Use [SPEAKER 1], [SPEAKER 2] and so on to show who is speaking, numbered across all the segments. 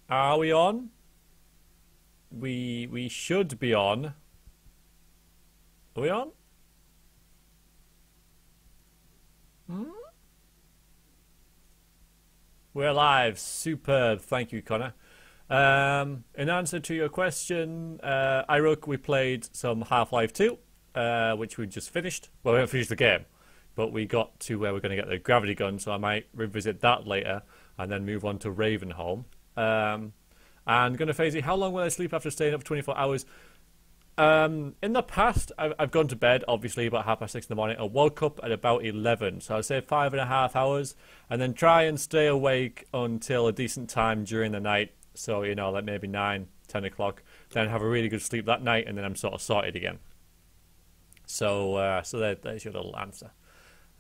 [SPEAKER 1] Are we on? We should be on. Are we on? We're live. Superb. Thank you, Connor. In answer to your question, Irook, we played some Half-Life 2, which we just finished. Well, we haven't finished the game, but we got to where we're going to get the gravity gun, so I might revisit that later and then move on to Ravenholm. And going to phase it, how long will I sleep after staying up for 24 hours? In the past, I've gone to bed, obviously, about 6:30 in the morning. I woke up at about 11, so I'd say 5.5 hours, and then try and stay awake until a decent time during the night. So, you know, like maybe 9, 10 o'clock. Then have a really good sleep that night, and then I'm sort of sorted again. So, there's your little answer.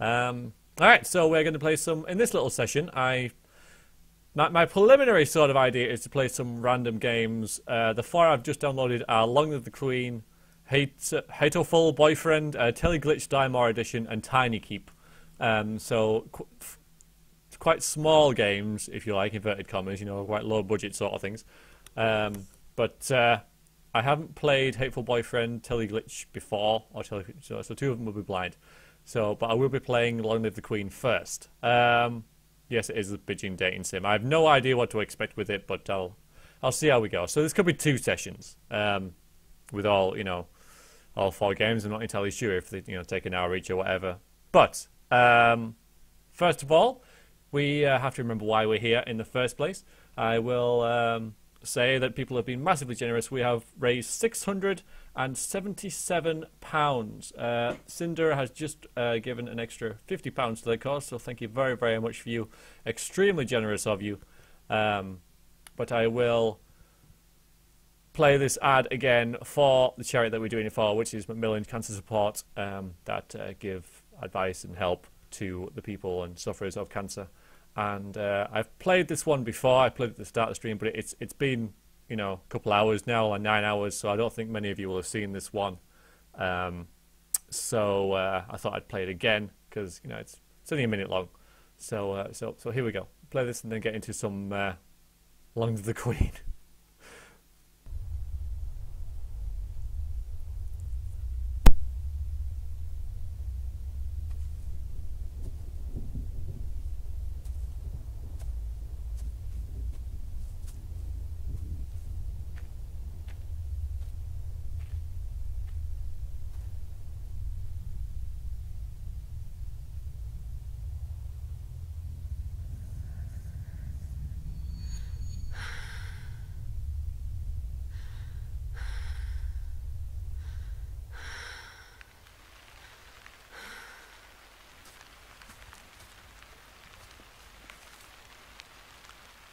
[SPEAKER 1] Alright, so we're going to play some, in this little session, my preliminary sort of idea is to play some random games. The 4 I've just downloaded are Long Live the Queen, Hateful Boyfriend, Teleglitch Diemore Edition, and Tiny Keep. So quite small games, if you like, inverted commas, you know, quite low budget sort of things. But I haven't played Hateful Boyfriend, Teleglitch before, or so 2 of them will be blind. So, but I will be playing Long Live the Queen first. Yes, it is a bitching dating sim. I have no idea what to expect with it, but I'll see how we go. So this could be 2 sessions with all, you know, all 4 games. I'm not entirely sure if they, you know, take an hour each or whatever. But first of all, we have to remember why we're here in the first place. I will say that people have been massively generous. We have raised £677. Cinder has just given an extra £50 to the cause, so thank you very, very much for you. Extremely generous of you. But I will play this ad again for the charity that we're doing it for, which is Macmillan Cancer Support, that give advice and help to the people and sufferers of cancer. And I've played this one before. I played it at the start of the stream, but it's been, you know, a couple hours now, like 9 hours, so I don't think many of you will have seen this one. So I thought I'd play it again because, you know, it's only a minute long. So here we go. Play this and then get into some Long Live the Queen.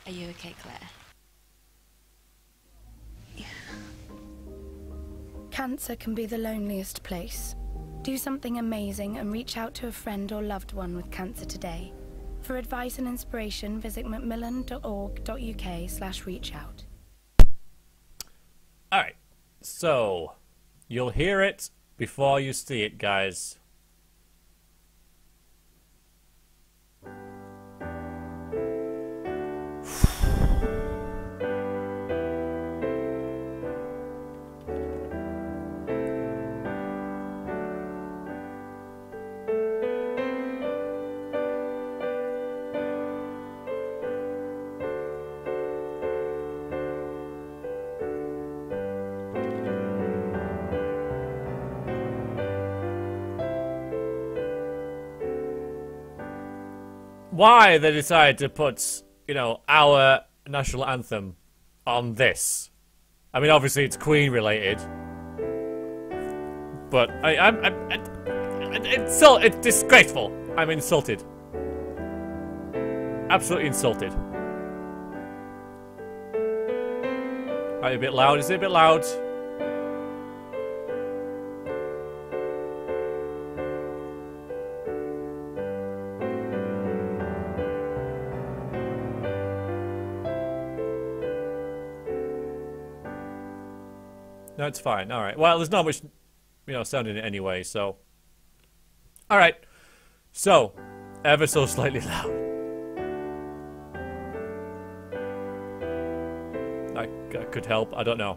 [SPEAKER 2] Are you okay, Claire?
[SPEAKER 3] Cancer can be the loneliest place. Do something amazing and reach out to a friend or loved one with cancer today. For advice and inspiration, visit macmillan.org.uk/reachout.
[SPEAKER 1] Alright, so you'll hear it before you see it, guys. Why they decided to put, you know, our national anthem on this? I mean, obviously it's Queen related, but it's disgraceful. I'm insulted. Absolutely insulted. Are you a bit loud? Is it a bit loud? No, it's fine. All right. Well, there's not much, you know, sound in it anyway, so. All right. So, ever so slightly loud. could help. I don't know.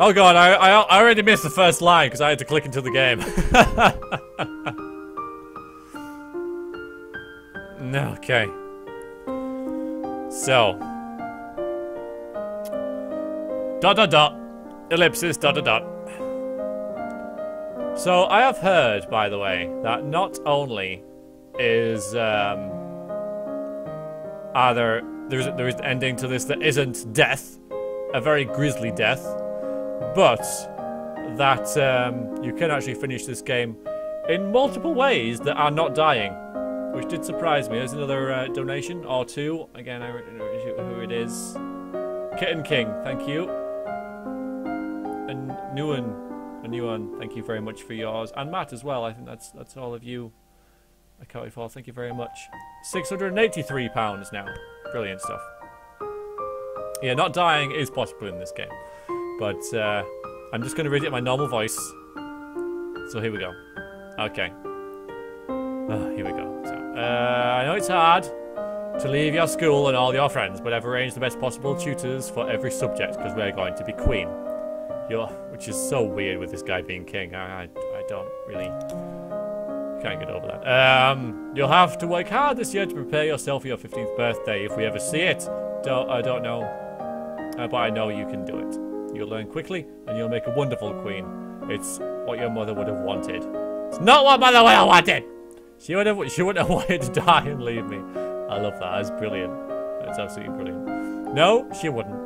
[SPEAKER 1] Oh god, I already missed the first line because I had to click into the game. Okay. So. Dot dot dot. Ellipsis dot dot dot. So I have heard, by the way, that not only is there is an ending to this that isn't death, a very grisly death, but that you can actually finish this game in multiple ways that are not dying, which did surprise me. There's another donation or two. Again, I don't know who it is. Kitten King, thank you. And Newan, thank you very much for yours. And Matt as well. I think that's all of you accounted for. Thank you very much. £683 now. Brilliant stuff. Yeah, not dying is possible in this game. But I'm just going to read it in my normal voice. So here we go. Okay. Here we go. So, I know it's hard to leave your school and all your friends, but I've arranged the best possible tutors for every subject because we're going to be queen. Which is so weird with this guy being king. I don't really... Can't get over that. You'll have to work hard this year to prepare yourself for your 15th birthday if we ever see it. I don't know. But I know you can do it. You'll learn quickly, and you'll make a wonderful queen. It's what your mother would have wanted. It's not what Mother would have wanted! She wouldn't have wanted to die and leave me. I love that. That's brilliant. That's absolutely brilliant. No, she wouldn't.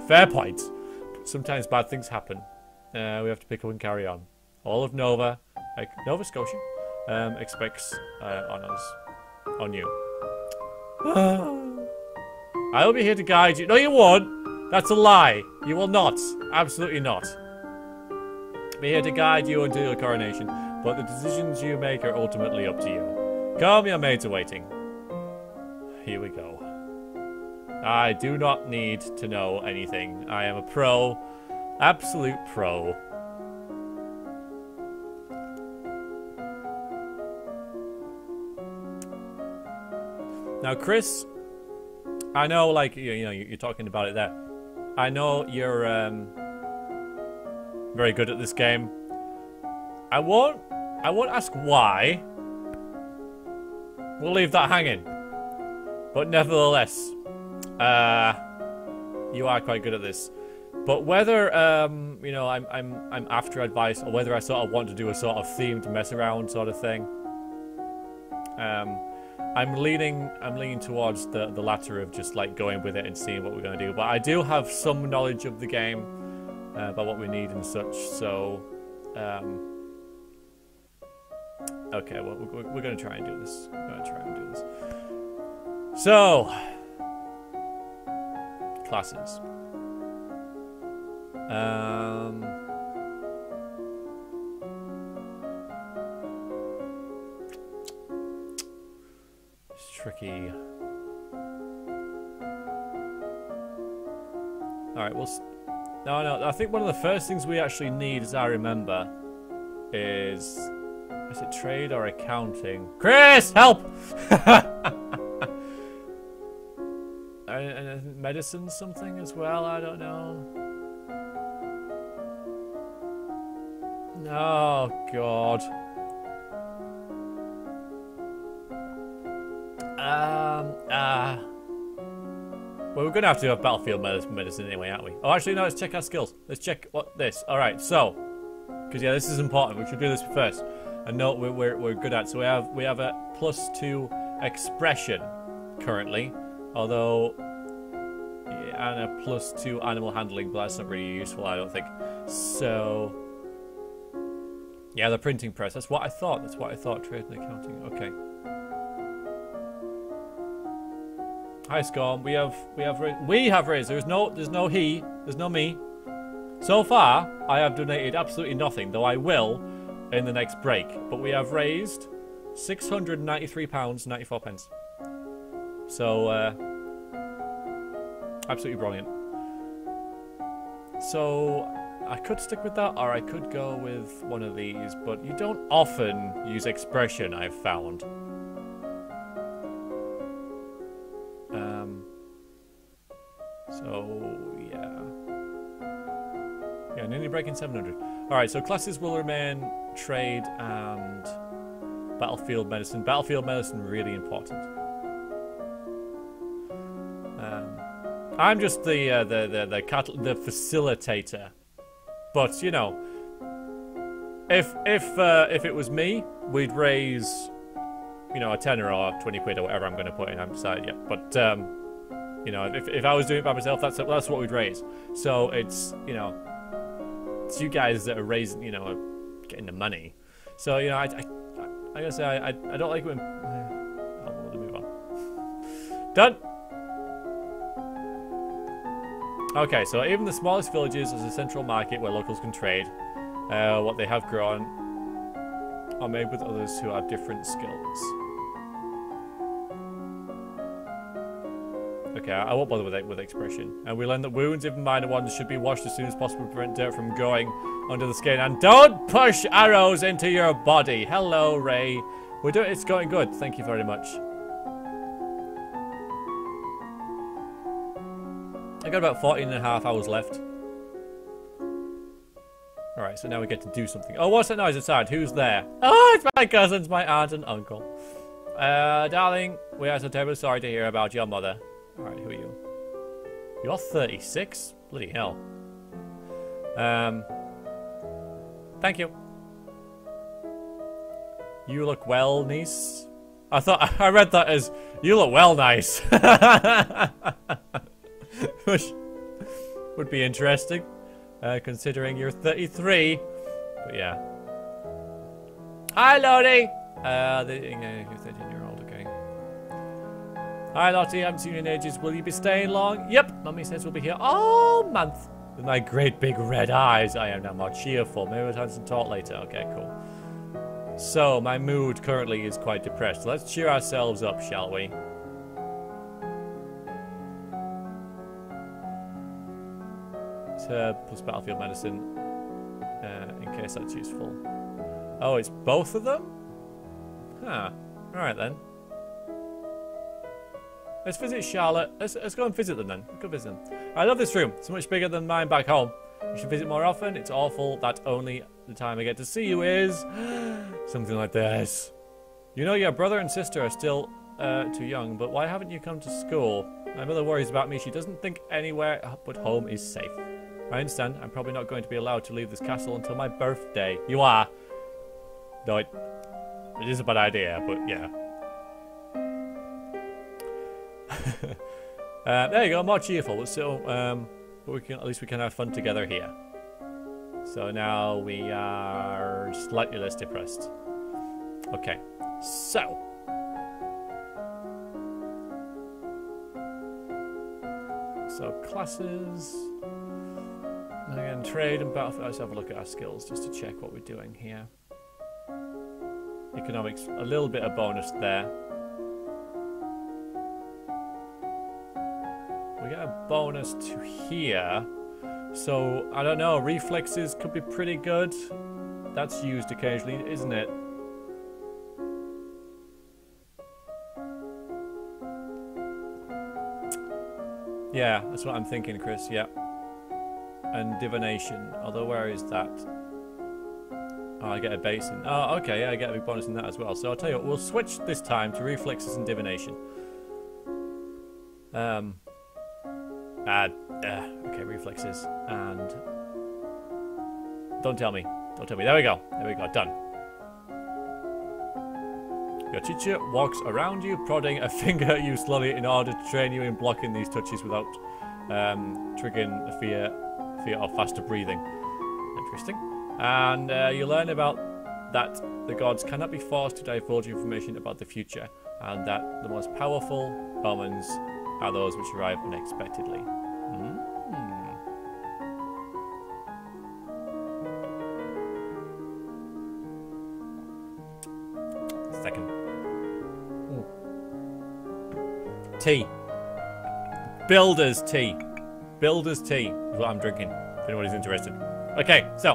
[SPEAKER 1] Fair point. But sometimes bad things happen. We have to pick up and carry on. All of Nova Scotia, expects on you. I will be here to guide you. No, you won't. That's a lie. You will not. Absolutely not. Be here to guide you until your coronation, but the decisions you make are ultimately up to you. Come, your maids are waiting. Here we go. I do not need to know anything. I am a pro. Absolute pro. Now, Chris, I know, like, you know, you're talking about it there. I know you're very good at this game. I won't ask why. We'll leave that hanging. But nevertheless, you are quite good at this. But whether you know, I'm after advice, or whether I sort of want to do a sort of themed mess around sort of thing, I'm leaning towards the latter of just like going with it and seeing what we're going to do. But I do have some knowledge of the game about what we need and such. So okay, well we're going to try and do this. We're going to try and do this. So classes. It's tricky. Alright, no, I think one of the first things we actually need, as I remember, is it trade or accounting? Chris, help! And medicine something as well, I don't know. Oh, God. Well, we're going to have to have battlefield medicine anyway, aren't we? Oh, actually, no, let's check our skills. Let's check this. Alright, so. Because, yeah, this is important. We should do this first. And no, we're good at. So we have a +2 expression currently. Although, yeah, and a +2 animal handling, but that's not really useful, I don't think. So, yeah, the printing press. That's what I thought. Trade and accounting. Okay. High score. We have raised. There's no he. There's no me. So far, I have donated absolutely nothing, though I will in the next break. But we have raised £693.94. So Absolutely brilliant. So I could stick with that, or I could go with one of these, but you don't often use expression, I've found. So yeah. Yeah, nearly breaking 700. Alright, so classes will remain trade and battlefield medicine. Battlefield medicine, really important. I'm just the facilitator. But you know, if it was me, we'd raise, you know, a tenner or 20 quid or whatever I'm going to put in. I haven't decided yet. But you know, if I was doing it by myself, that's what we'd raise. So it's, you know, it's you guys that are raising, you know, getting the money. So you know, I gotta say I don't like when. I'll move on. Done. Okay, so even the smallest villages is a central market where locals can trade what they have grown or made with others who have different skills. Okay, I won't bother with expression. And we learn that wounds, even minor ones, should be washed as soon as possible to prevent dirt from going under the skin. And don't push arrows into your body. Hello, Ray. It's going good. Thank you very much. I got about 14.5 hours left. Alright, so now we get to do something. Oh, what's that noise inside? Who's there? Oh, it's my cousins, my aunt and uncle. Darling, we are so terribly sorry to hear about your mother. Alright, who are you? You're 36? Bloody hell. Thank you. You look well, niece. I read that as, you look well, nice. Which would be interesting, considering you're 33. But yeah. Hi, Lottie! You're 13-year-old, okay. Hi, Lottie, I haven't seen you in ages. Will you be staying long? Yep, Mummy says we'll be here all month. With my great big red eyes, I am now more cheerful. Maybe we'll have some talk later. Okay, cool. So, my mood currently is quite depressed. Let's cheer ourselves up, shall we? Plus battlefield medicine, in case that's useful. Oh, it's both of them? Huh. Alright then. Let's visit Charlotte. Let's go and visit them then. Let's go visit them. I love this room. It's much bigger than mine back home. You should visit more often. It's awful that only the time I get to see you is something like this. You know your brother and sister are still too young, but why haven't you come to school? My mother worries about me. She doesn't think anywhere but home is safe. I understand. I'm probably not going to be allowed to leave this castle until my birthday. You are. No, it is a bad idea, but yeah. There you go. More cheerful, but still, but at least we can have fun together here. So now we are slightly less depressed. Okay, so. So classes. Again, trade and battlefield. Let's have a look at our skills just to check what we're doing here. Economics, a little bit of bonus there. We get a bonus to here. So, I don't know, reflexes could be pretty good. That's used occasionally, isn't it? Yeah, that's what I'm thinking, Chris, yeah. And divination, although where is that? Oh, I get a base in. Oh, okay, yeah, I get a big bonus in that as well. So I'll tell you what, we'll switch this time to reflexes and divination. Okay, reflexes and don't tell me. There we go. Done. Your teacher walks around you, prodding a finger at you slowly in order to train you in blocking these touches without triggering the fear of faster breathing. Interesting. And you learn about that the gods cannot be forced to divulge information about the future, and that the most powerful omens are those which arrive unexpectedly. Second. Tea. builder's tea. Builder's tea is what I'm drinking, if anybody's interested. Okay, so.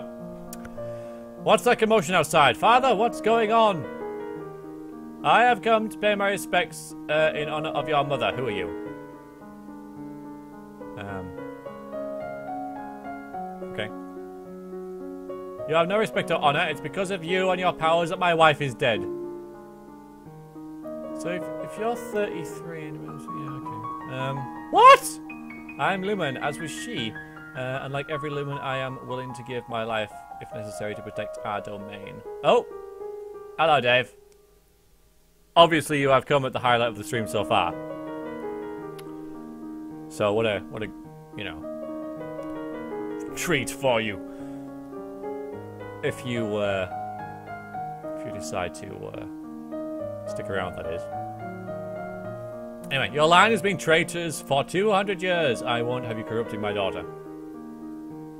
[SPEAKER 1] What's that commotion outside? Father, what's going on? I have come to pay my respects in honor of your mother. Who are you? Okay. You have no respect or honor. It's because of you and your powers that my wife is dead. So if you're 33... Yeah, okay. What? I'm Lumen, as was she. And like every Lumen, I am willing to give my life, if necessary, to protect our domain. Oh! Hello, Dave. Obviously, you have come at the highlight of the stream so far. So, what a, you know, treat for you. If you decide to, stick around, that is. Anyway, your line has been traitors for 200 years. I won't have you corrupting my daughter.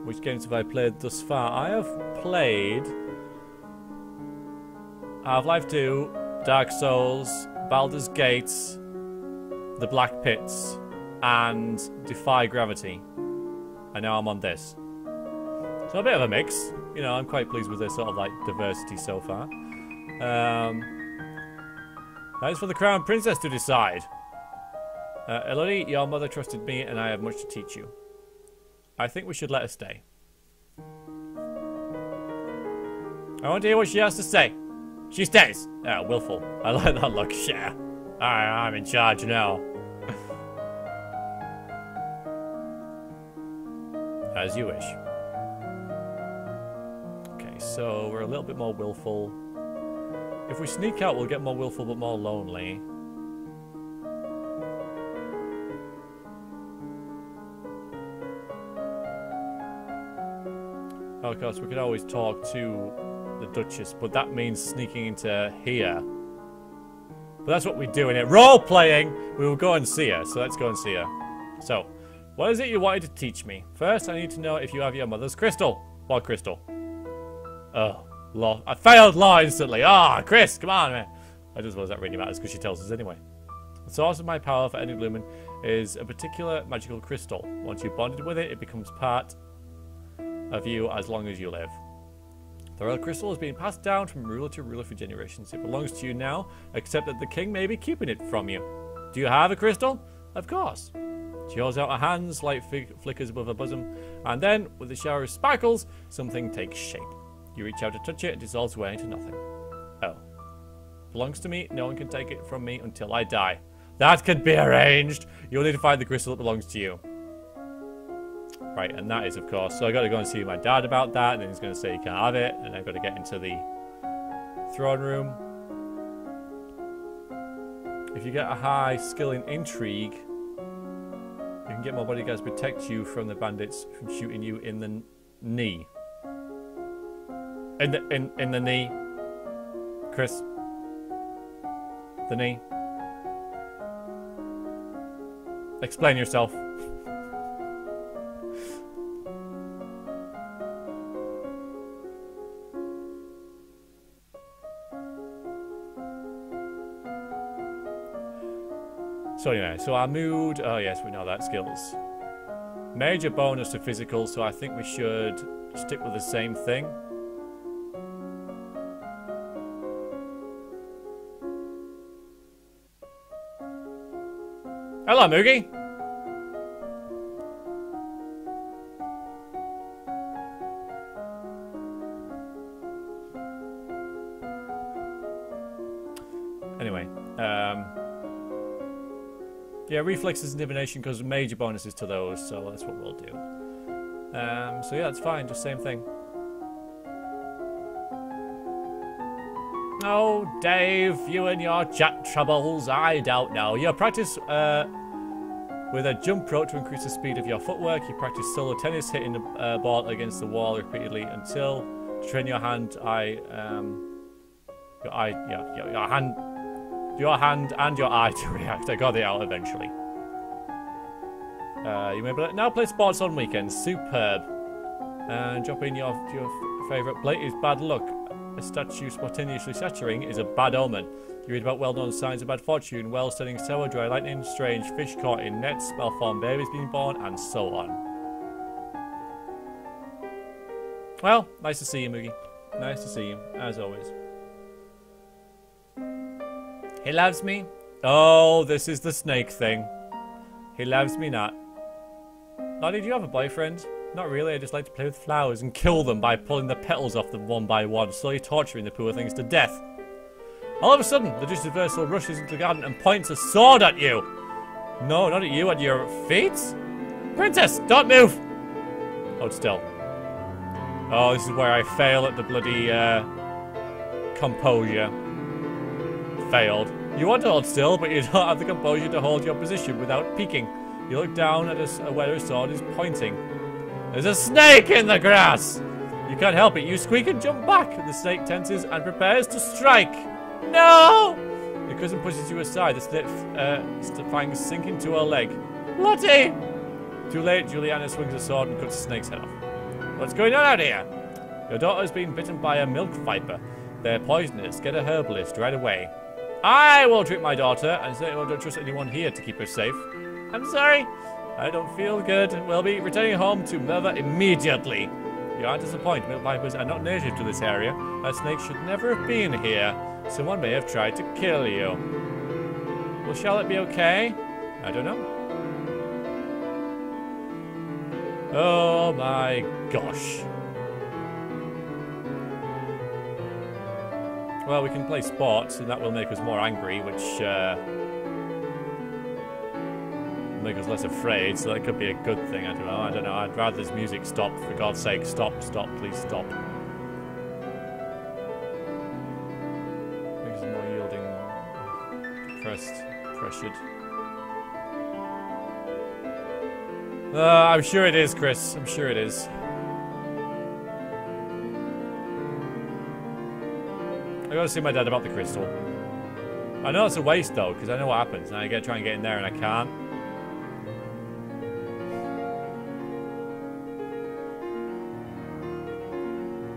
[SPEAKER 1] Which games have I played thus far? I have played Half-Life 2, Dark Souls, Baldur's Gate, The Black Pits, and Defy Gravity. And now I'm on this. So a bit of a mix. You know, I'm quite pleased with this sort of like diversity so far. That is for the Crown Princess to decide. Elodie, your mother trusted me and I have much to teach you. I think we should let her stay. I want to hear what she has to say. She stays. Oh, willful. I like that look. Yeah. I'm in charge now. As you wish. Okay, so we're a little bit more willful. If we sneak out, we'll get more willful but more lonely. Oh, of course, we could always talk to the Duchess, but that means sneaking into here. But that's what we do in it. Role-playing! We will go and see her, so let's go and see her. So, what is it you wanted to teach me? First, I need to know if you have your mother's crystal. What crystal? Oh, law. I failed law instantly. Ah, Chris, come on, man. I just suppose that really matters because she tells us anyway. The source of my power for any lumen is a particular magical crystal. Once you've bonded with it, it becomes part of you as long as you live. The royal crystal has been passed down from ruler to ruler for generations. It belongs to you now, except that the king may be keeping it from you. Do you have a crystal? Of course. She holds out her hands, light flickers above her bosom, and then, with a shower of sparkles, something takes shape. You reach out to touch it, it dissolves away into nothing. Oh. Belongs to me, no one can take it from me until I die. That can be arranged! You'll need to find the crystal that belongs to you. Right, and that is, of course, so I got to go and see my dad about that, and then he's going to say he can't have it, and I've got to get into the throne room. If you get a high skill in intrigue, you can get more bodyguards to protect you from the bandits from shooting you in the knee. In the knee, Chris. The knee. Explain yourself. So anyway, so our mood, oh yes, we know that, skills. Major bonus to physical, so I think we should stick with the same thing. Hello, Moogie. Anyway, yeah, reflexes and divination cause major bonuses to those, so that's what we'll do. So yeah, that's fine, just same thing. Oh, Dave, you and your chat troubles, I don't know. You practice with a jump rope to increase the speed of your footwork. You practice solo tennis, hitting the ball against the wall repeatedly until to train your hand, your hand and your eye to react. I got it out eventually. You may now play sports on weekends. Superb. And dropping your favourite plate is bad luck. a statue spontaneously shattering is a bad omen. You read about well-known signs of bad fortune, wells turning sour, dry lightning, strange fish caught in nets, malformed babies being born, and so on. Well, nice to see you, Moogie. Nice to see you, as always. He loves me. Oh, this is the snake thing. He loves me not. Lottie, do you have a boyfriend? Not really, I just like to play with flowers and kill them by pulling the petals off them one by one, slowly torturing the poor things to death. All of a sudden, the Justiversal rushes into the garden and points a sword at you. No, not at you, at your feet? Princess, don't move! Hold still. Oh, this is where I fail at the bloody, composure. Failed. You want to hold still, but you don't have the composure to hold your position without peeking. You look down at where a sword is pointing. There's a snake in the grass! You can't help it. You squeak and jump back. The snake tenses and prepares to strike. No! Your cousin pushes you aside. The snake's fangs sink into her leg. Lottie! Too late, Juliana swings a sword and cuts the snake's head off. What's going on out here? Your daughter's been bitten by a milk viper. They're poisonous. Get a herbalist right away. I will treat my daughter, and certainly don't trust anyone here to keep her safe. I'm sorry. I don't feel good. We'll be returning home to mother immediately. You aren't disappointed. Milk vipers are not native to this area. That snake should never have been here. Someone may have tried to kill you. Will Charlotte be okay? I don't know. Oh my gosh. Well, we can play sports, and that will make us more angry, which will make us less afraid, so that could be a good thing. I don't know. I'd rather this music stop. For God's sake, stop, please stop. Makes us more yielding, depressed, pressured. I'm sure it is, Chris. I'm sure it is. I gotta see my dad about the crystal. I know it's a waste though, because I know what happens, and I try and get in there and I can't.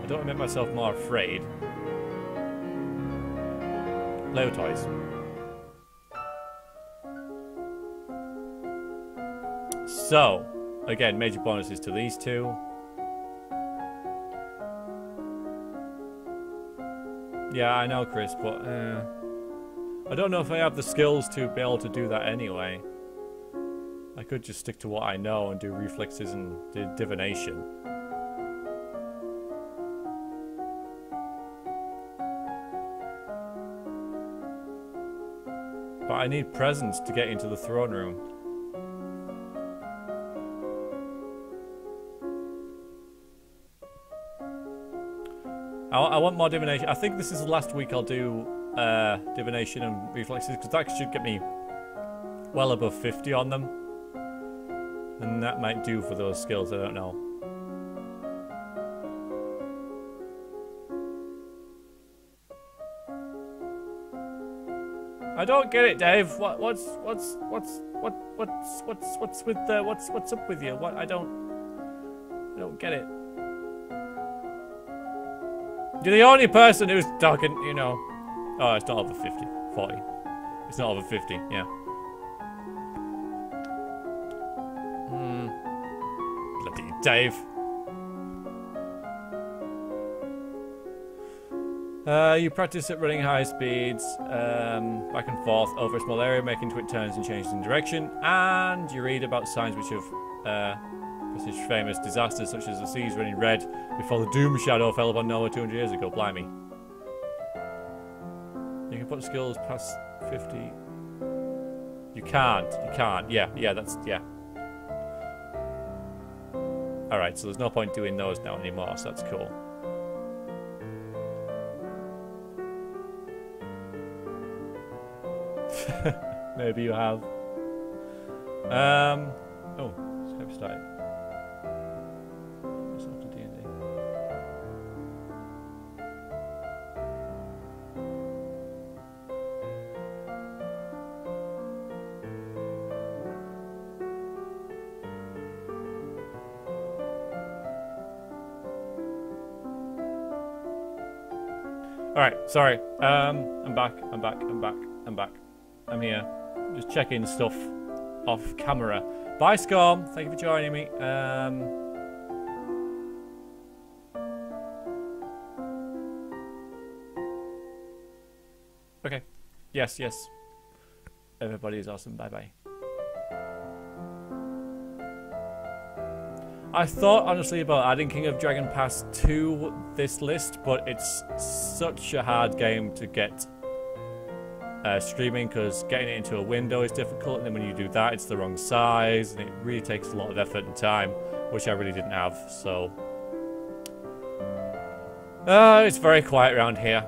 [SPEAKER 1] I don't want to make myself more afraid. Play with toys. So, again, major bonuses to these two. Yeah, I know, Chris, but I don't know if I have the skills to be able to do that anyway. I could just stick to what I know and do reflexes and divination. But I need presence to get into the throne room. I want more divination. I think this is the last week I'll do divination and reflexes, because that should get me well above 50 on them. And that might do for those skills, I don't know. I don't get it, Dave. What's up with you? I don't get it. You're the only person who's talking, you know. Oh, it's not over 50. 40. It's not over 50, yeah. Bloody Dave. You practice at running high speeds, back and forth over a small area, making quick turns and changes in direction. And you read about signs which have presaged famous disasters, such as the seas running red before the doom shadow fell upon Noah 200 years ago. Blimey. You can put skills past 50. You can't. Yeah, that's, yeah. Alright, so there's no point doing those now anymore, so that's cool. Maybe you have. Oh, Skype started. It's after D&D. Alright, sorry. I'm back. I'm here. Just checking stuff off camera. Bye, Scum. Thank you for joining me. Okay. Yes. Everybody is awesome. Bye-bye. I thought, honestly, about adding King of Dragon Pass to this list, but it's such a hard game to get streaming, because getting it into a window is difficult, and then when you do that, it's the wrong size, and it really takes a lot of effort and time, which I really didn't have, so... it's very quiet around here.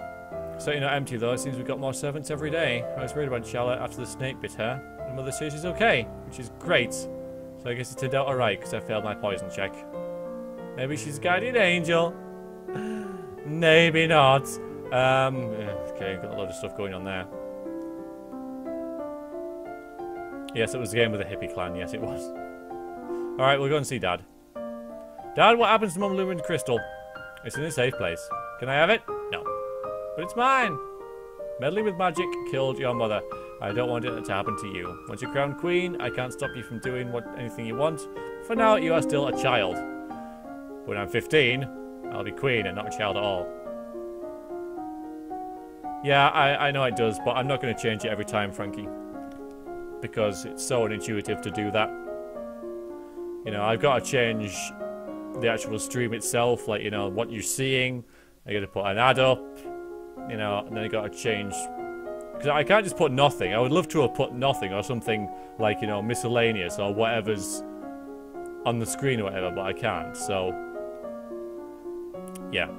[SPEAKER 1] Certainly not empty, though. It seems we've got more servants every day. I was worried about Charlotte after the snake bit her, and Mother says she's okay, which is great. So I guess it turned out alright, because I failed my poison check. Maybe she's a guardian angel. Maybe not. Okay, got a lot of stuff going on there. Yes, it was a game with a hippie clan. Yes, it was. Alright, we'll go and see Dad. Dad, what happens to Mum Lumen's crystal? It's in a safe place. Can I have it? No. But it's mine! Meddling with magic killed your mother. I don't want it to happen to you. Once you're crowned queen, I can't stop you from doing anything you want. For now, you are still a child. When I'm 15, I'll be queen and not a child at all. Yeah, I know it does, but I'm not going to change it every time, Frankie. Because it's so unintuitive to do that. You know, I've got to change the actual stream itself, like, you know, what you're seeing. I got to put an ad up, you know, and then I got to change... Because I can't just put nothing. I would love to have put nothing or something like, you know, miscellaneous or whatever's on the screen or whatever, but I can't, so... Yeah.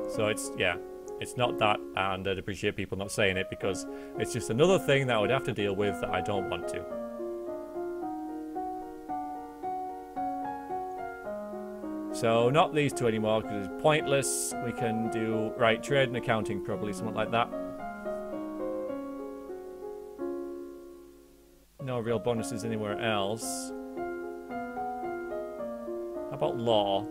[SPEAKER 1] So it's, yeah. It's not that, and I'd appreciate people not saying it, because it's just another thing that I would have to deal with that I don't want to. So, not these two anymore, because it's pointless. We can do, right, trade and accounting, probably, something like that. No real bonuses anywhere else. How about law?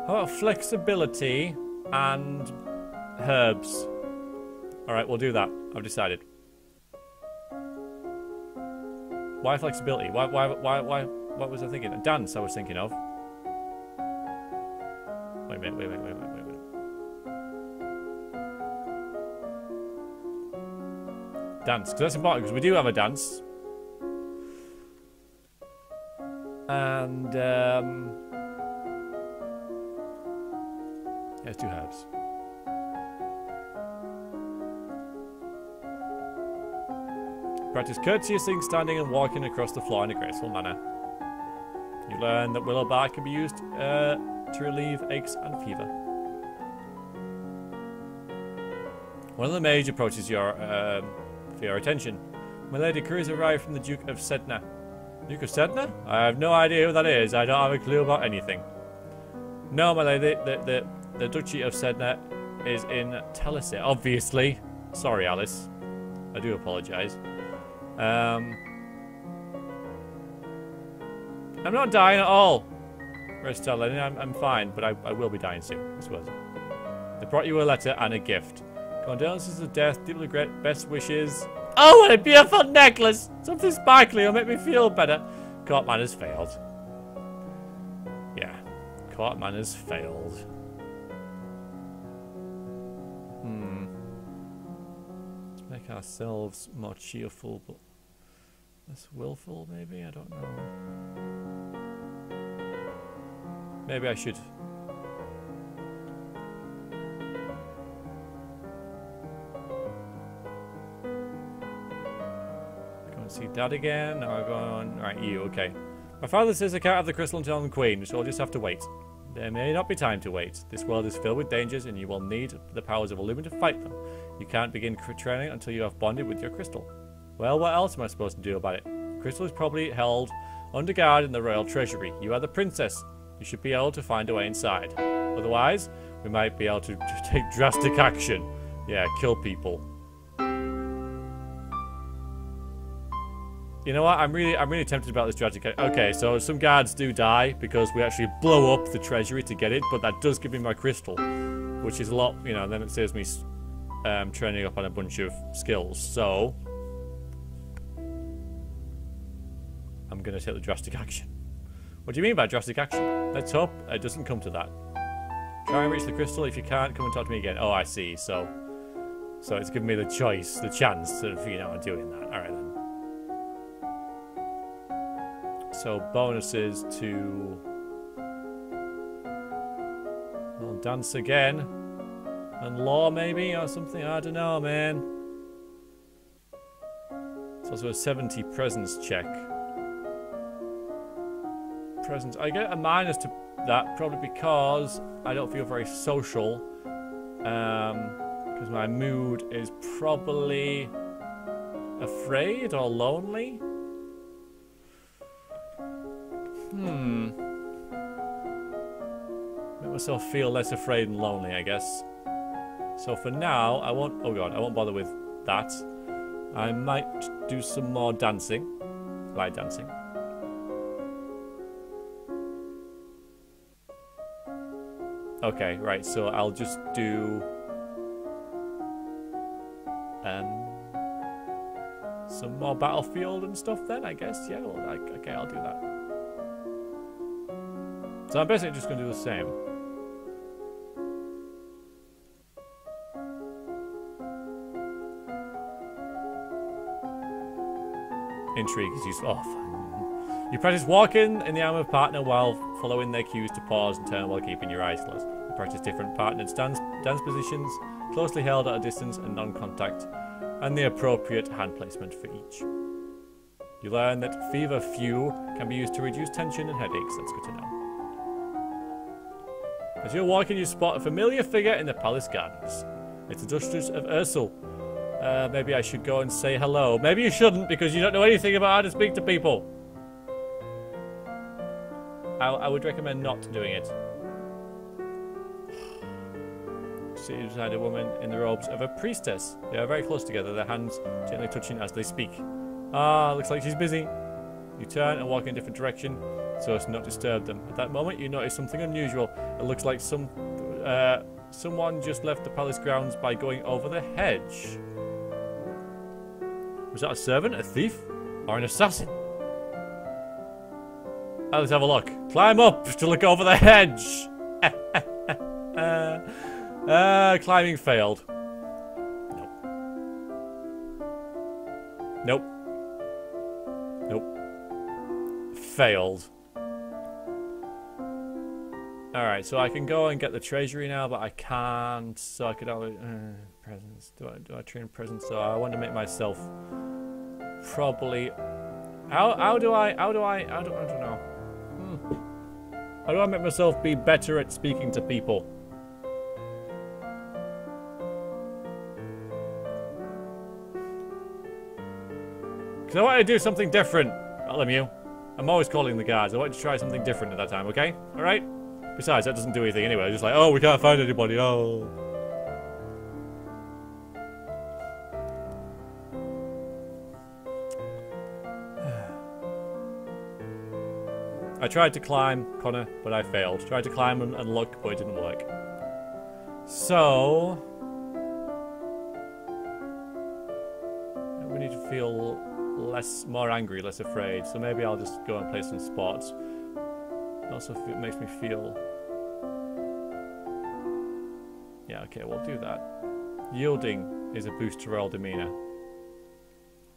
[SPEAKER 1] How about flexibility and herbs? Alright, we'll do that. I've decided. Why flexibility? Why, what was I thinking? Dance, I was thinking of. Wait a minute. Dance, because that's important, because we do have a dance. And, let's do herbs. Practice courteous things, standing and walking across the floor in a graceful manner. You learn that willow bark can be used to relieve aches and fever. One of the mage approaches for your attention. My lady, couriers arrived from the Duke of Sedna. Duke of Sedna? I have no idea who that is. I don't have a clue about anything. No, my lady, the Duchy of Sedna is in Talice, obviously. Sorry, Alice. I do apologise. I'm not dying at all. Restella, I'm fine, but I will be dying soon. This was. They brought you a letter and a gift. Condolences of death, deeply regret, best wishes. Oh, what a beautiful necklace! Something sparkly will make me feel better. Court manners failed. Yeah, court manners failed. Let's make ourselves more cheerful, but less willful, maybe? I don't know. Maybe I should. See Dad again, or go on. Right, you, okay. My father says I can't have the crystal until I'm queen, so I'll just have to wait. There may not be time to wait. This world is filled with dangers, and you will need the powers of Illumine to fight them. You can't begin training until you have bonded with your crystal. Well, what else am I supposed to do about it? The crystal is probably held under guard in the royal treasury. You are the princess. You should be able to find a way inside. Otherwise, we might be able to take drastic action. Yeah, kill people. You know what? I'm really tempted about this drastic action. Okay, so some guards do die because we actually blow up the treasury to get it, but that does give me my crystal, which is a lot, you know, then it saves me training up on a bunch of skills. So I'm going to take the drastic action. What do you mean by drastic action? Let's hope it doesn't come to that. Try and reach the crystal. If you can't, come and talk to me again. Oh, I see. So it's giving me the choice, the chance of, you know, doing that. Alright then. So bonuses to... Well, dance again. And law maybe, or something. I don't know, man. It's also a 70 presence check. Presence. I get a minus to that probably because I don't feel very social. Because my mood is probably afraid or lonely. Make myself feel less afraid and lonely, I guess. So for now, I won't. Oh god, I won't bother with that. I might do some more dancing, light dancing. Okay, right, so I'll just do some more battlefield and stuff then, I guess. Yeah, well, okay, I'll do that. So I'm basically just going to do the same. Intrigue is useful. Oh, fine. You practice walking in the arm of a partner while following their cues to pause and turn while keeping your eyes closed. You practice different partnered dance positions, closely held at a distance and non-contact, and the appropriate hand placement for each. You learn that fever fuel can be used to reduce tension and headaches. That's good to know. As you're walking, you spot a familiar figure in the palace gardens. It's the Duchess of Ursul. Maybe I should go and say hello. Maybe you shouldn't, because you don't know anything about how to speak to people. I would recommend not doing it. Seated beside a woman in the robes of a priestess. They are very close together, their hands gently touching as they speak. Ah, looks like she's busy. You turn and walk in a different direction so as to not disturb them. At that moment, you notice something unusual. It looks like someone just left the palace grounds by going over the hedge. Was that a servant, a thief, or an assassin? Let's have a look. Climb up to look over the hedge. Climbing failed. Nope. Nope. Failed. Alright, so I can go and get the treasury now, but I can't. So I could only... presents. Do I train presents? So I want to make myself probably... How do I don't know. How do I make myself be better at speaking to people? Because I want to do something different, Bartholomew. I'm always calling the guards. I want to try something different at that time, okay? Alright? Besides, that doesn't do anything anyway. I'm just like, oh, we can't find anybody. Oh. I tried to climb, Connor, but I failed. Tried to climb and look, but it didn't work. So... we need to feel more angry, less afraid. So maybe I'll just go and play some sports. It also makes me feel... yeah, okay, we'll do that. Yielding is a boost to royal demeanor.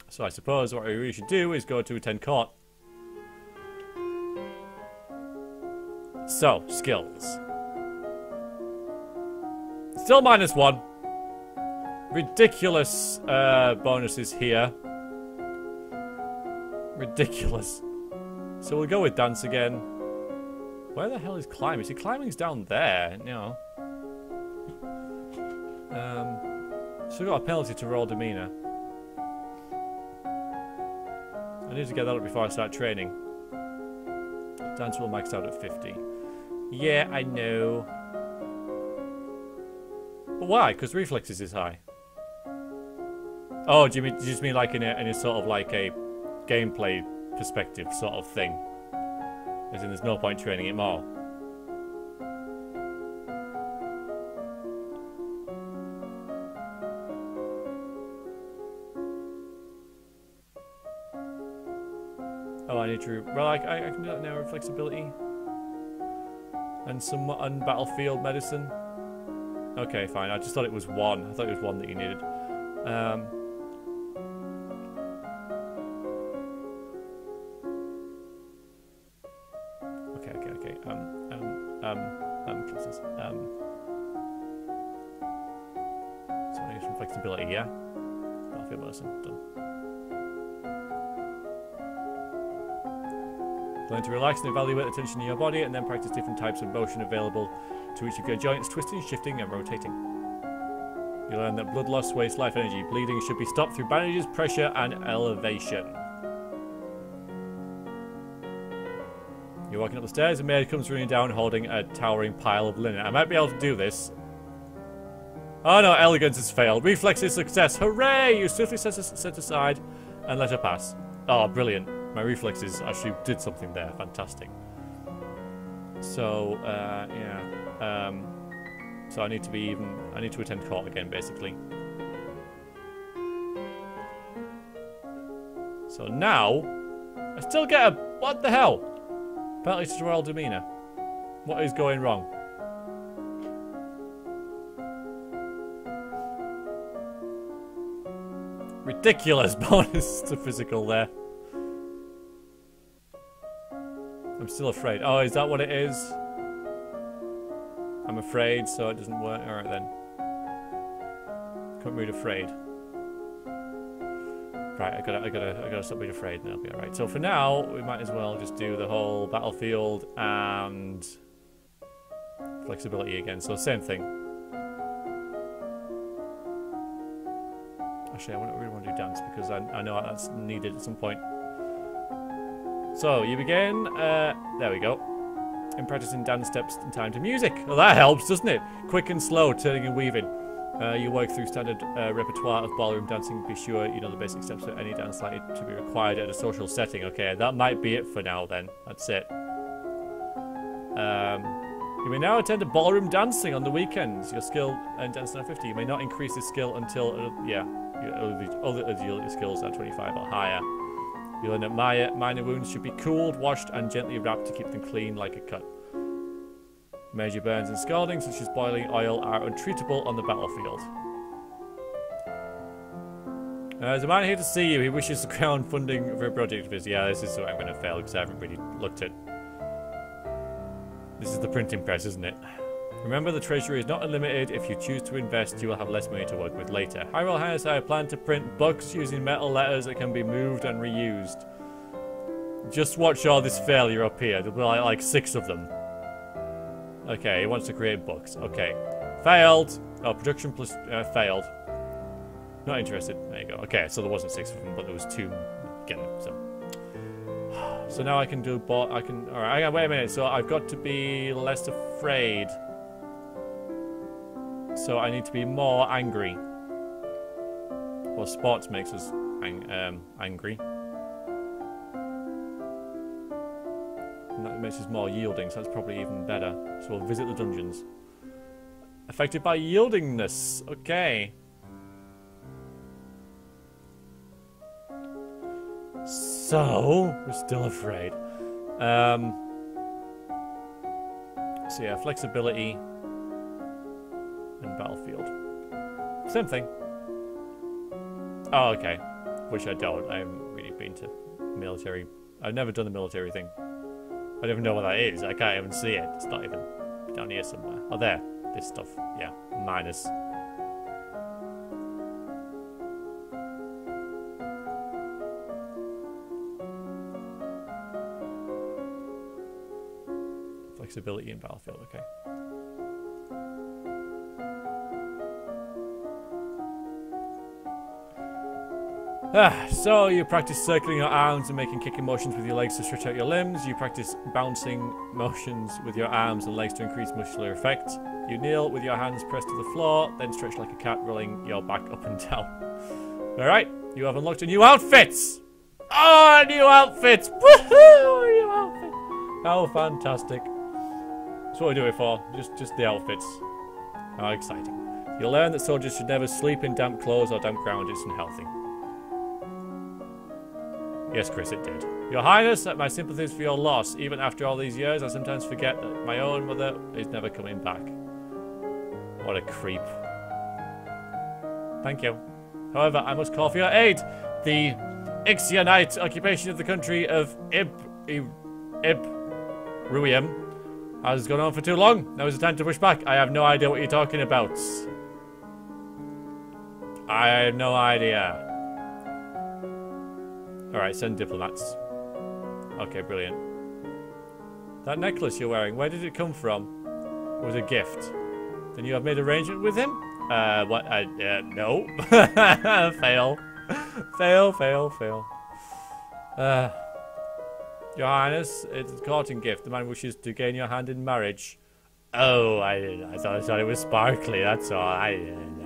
[SPEAKER 1] So I suppose what we really should do is go to attend court. So, skills. Still -1. Ridiculous bonuses here. Ridiculous. So we'll go with dance again. Where the hell is climbing? See, climbing's down there. No. So we've got a penalty to roll demeanor. I need to get that up before I start training. Dance will max out at 50. Yeah, I know. But why? Because reflexes is high. Oh, do you just mean like in a sort of like a gameplay perspective sort of thing. As in, there's no point training it more. Oh, I need to... Well, I can do that now with flexibility. And some battlefield medicine. Okay, fine. I just thought it was one. I thought it was one that you needed. Okay. Classes. So I need some flexibility, yeah? Battlefield medicine, done. Learn to relax and evaluate the tension in your body, and then practice different types of motion available to each of your joints, twisting, shifting, and rotating. You learn that blood loss wastes life energy. Bleeding should be stopped through bandages, pressure, and elevation. You're walking up the stairs, a maid comes running down holding a towering pile of linen. I might be able to do this. Oh no, elegance has failed. Reflexes success. Hooray! You swiftly set aside and let her pass. Oh, brilliant. My reflexes actually did something there. Fantastic. So, yeah. So I need to attend court again, basically. So now, I still get a... What the hell? Apparently it's royal demeanour. What is going wrong? Ridiculous bonus to physical there. I'm still afraid. Oh, is that what it is? I'm afraid, so it doesn't work. Alright then. Can't read afraid. Right, I gotta stop being afraid and I'll be alright. So for now, we might as well just do the whole battlefield and flexibility again. So same thing. Actually, I really want to do dance because I know that's needed at some point. So, you begin, there we go. In practicing dance steps in time to music. Well, that helps, doesn't it? Quick and slow, turning and weaving. You work through standard repertoire of ballroom dancing. Be sure you know the basic steps for any dance likely to be required at a social setting. Okay, that might be it for now then. That's it. You may now attend a ballroom dancing on the weekends. Your skill and dance now 50. You may not increase this skill until, all the skills are 25 or higher. You learn that minor wounds should be cooled, washed, and gently wrapped to keep them clean like a cut. Major burns and scalding, such as boiling oil, are untreatable on the battlefield. There's a man here to see you. He wishes to crown funding for a project of his. Yeah, this is where I'm going to fail because I haven't really looked at... This is the printing press, isn't it? Remember, the treasury is not unlimited. If you choose to invest, you will have less money to work with later. Hi, Royal Highness, I plan to print books using metal letters that can be moved and reused. Just watch all this failure up here. There'll be like 6 of them. Okay, he wants to create books. Okay. Failed. Oh, production plus... failed. Not interested. There you go. Okay, so there wasn't 6 of them, but there was 2 getting them, so... So now I can do... Alright, wait a minute. So I've got to be less afraid. So I need to be more angry. Well, sports makes us angry. And that makes us more yielding, so that's probably even better. So we'll visit the dungeons. Affected by yieldingness. Okay. So, we're still afraid. So yeah, flexibility. And battlefield. Same thing. Oh, okay. Which I don't. I haven't really been to military. I've never done the military thing. I don't even know what that is. I can't even see it. It's not even down here somewhere. Oh, there. This stuff. Yeah. Minus. Flexibility in battlefield. Okay. So you practice circling your arms and making kicking motions with your legs to stretch out your limbs. You practice bouncing motions with your arms and legs to increase muscular effect. You kneel with your hands pressed to the floor, then stretch like a cat, rolling your back up and down. Alright, you have unlocked a new outfit! Oh, a new outfit! Woohoo! A new outfit! How fantastic. That's what we do it for. Just the outfits. How exciting. You'll learn that soldiers should never sleep in damp clothes or damp ground. It's unhealthy. Yes, Chris, it did. Your Highness, my sympathies for your loss. Even after all these years, I sometimes forget that my own mother is never coming back. What a creep. Thank you. However, I must call for your aid. The Ixionite occupation of the country of Ruium has gone on for too long. Now is the time to push back. I have no idea what you're talking about. I have no idea. Alright, send diplomats. Okay, brilliant. That necklace you're wearing, where did it come from? It was a gift. Then you have made arrangement with him? What? No. Fail. Fail. Your Highness, it's a courting gift. The man wishes to gain your hand in marriage. Oh, I thought it was sparkly, that's all. I didn't know.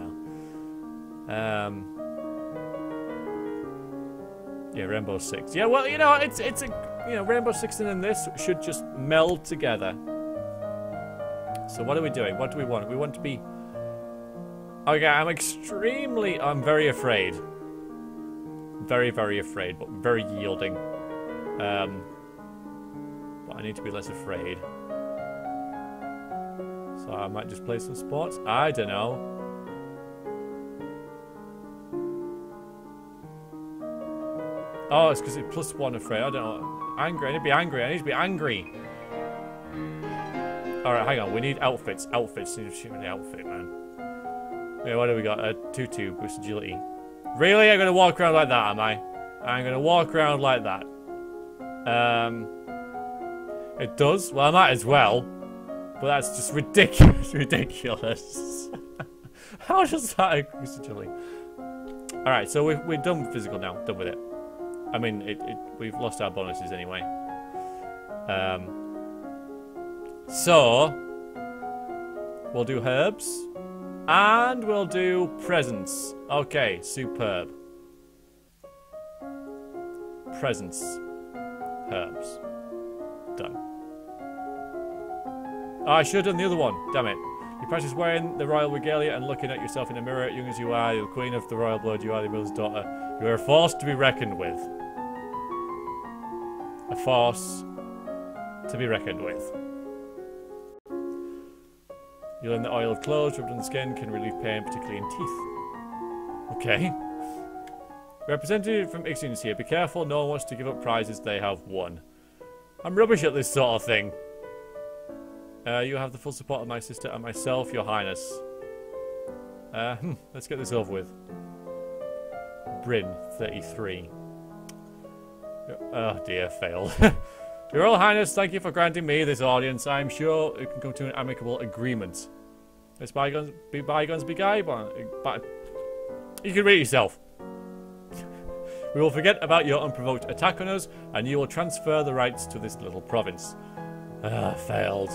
[SPEAKER 1] Yeah, Rainbow Six. Yeah, well, you know, it's a, you know, Rainbow Six and this should just meld together. So what are we doing? What do we want? We want to be... Okay, I'm very afraid. Very, very afraid, but very yielding. But I need to be less afraid. So I might just play some sports. I don't know. Oh, it's because it's +1 afraid. I don't know. Angry. I need to be angry. I need to be angry. Alright, hang on. We need outfits. Outfits. Need to shoot an outfit, man. Yeah, what do we got? 2-2 boost agility. Really? I'm going to walk around like that, am I? I'm going to walk around like that. It does? Well, I might as well. But that's just ridiculous. Ridiculous. How does that increase agility? Alright, so we're done with physical now. Done with it. I mean, we've lost our bonuses anyway. So, we'll do herbs. And we'll do presents. Okay, superb. Presents. Herbs. Done. Oh, I should have done the other one. Damn it. You practice wearing the royal regalia and looking at yourself in the mirror. Young as you are, you're the queen of the royal blood. You are the ruler's daughter. You are a force to be reckoned with. A force to be reckoned with. You learn that oil of clothes rubbed on the skin can relieve pain, particularly in teeth. Okay. Representative from Ixion is here. Be careful, no one wants to give up prizes they have won. I'm rubbish at this sort of thing. You have the full support of my sister and myself, Your Highness. Let's get this over with. Bryn, 33. Oh dear, failed. Your Royal Highness, thank you for granting me this audience. I am sure we can come to an amicable agreement. Let's bygones be bygones, be bygones. You can read it yourself. We will forget about your unprovoked attack on us, and you will transfer the rights to this little province. Failed.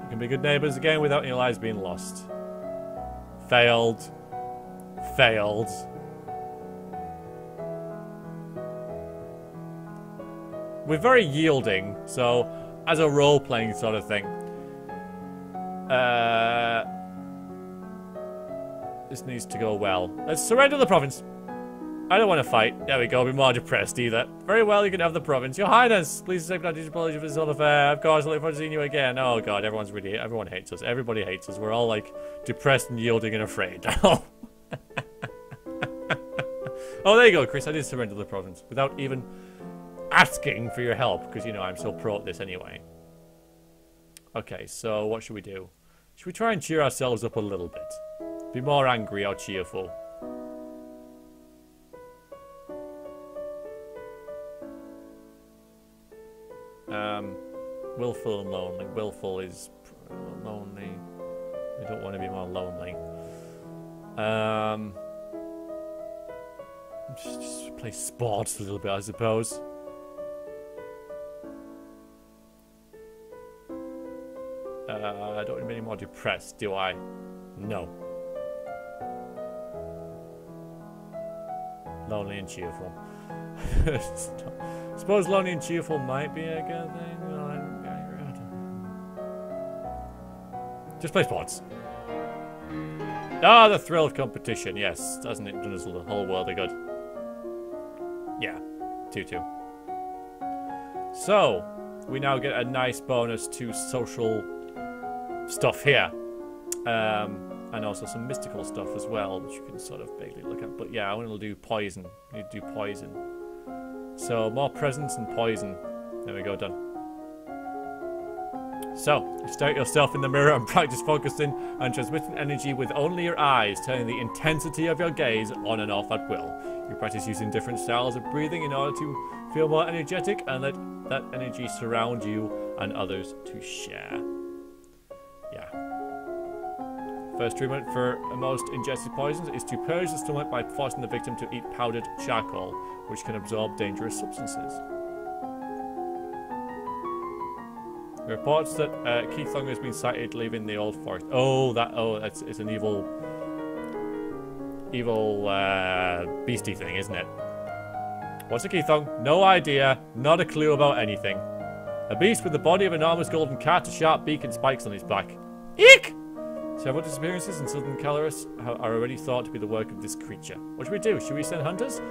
[SPEAKER 1] We can be good neighbours again without any lives being lost. Failed. Failed. We're very yielding, so as a role-playing sort of thing. This needs to go well. Let's surrender the province. I don't want to fight. There we go, be more depressed either. Very well, you can have the province. Your Highness, please accept our apology for this whole affair. Of course, I look forward to seeing you again. Oh god, everyone hates us. Everybody hates us. We're all like depressed and yielding and afraid. Oh, there you go, Chris. I did surrender the province without even asking for your help, because, you know, I'm so pro at this anyway. Okay, so what should we do? Should we try and cheer ourselves up a little bit? Be more angry or cheerful? Willful and lonely. Willful is lonely. We don't want to be more lonely. Just play sports a little bit, I suppose. I don't want to be any more depressed, do I? No. Lonely and cheerful. Suppose lonely and cheerful might be a good thing. Just play sports. Ah, the thrill of competition. Yes, doesn't it done us the whole world of good? Yeah, 2-2. So, we now get a nice bonus to social stuff here. And also some mystical stuff as well, which you can sort of vaguely look at. But yeah, I want to do poison. I need to do poison. So, more presence and poison. There we go, done. So, stare at yourself in the mirror and practice focusing and transmitting energy with only your eyes, turning the intensity of your gaze on and off at will. You practice using different styles of breathing in order to feel more energetic and let that energy surround you and others to share. Yeah. First treatment for most ingested poisons is to purge the stomach by forcing the victim to eat powdered charcoal, which can absorb dangerous substances. Reports that Keith Long has been sighted leaving the old forest. It's an evil beastie thing, isn't it? What's a Keith Long? No idea. Not a clue about anything. A beast with the body of an enormous golden cat, a sharp beak, and spikes on its back. Eek! Several disappearances in southern Calaris are already thought to be the work of this creature. What should we do? Should we send hunters?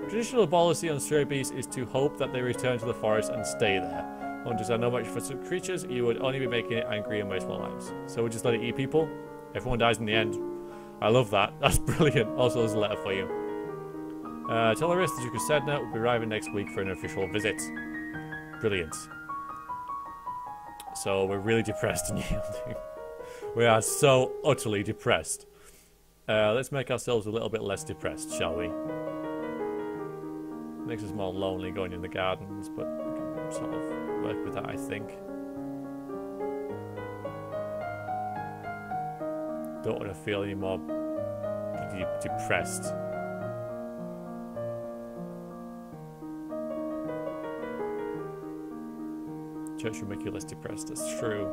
[SPEAKER 1] Traditional policy on stray beasts is to hope that they return to the forest and stay there. Hunters are no much for such creatures. You would only be making it angry and waste more lives. So we'll just let it eat people. Everyone dies in the end. I love that. That's brilliant. Also, there's a letter for you. Tell the rest that Duke of Sedna will be arriving next week for an official visit. Brilliant. So we're really depressed and yielding. We are so utterly depressed. Let's make ourselves a little bit less depressed, shall we? Makes us more lonely going in the gardens, but we can sort of work with that, I think. Don't want to feel any more depressed. Church will make you less depressed, that's true.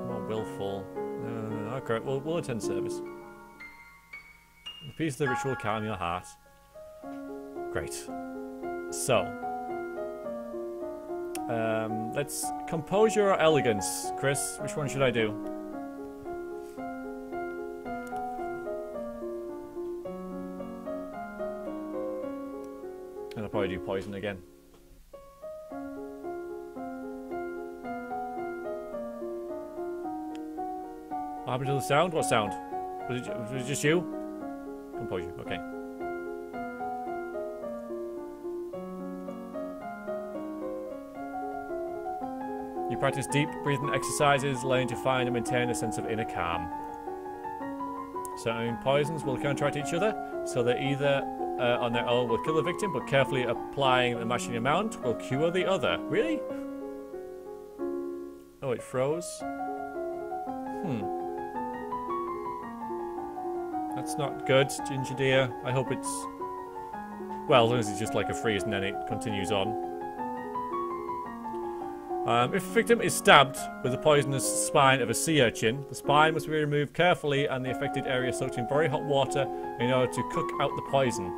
[SPEAKER 1] More willful. No. Okay, we'll attend service. The piece of the ritual calm your heart. Great. So, let's composure or elegance, Chris. Which one should I do? And I'll probably do poison again. What happened to the sound? What sound? Was it just you? Composure, okay. You practice deep breathing exercises, learning to find and maintain a sense of inner calm. Certain poisons will counteract each other, so they either on their own will kill the victim, but carefully applying the matching amount will cure the other. Really? Oh, it froze? That's not good, Ginger dear. I hope it's... Well, as long as it's just like a freeze and then it continues on. If a victim is stabbed with the poisonous spine of a sea urchin, the spine must be removed carefully and the affected area soaked in very hot water in order to cook out the poison.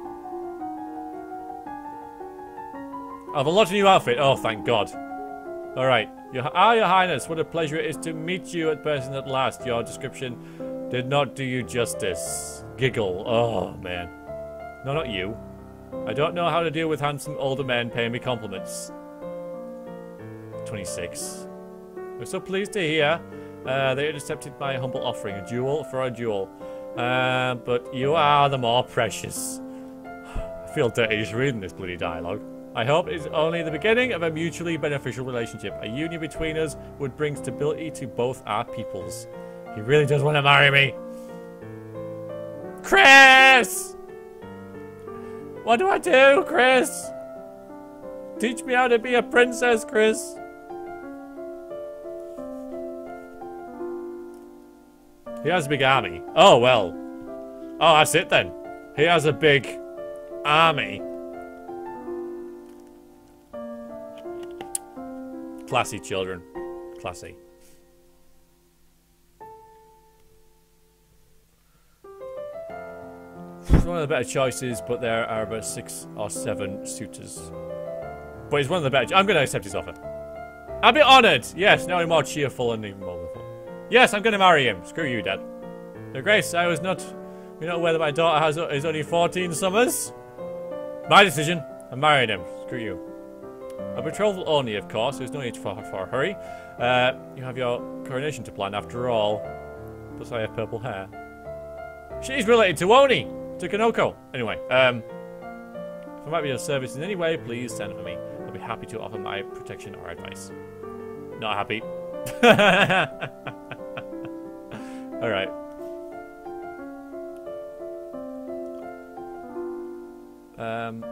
[SPEAKER 1] I have a lot of new outfit. Oh, thank God. Alright. Your Highness, what a pleasure it is to meet you in person at last. Your description did not do you justice. Giggle. Oh, man. No, not you. I don't know how to deal with handsome older men paying me compliments. 26. We're so pleased to hear they accepted my humble offering, a jewel for a jewel. But you are the more precious. I feel dirty just reading this bloody dialogue. I hope it's only the beginning of a mutually beneficial relationship. A union between us would bring stability to both our peoples. He really does want to marry me. Chris! What do I do, Chris? Teach me how to be a princess, Chris. He has a big army. Oh, well. Oh, that's it then. He has a big army. Classy children. Classy. It's one of the better choices, but there are about 6 or 7 suitors. But he's one of the better. I'm going to accept his offer. I'll be honoured. Yes, now I'm more cheerful and even more wonderful. Yes, I'm going to marry him. Screw you, Dad. So, Grace, I was not, aware that my daughter is only 14 summers. My decision. I'm marrying him. Screw you. A betrothal only, of course. There's no need for a hurry. You have your coronation to plan, after all. Plus, I have purple hair. She's related to Oni, to Kanoko. Anyway, if I might be of service in any way, please send for me. I'll be happy to offer my protection or advice. Not happy. All right.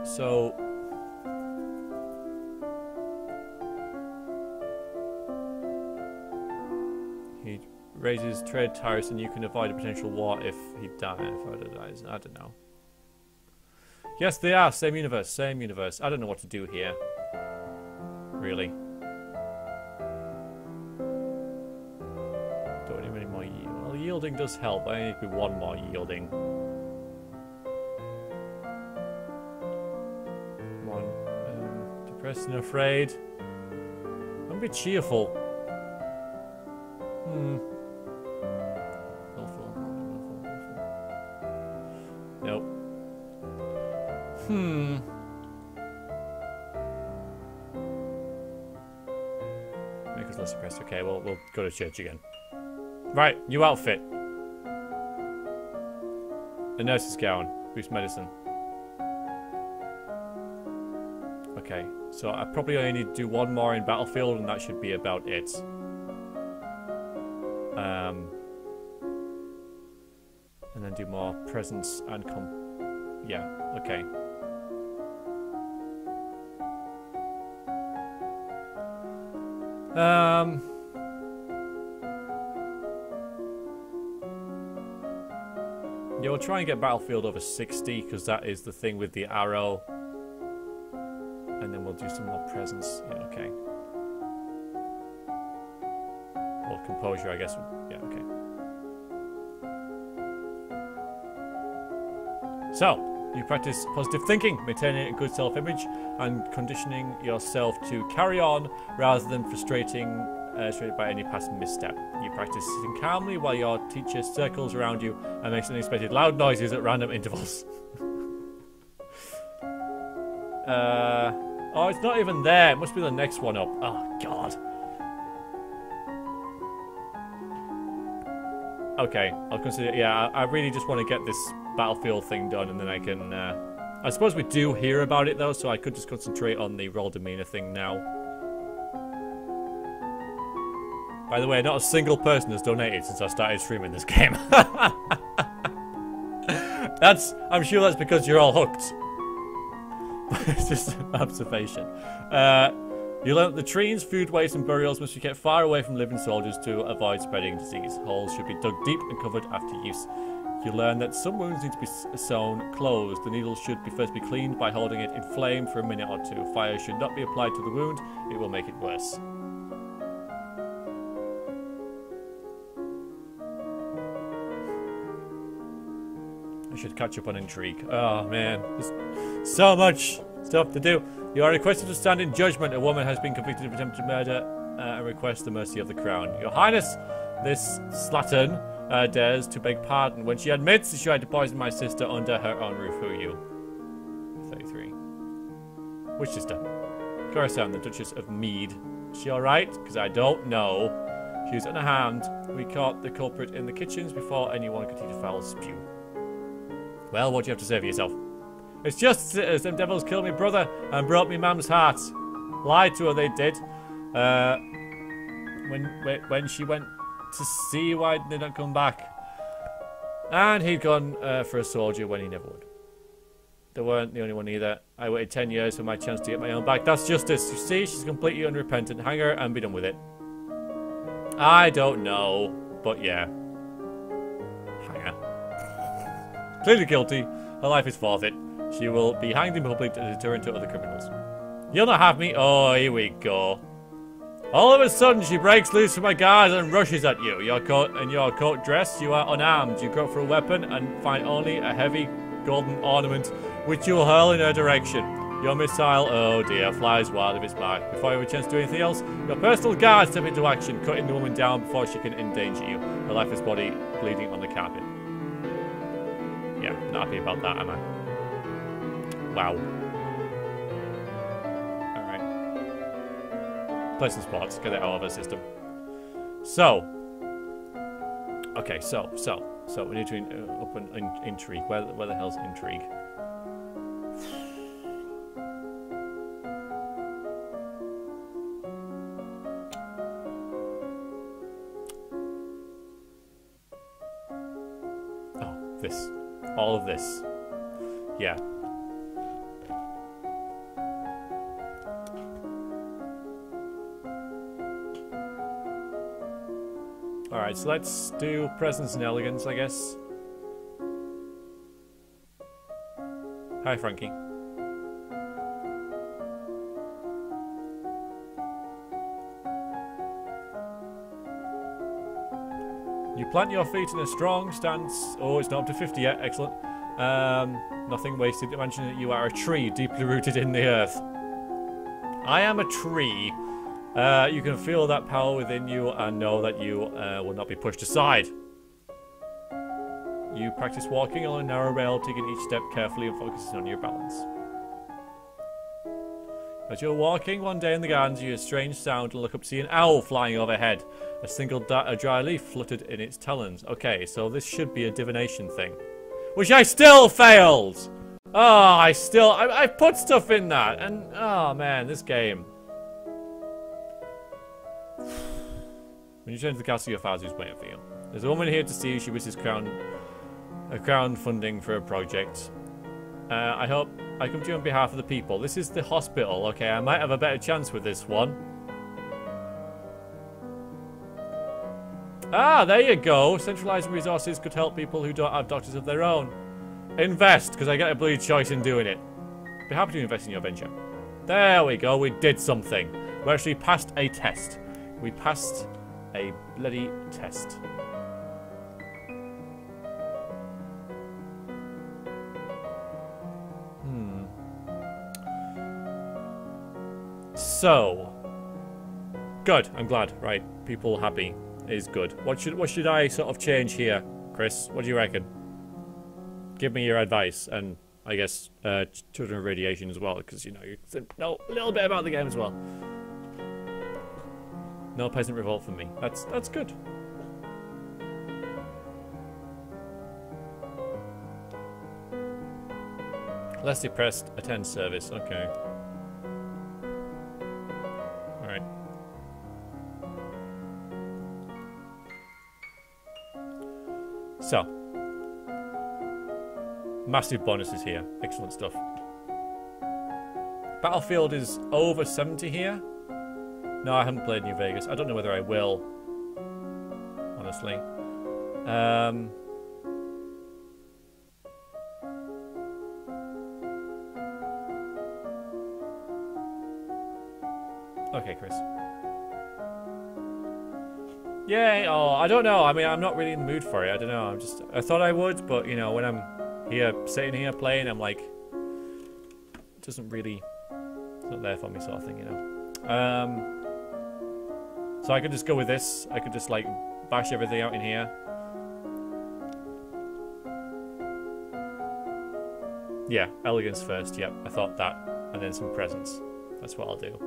[SPEAKER 1] So. He raises trade tariffs and you can avoid a potential war if he dies. I don't know. Yes, they are. Same universe. Same universe. I don't know what to do here. Really. Don't need any more yield. Well, yielding does help. I need to be 1 more yielding. Come on. Depressed and afraid. I'm a bit cheerful. Nope. Make us less depressed. Okay, well, we'll go to church again. Right, new outfit. A nurse's gown. Boost medicine. Okay, so I probably only need to do 1 more in Battlefield, and that should be about it. And then do more presence and yeah, okay. Yeah, we'll try and get Battlefield over 60, because that is the thing with the arrow. And then we'll do some more presence. Yeah, okay. Or composure, I guess. Yeah, okay. So, you practice positive thinking, maintaining a good self-image, and conditioning yourself to carry on rather than frustrated by any past misstep. You practice sitting calmly while your teacher circles around you and makes unexpected loud noises at random intervals. Oh, it's not even there. It must be the next one up. Oh, God. Okay, I'll consider. Yeah, I really just want to get this Battlefield thing done, and then I can. I suppose we do hear about it though, so I could just concentrate on the roll demeanor thing now. By the way, not a single person has donated since I started streaming this game. I'm sure that's because you're all hooked. It's just an observation. You learn that the trees, food waste and burials must be kept far away from living soldiers to avoid spreading disease. Holes should be dug deep and covered after use. You learn that some wounds need to be sewn closed. The needle should first be cleaned by holding it in flame for a minute or 2. Fire should not be applied to the wound. It will make it worse. I should catch up on intrigue. Oh man, there's so much stuff to do. You are requested to stand in judgment. A woman has been convicted of attempted murder and requests the mercy of the crown. Your Highness, this slattern dares to beg pardon when she admits she tried to poison my sister under her own roof. Who are you? 33. Which sister? Coruscant, the Duchess of Mead. Is she alright? Because I don't know. She was unharmed. We caught the culprit in the kitchens before anyone could eat a foul spew. Well, what do you have to say for yourself? It's just them devils killed my brother and broke me mum's heart. Lied to her, they did. When she went to see why they didn't come back. And he'd gone for a soldier when he never would. They weren't the only one either. I waited 10 years for my chance to get my own back. That's justice. You see, she's completely unrepentant. Hang her and be done with it. I don't know. But yeah. Hang her. Clearly guilty. Her life is forfeit. She will be hanged in public as a deterrent to other criminals. You'll not have me. Oh, here we go. All of a sudden, she breaks loose from my guards and rushes at you. In your coat dress, you are unarmed. You go for a weapon and find only a heavy golden ornament, which you'll hurl in her direction. Your missile, oh dear, flies wide of its mark. Before you have a chance to do anything else, your personal guards step into action, cutting the woman down before she can endanger you. Her lifeless body bleeding on the carpet. Yeah, not happy about that, am I? Wow. Alright. Play some sports, get it out of our system. So. Okay, so we need to open intrigue. Where the hell's intrigue? Oh, this. All of this. Yeah. Alright, so let's do presence and elegance, I guess. Hi, Frankie. You plant your feet in a strong stance. Oh, it's not up to 50 yet. Excellent. Nothing wasted. Imagine that you are a tree deeply rooted in the earth. I am a tree. You can feel that power within you and know that you will not be pushed aside. You practice walking on a narrow rail, taking each step carefully and focusing on your balance. As you're walking one day in the gardens, you hear a strange sound and look up to see an owl flying overhead. A single dry leaf fluttered in its talons. Okay, so this should be a divination thing. Which I still failed! Oh, I put stuff in that, and oh man, this game. When you turn to the castle, your father is waiting for you. There's a woman here to see you. She wishes crown funding for a project. I hope I come to you on behalf of the people. This is the hospital. Okay, I might have a better chance with this one. Ah, there you go. Centralizing resources could help people who don't have doctors of their own. Invest, because I get a bloody choice in doing it. Be happy to invest in your venture. There we go. We did something. We actually passed a test. We passed a bloody test. So. Good. I'm glad. Right. People happy is good. What should I sort of change here, Chris? What do you reckon? Give me your advice, and I guess children of radiation as well, because you know a little bit about the game as well. No peasant revolt for me. That's good. Less depressed. Attend service. Okay. All right. So. Massive bonuses here. Excellent stuff. Battlefield is over 70 here. No, I haven't played New Vegas. I don't know whether I will. Honestly. Okay, Chris. Yay! Oh, I don't know. I mean, I'm not really in the mood for it. I don't know. I thought I would, but you know, when I'm sitting here playing, I'm like, it doesn't really, it's not there for me, sort of thing, you know. So I could just go with this. I could just like bash everything out in here. Yeah, elegance first. Yep, I thought that, and then some presents. That's what I'll do.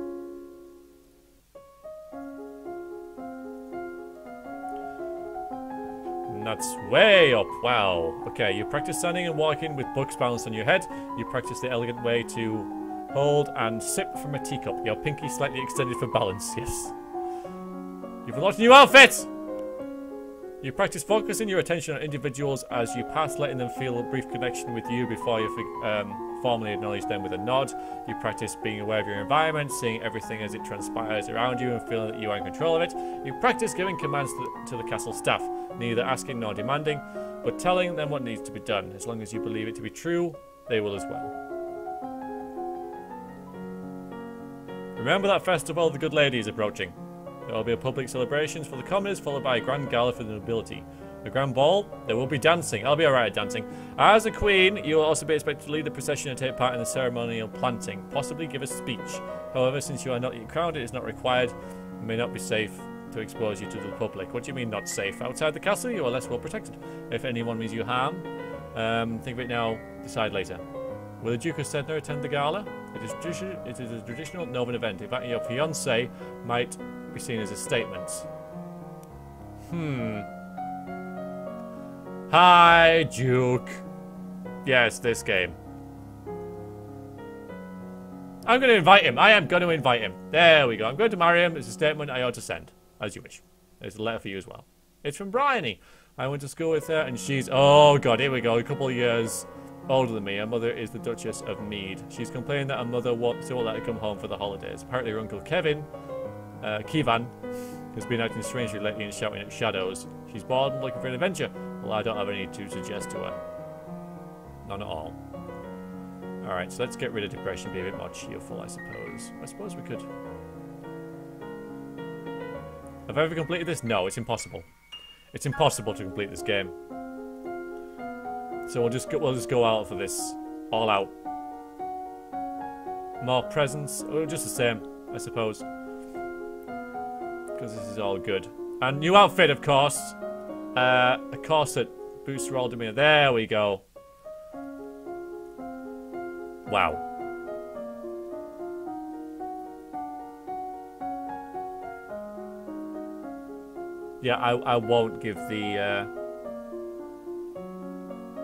[SPEAKER 1] And that's way up. Wow. Okay, you practice standing and walking with books balanced on your head. You practice the elegant way to hold and sip from a teacup. Your pinky slightly extended for balance. Yes. You've unlocked a new outfit! You practice focusing your attention on individuals as you pass, letting them feel a brief connection with you before you formally acknowledge them with a nod. You practice being aware of your environment, seeing everything as it transpires around you and feeling that you are in control of it. You practice giving commands to the castle staff, neither asking nor demanding, but telling them what needs to be done. As long as you believe it to be true, they will as well. Remember that festival the good lady is approaching. There will be a public celebrations for the commoners, followed by a grand gala for the nobility. The grand ball, there will be dancing. I'll be alright at dancing. As a queen, you will also be expected to lead the procession and take part in the ceremonial planting. Possibly give a speech. However, since you are not yet crowned, it is not required. It may not be safe to expose you to the public. What do you mean not safe? Outside the castle, you are less well protected. If anyone means you harm, think of it now, decide later. Will the Duke of Sedna attend the gala? It is a traditional Northern event. In fact, your fiancé might be seen as a statement. Hi, Duke. Yes, this game. I'm going to invite him. I am going to invite him. There we go. I'm going to marry him. It's a statement I ought to send. As you wish. There's a letter for you as well. It's from Bryony. I went to school with her and she's... Oh, God. Here we go. A couple of years older than me. Her mother is the Duchess of Mead. She's complaining that her mother won't let her come home for the holidays. Apparently her uncle Kevan, has been acting strangely lately and shouting at shadows. She's bored and looking for an adventure. Well, I don't have any to suggest to her. None at all. Alright, so let's get rid of depression, be a bit more cheerful, I suppose. I suppose we could. Have I ever completed this? No, it's impossible. It's impossible to complete this game. So we'll just go out for this. All out. More presents. Oh, just the same, I suppose. Because this is all good. And new outfit, of course. A corset. Boosts roll demeanor. There we go. Wow. Yeah, I won't give the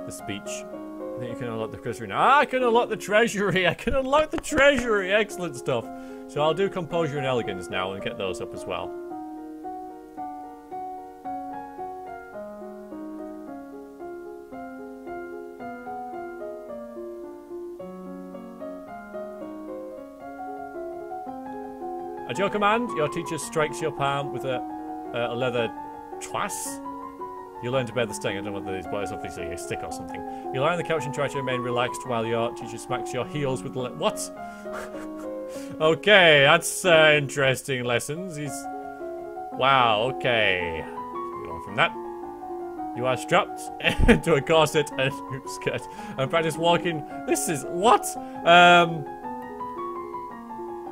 [SPEAKER 1] speech. I think you can unlock the treasury now. Ah, I can unlock the treasury! I can unlock the treasury! Excellent stuff. So I'll do composure and elegance now and get those up as well. At your command, your teacher strikes your palm with a leather twice. You learn to bear the sting. I don't know what that is, but it's obviously a stick or something. You lie on the couch and try to remain relaxed while your teacher smacks your heels with the what? Okay, that's interesting lessons. Wow, okay. Moving on from that. You are strapped to a corset and skirt and practice walking. This is what?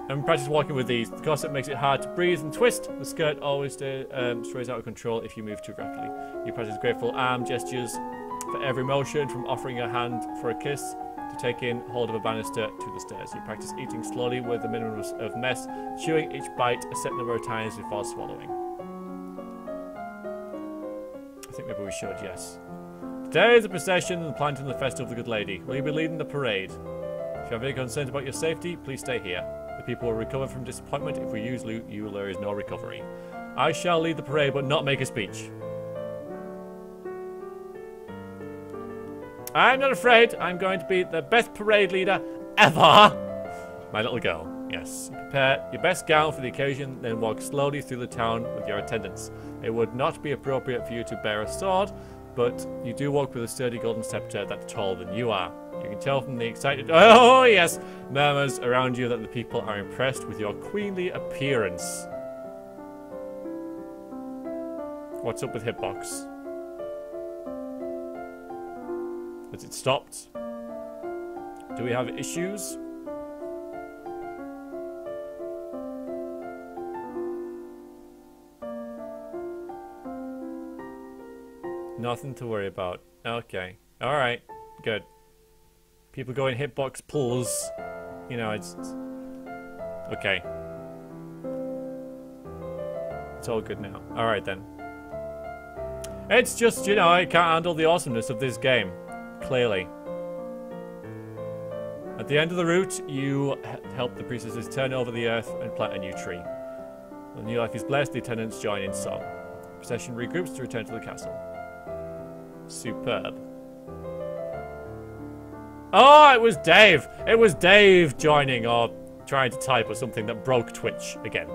[SPEAKER 1] And practice walking with these. The corset makes it hard to breathe and twist. The skirt always strays out of control if you move too rapidly. You practice grateful arm gestures for every motion, from offering a hand for a kiss to taking hold of a banister to the stairs. You practice eating slowly with a minimum of mess, chewing each bite a set number of times before swallowing. I think maybe we should, yes. Today is the procession and the planting of the festival of the Good Lady. Will you be leading the parade? If you have any concerns about your safety, please stay here. The people will recover from disappointment. If we use you, there is no recovery. I shall lead the parade, but not make a speech. I'm not afraid. I'm going to be the best parade leader ever. My little girl. Yes. Prepare your best gown for the occasion, then walk slowly through the town with your attendants. It would not be appropriate for you to bear a sword, but you do walk with a sturdy golden scepter that's taller than you are. You can tell from the excited, oh yes, murmurs around you that the people are impressed with your queenly appearance. What's up with Hitbox? Has it stopped? Do we have issues? Nothing to worry about. Okay. Alright. Good. People going hitbox pulls. You know, it's okay. It's all good now. Alright then. It's just, you know, I can't handle the awesomeness of this game. Clearly. At the end of the route, you help the priestesses turn over the earth and plant a new tree. When new life is blessed, the attendants join in song. The procession regroups to return to the castle. Superb. Oh, it was Dave. It was Dave joining or trying to type or something that broke Twitch again.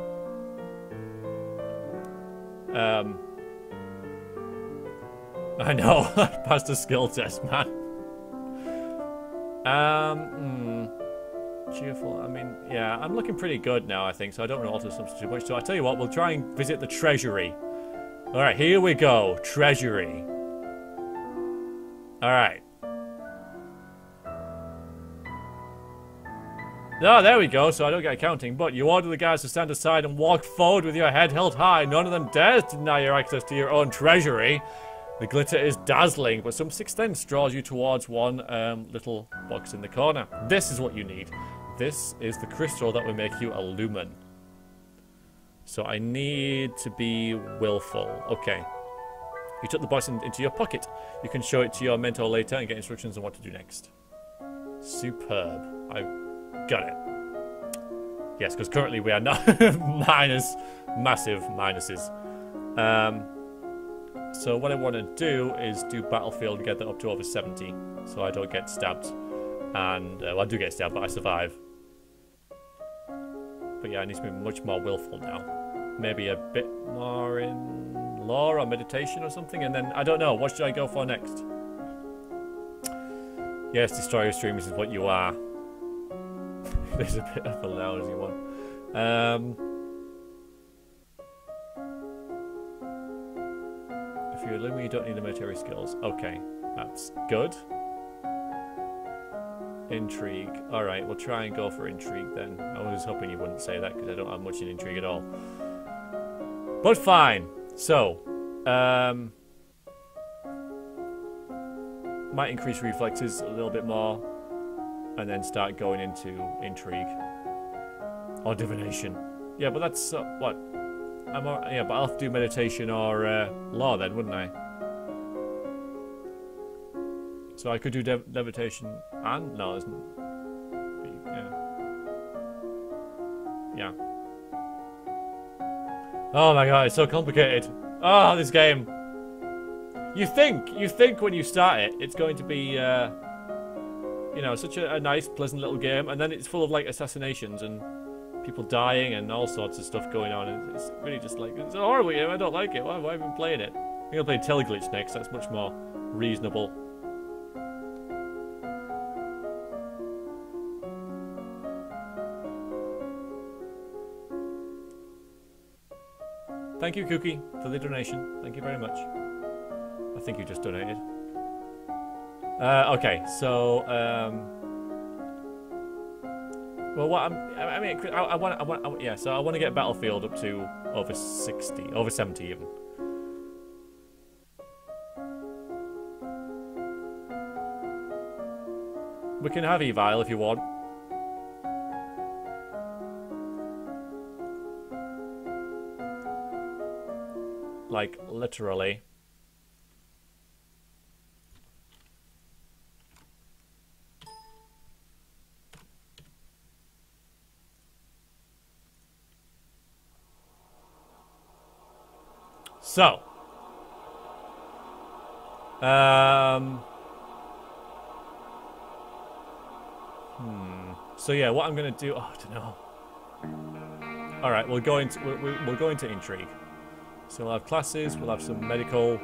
[SPEAKER 1] I know. I passed a skill test, man. Cheerful. I mean, yeah, I'm looking pretty good now, I think, so I don't want to alter something too much. So I tell you what, we'll try and visit the treasury. Alright, here we go. Treasury. Alright. No, there we go, so I don't get accounting, but you order the guys to stand aside and walk forward with your head held high. None of them dares deny your access to your own treasury. The glitter is dazzling, but some sixth sense draws you towards one little box in the corner. This is what you need. This is the crystal that will make you a lumen. So I need to be willful. Okay. You took the box into your pocket. You can show it to your mentor later and get instructions on what to do next. Superb. I got it. Yes, because currently we are not massive minuses. So what I want to do is do battlefield and get that up to over 70, so I don't get stabbed. And well, I do get stabbed, but I survive. But yeah, I need to be much more willful now. Maybe a bit more in law or meditation or something, and then I don't know. What should I go for next? Yes, destroyer streamers is what you are. There's a bit of a lousy one. If you're a lumen, you don't need the military skills. Okay, that's good. Intrigue. Alright, we'll try and go for intrigue then. I was hoping you wouldn't say that because I don't have much in intrigue at all. But fine. So, might increase reflexes a little bit more. And then start going into intrigue. Or divination. Yeah, but that's what? Yeah, but I'll have to do meditation or law then, wouldn't I? So I could do levitation and no, isn't. Yeah. Oh my god, it's so complicated. Oh, this game. You think when you start it, it's going to be you know, such a nice, pleasant little game, and then it's full of like assassinations and people dying and all sorts of stuff going on. And it's really just like, it's a horrible game. I don't like it. Why have I even played it? I'm gonna play Teleglitch next. That's much more reasonable. Thank you, Cookie, for the donation. Thank you very much. I think you just donated. Okay, so well, what I mean, yeah. So I want to get Battlefield up to over 60, over 70 even. We can have Evil if you want. Like literally. So, so yeah, what I'm gonna do? Oh, I don't know. All right, we'll go into intrigue. So we'll have classes, we'll have some medical,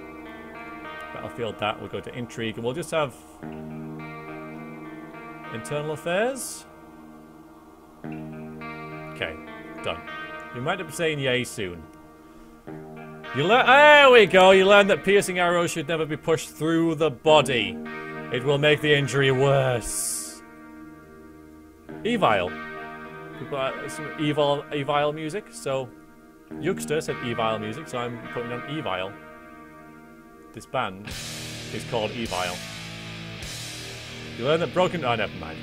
[SPEAKER 1] battlefield. That we'll go to intrigue, and we'll just have internal affairs. Okay, done. You might be saying yay soon. You learn. There we go. You learn that piercing arrows should never be pushed through the body. It will make the injury worse. Evil. Some evil music. So, Youngster said evil music, so I'm putting on evil. This band is called Evil. You learn that broken. Oh, never mind.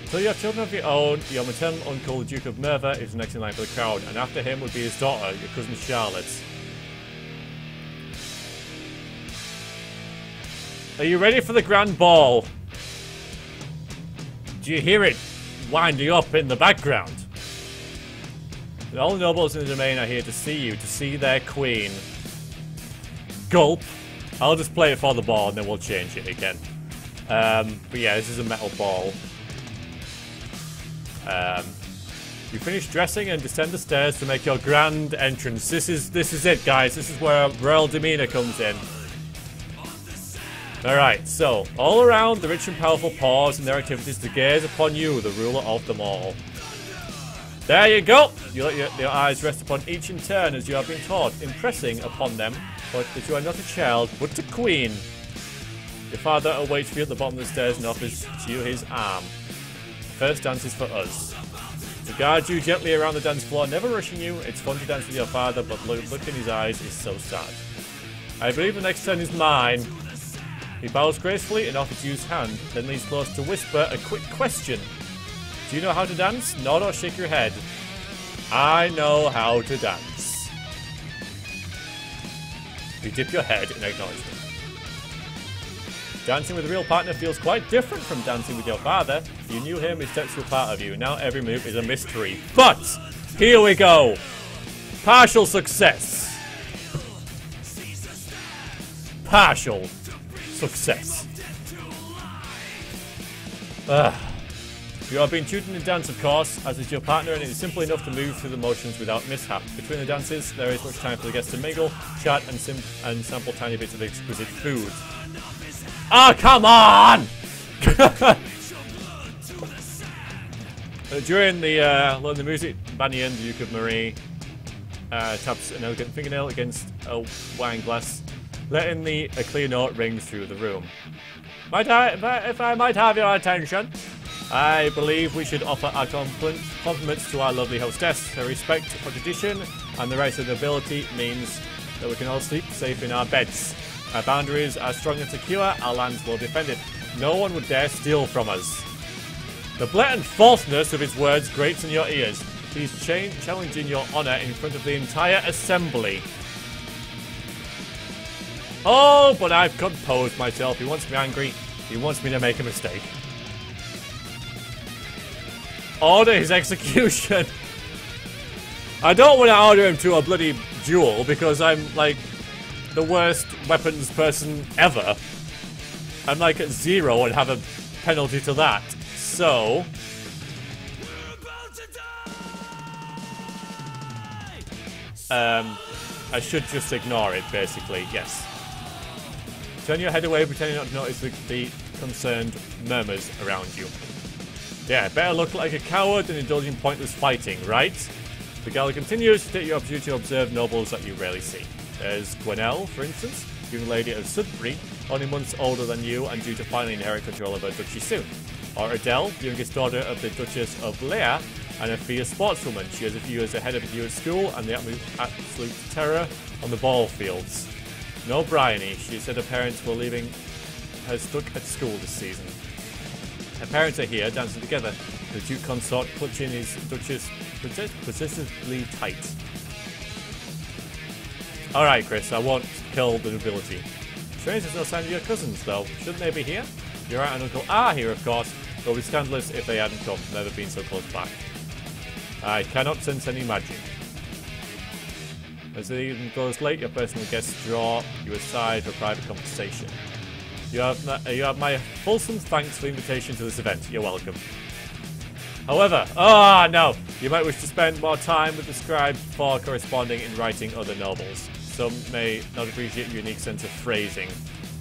[SPEAKER 1] So you have children of your own. Your maternal uncle, the Duke of Nerva, is next in line for the crown, and after him would be his daughter, your cousin Charlotte. Are you ready for the grand ball? Do you hear it winding up in the background? And all the nobles in the domain are here to see you, to see their queen. Gulp. I'll just play it for the ball, and then we'll change it again. But yeah, this is a metal ball. You finish dressing and descend the stairs to make your grand entrance. This is it, guys. This is where royal demeanor comes in. Alright, so all around the rich and powerful pause in their activities to gaze upon you, the ruler of them all. There you go! You let your eyes rest upon each in turn as you have been taught, impressing upon them but that you are not a child, but a queen. Your father awaits for you at the bottom of the stairs and offers to you his arm. The first dance is for us. To guide you gently around the dance floor, never rushing you. It's fun to dance with your father, but look in his eyes is so sad. I believe the next turn is mine. He bows gracefully and offers you his hand, then leans close to whisper a quick question. Do you know how to dance? Nod or shake your head. I know how to dance. You dip your head in acknowledgement. Dancing with a real partner feels quite different from dancing with your father. You knew him, his steps were part of you. Now every move is a mystery. But, here we go. Partial success. Partial success. You are being tutored in dance, of course, as is your partner, and it is simple enough to move through the motions without mishap. Between the dances, there is much time for the guests to mingle, chat, and sample tiny bits of exquisite food. Oh, come on! During the music, Banyan, the Duke of Marie, taps an elegant fingernail against a wine glass, letting a clear note ring through the room. If I might have your attention, I believe we should offer our compliments to our lovely hostess. Her respect for tradition and the rights of nobility means that we can all sleep safe in our beds. Our boundaries are strong and secure, our lands well defended. No one would dare steal from us. The blatant falseness of his words grates in your ears. He's challenging your honor in front of the entire assembly. Oh, but I've composed myself. He wants me angry. He wants me to make a mistake. Order his execution. I don't want to order him to a bloody duel because I'm like the worst weapons person ever. I'm like at 0 and have a penalty to that. So I should just ignore it, basically. Yes. Turn your head away, pretending not to notice the concerned murmurs around you. Yeah, better look like a coward than indulge in pointless fighting, right? The gala continues to take your opportunity to observe nobles that you rarely see. There's Gwenelle, for instance, young lady of Sudbury, only months older than you and due to finally inherit control of her duchy soon. Or Adele, the youngest daughter of the Duchess of Lear, and a fierce sportswoman. She is a few years ahead of you at school and the absolute terror on the ball fields. No Bryony, she said her parents were leaving her stuck at school this season. Her parents are here, dancing together, the Duke consort clutching his Duchess possessively tight. Alright, Chris, I won't kill the nobility. Strange there's no sign of your cousins, though. Shouldn't they be here? Your aunt and uncle are here, of course. It would be scandalous if they hadn't come, never been so close by. I cannot sense any magic. As the evening goes late, your personal guests draw you aside for private conversation. You have my fulsome thanks for the invitation to this event. You're welcome. However, no, you might wish to spend more time with the scribe for corresponding in writing other novels. Some may not appreciate your unique sense of phrasing.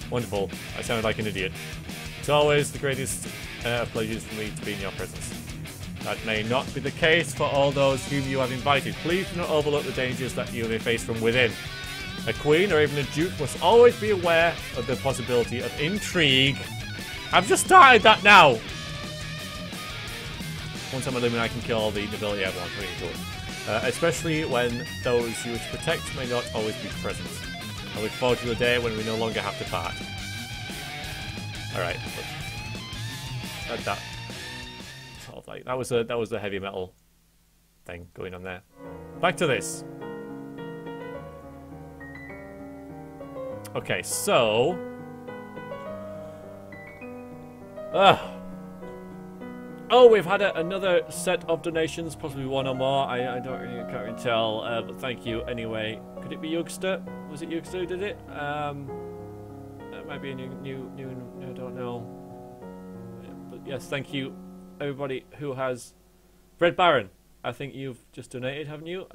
[SPEAKER 1] Wonderful. I sounded like an idiot. It's always the greatest pleasures for me to be in your presence. That may not be the case for all those whom you have invited. Please do not overlook the dangers that you may face from within. A queen or even a duke must always be aware of the possibility of intrigue. I've just started that now! Once I'm eliminated, I can kill all the nobility everyone. Really cool. Especially when those you wish to protect may not always be present. I look forward to the day when we no longer have to part. Alright. That sort of like that was the heavy metal thing going on there. Back to this. Okay, so oh, we've had another set of donations, possibly one or more. I can't really tell, but thank you anyway. Could it be Youngster? Was it Youngster who did it? That might be a new. I don't know. But yes, thank you, everybody who has. Red Baron, I think you've just donated, haven't you?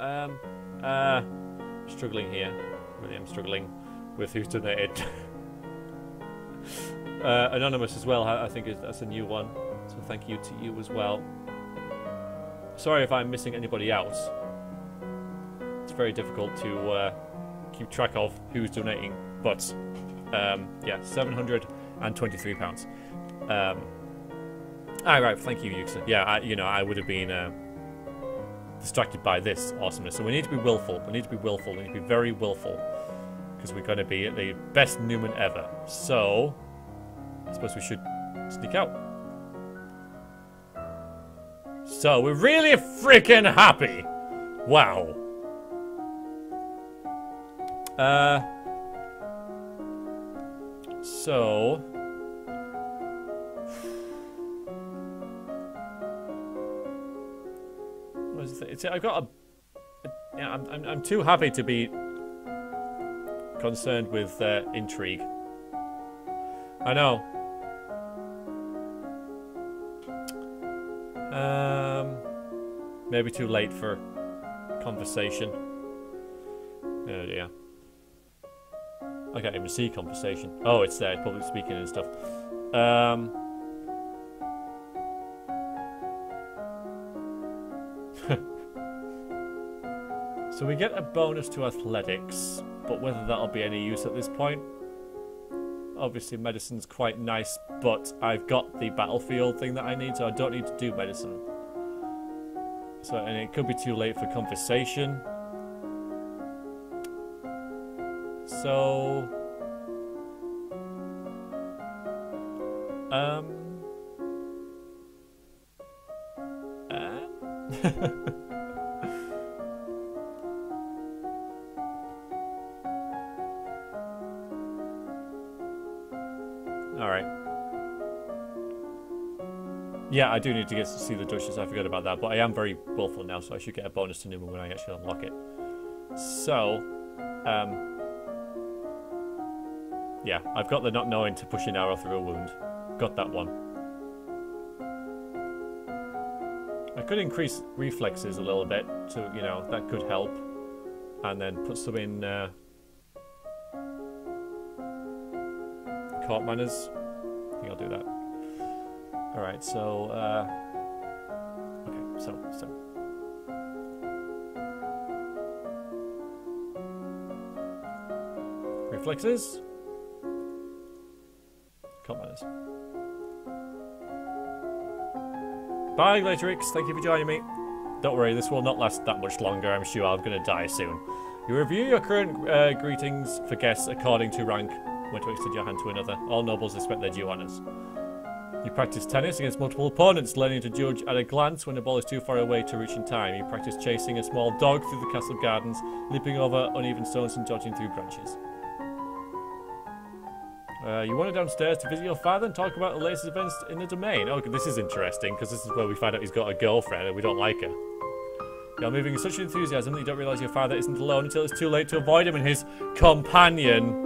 [SPEAKER 1] Struggling here. Really, I'm struggling with who's donated. Anonymous as well, I think that's a new one. So thank you to you as well. Sorry if I'm missing anybody else. It's very difficult to keep track of who's donating, but yeah, £723. Right, thank you, Yuxa. Yeah, I would have been distracted by this awesomeness. So we need to be willful. We need to be willful. We need to be very willful, because we're going to be the best Newman ever. So I suppose we should sneak out. So we're really freaking happy. Wow. So I've got yeah, I'm too happy to be concerned with intrigue. I know. Maybe too late for conversation. Oh dear. I can't even see conversation. Oh, it's there, public speaking and stuff. So we get a bonus to athletics, but whether that'll be any use at this point. Obviously medicine's quite nice, but I've got the battlefield thing that I need, so I don't need to do medicine. So, and it could be too late for conversation. So Alright. Yeah, I do need to get to see the Duchess, I forgot about that, but I am very willful now, so I should get a bonus to Newman when I actually unlock it. So, yeah, I've got the not knowing to push an arrow through a wound. Got that one. I could increase reflexes a little bit, so, you know, that could help. And then put some in court manners. I think I'll do that. Alright, so, okay, so. Reflexes. Court manners. Bye, Glatrix. Thank you for joining me. Don't worry, this will not last that much longer. I'm sure I'm going to die soon. You review your current greetings for guests according to rank. When to extend your hand to another. All nobles expect their due honours. You practice tennis against multiple opponents, learning to judge at a glance when the ball is too far away to reach in time. You practice chasing a small dog through the castle gardens, leaping over uneven stones and dodging through branches. You wander downstairs to visit your father and talk about the latest events in the domain. Okay, this is interesting, because this is where we find out he's got a girlfriend and we don't like her. You're moving in such enthusiasm that you don't realise your father isn't alone until it's too late to avoid him and his companion.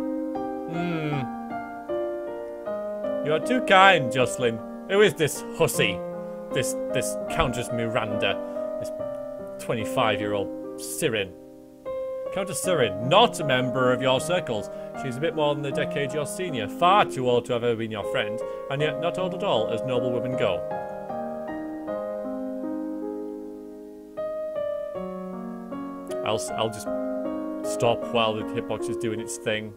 [SPEAKER 1] You are too kind, Jocelyn. Who is this hussy? This Countess Miranda. This 25-year-old Sirin. Countess Sirin, not a member of your circles. She's a bit more than a decade your senior. Far too old to have ever been your friend. And yet not old at all, as noble women go. I'll just stop while the hitbox is doing its thing.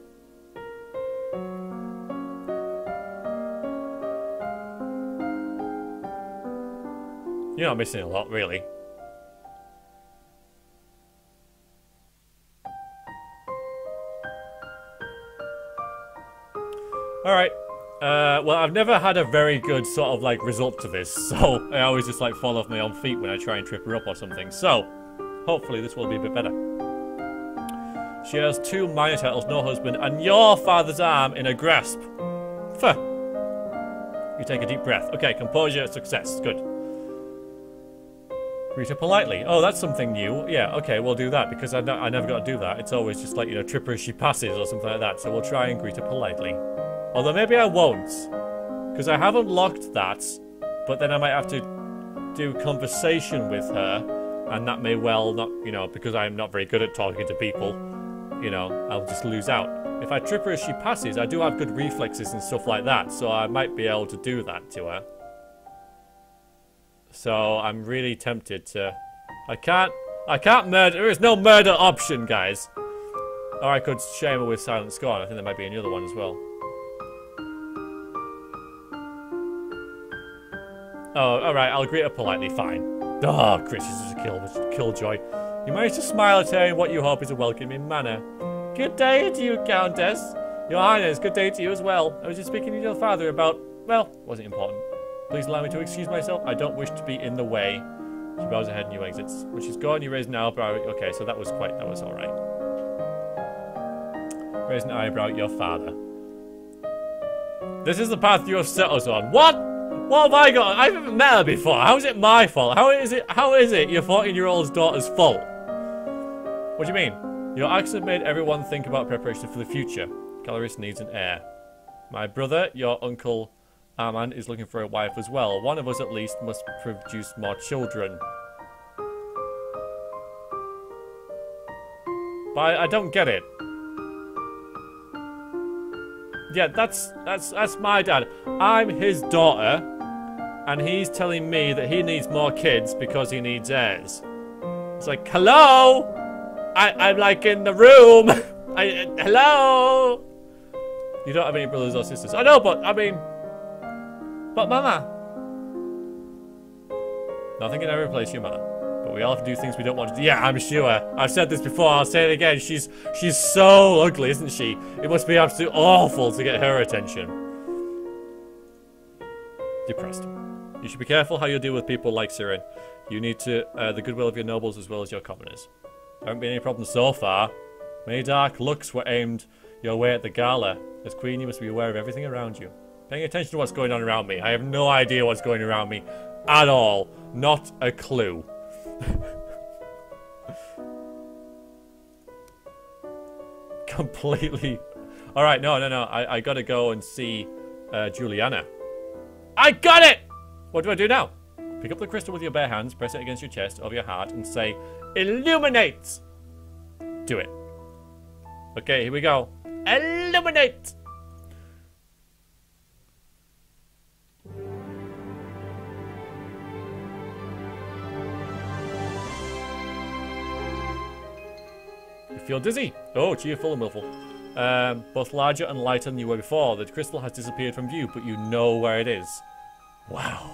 [SPEAKER 1] You're not missing a lot, really. Alright. Well, I've never had a very good sort of, like, result to this, so I always just, like, fall off my own feet when I try and trip her up or something. So, hopefully this will be a bit better. She has 2 minor titles, no husband, and your father's arm in a grasp. Fuh. You take a deep breath. Okay, composure, success. Good. Greet her politely. Oh, that's something new. Yeah, okay, we'll do that, because I never got to do that. It's always just like, you know, trip her as she passes or something like that. So we'll try and greet her politely. Although maybe I won't, because I haven't locked that, but then I might have to do conversation with her, and that may well not, you know, because I'm not very good at talking to people, you know, I'll just lose out. If I trip her as she passes, I do have good reflexes and stuff like that, so I might be able to do that to her. So I'm really tempted to... I can't murder... There is no murder option, guys. Or I could shame her with silent scorn. I think there might be another one as well. Oh, alright, I'll greet her politely, fine. Oh, Chris, this is a killjoy. You managed to smile at her in what you hope is a welcoming manner. Good day to you, Countess. Your Highness, good day to you as well. I was just speaking to your father about... Well, wasn't important. Please allow me to excuse myself. I don't wish to be in the way. She bows her head and you exits. When she's gone, you raise an eyebrow. Okay, so that was alright. Raise an eyebrow at your father. This is the path you have set us on. What? What have I got? I've never met her before. How is it my fault? How is it your 14-year-old's daughter's fault? What do you mean? Your accident made everyone think about preparation for the future. Caloris needs an heir. My brother, your uncle Armand, is looking for a wife as well. One of us at least must produce more children. But I don't get it. Yeah, that's my dad. I'm his daughter, and he's telling me that he needs more kids because he needs heirs. It's like, hello? I'm like in the room. Hello? You don't have any brothers or sisters. I know, but I mean... But Mama. Nothing can ever replace your mother. But we all have to do things we don't want to do. Yeah, I'm sure. I've said this before, I'll say it again. She's so ugly, isn't she? It must be absolutely awful to get her attention. Depressed. You should be careful how you deal with people like Siren. You need to the goodwill of your nobles as well as your commoners. There haven't been any problems so far. Many dark looks were aimed your way at the gala. As queen, you must be aware of everything around you. Paying attention to what's going on around me. I have no idea what's going around me at all. Not a clue. Completely. Alright, no. I gotta go and see Juliana. I got it! What do I do now? Pick up the crystal with your bare hands, press it against your chest, over your heart, and say, Illuminate! Do it. Okay, here we go. Illuminate! You feel dizzy. Oh, cheerful and willful. Both larger and lighter than you were before. The crystal has disappeared from view, but you know where it is. Wow.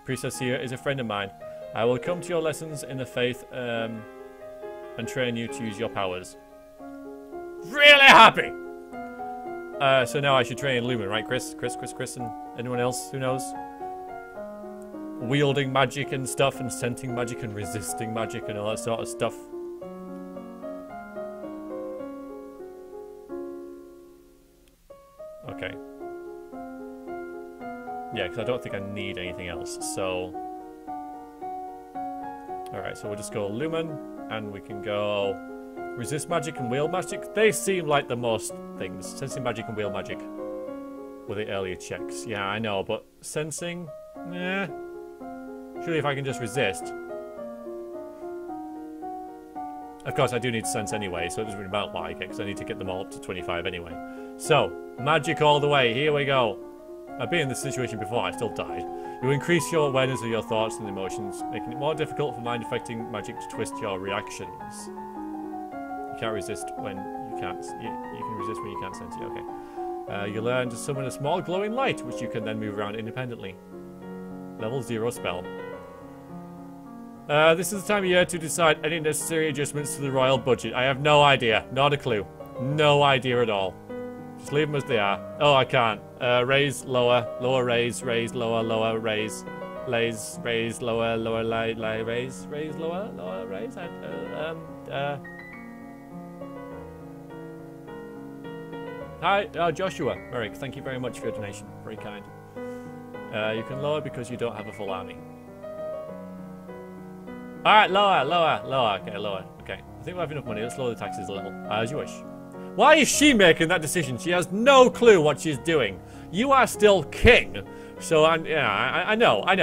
[SPEAKER 1] Priestess here is a friend of mine. I will come to your lessons in the faith and train you to use your powers. Really happy! So now I should train in Lumen, right, Chris, and anyone else who knows? Wielding magic and stuff, and scenting magic and resisting magic and all that sort of stuff. Okay. Yeah, because I don't think I need anything else, so... Alright, so we'll just go Lumen, and we can go... Resist magic and wield magic. They seem like the most things. Sensing magic and wield magic were the earlier checks. Yeah, I know, but sensing? Eh. Surely if I can just resist. Of course, I do need sense anyway, so it doesn't really matter what I get, because I need to get them all up to 25 anyway. So, magic all the way. Here we go. I've been in this situation before. I still died. You increase your awareness of your thoughts and emotions, making it more difficult for mind-affecting magic to twist your reactions. You can't resist when you can't... You can resist when you can't sense it. Okay. You learn to summon a small glowing light, which you can then move around independently. Level 0 spell. This is the time of year to decide any necessary adjustments to the royal budget. I have no idea. Not a clue. No idea at all. Just leave them as they are. Oh, I can't. Raise, lower, lower, raise, lower, lower, raise, raise, lower, lower, raise, lower, lower, raise. Hi, Joshua. Merrick, thank you very much for your donation. Very kind. You can lower because you don't have a full army. Alright, lower, lower, lower. Okay, lower. Okay. I think we have enough money. Let's lower the taxes a little. As you wish. Why is she making that decision? She has no clue what she's doing. You are still king. So, I know. It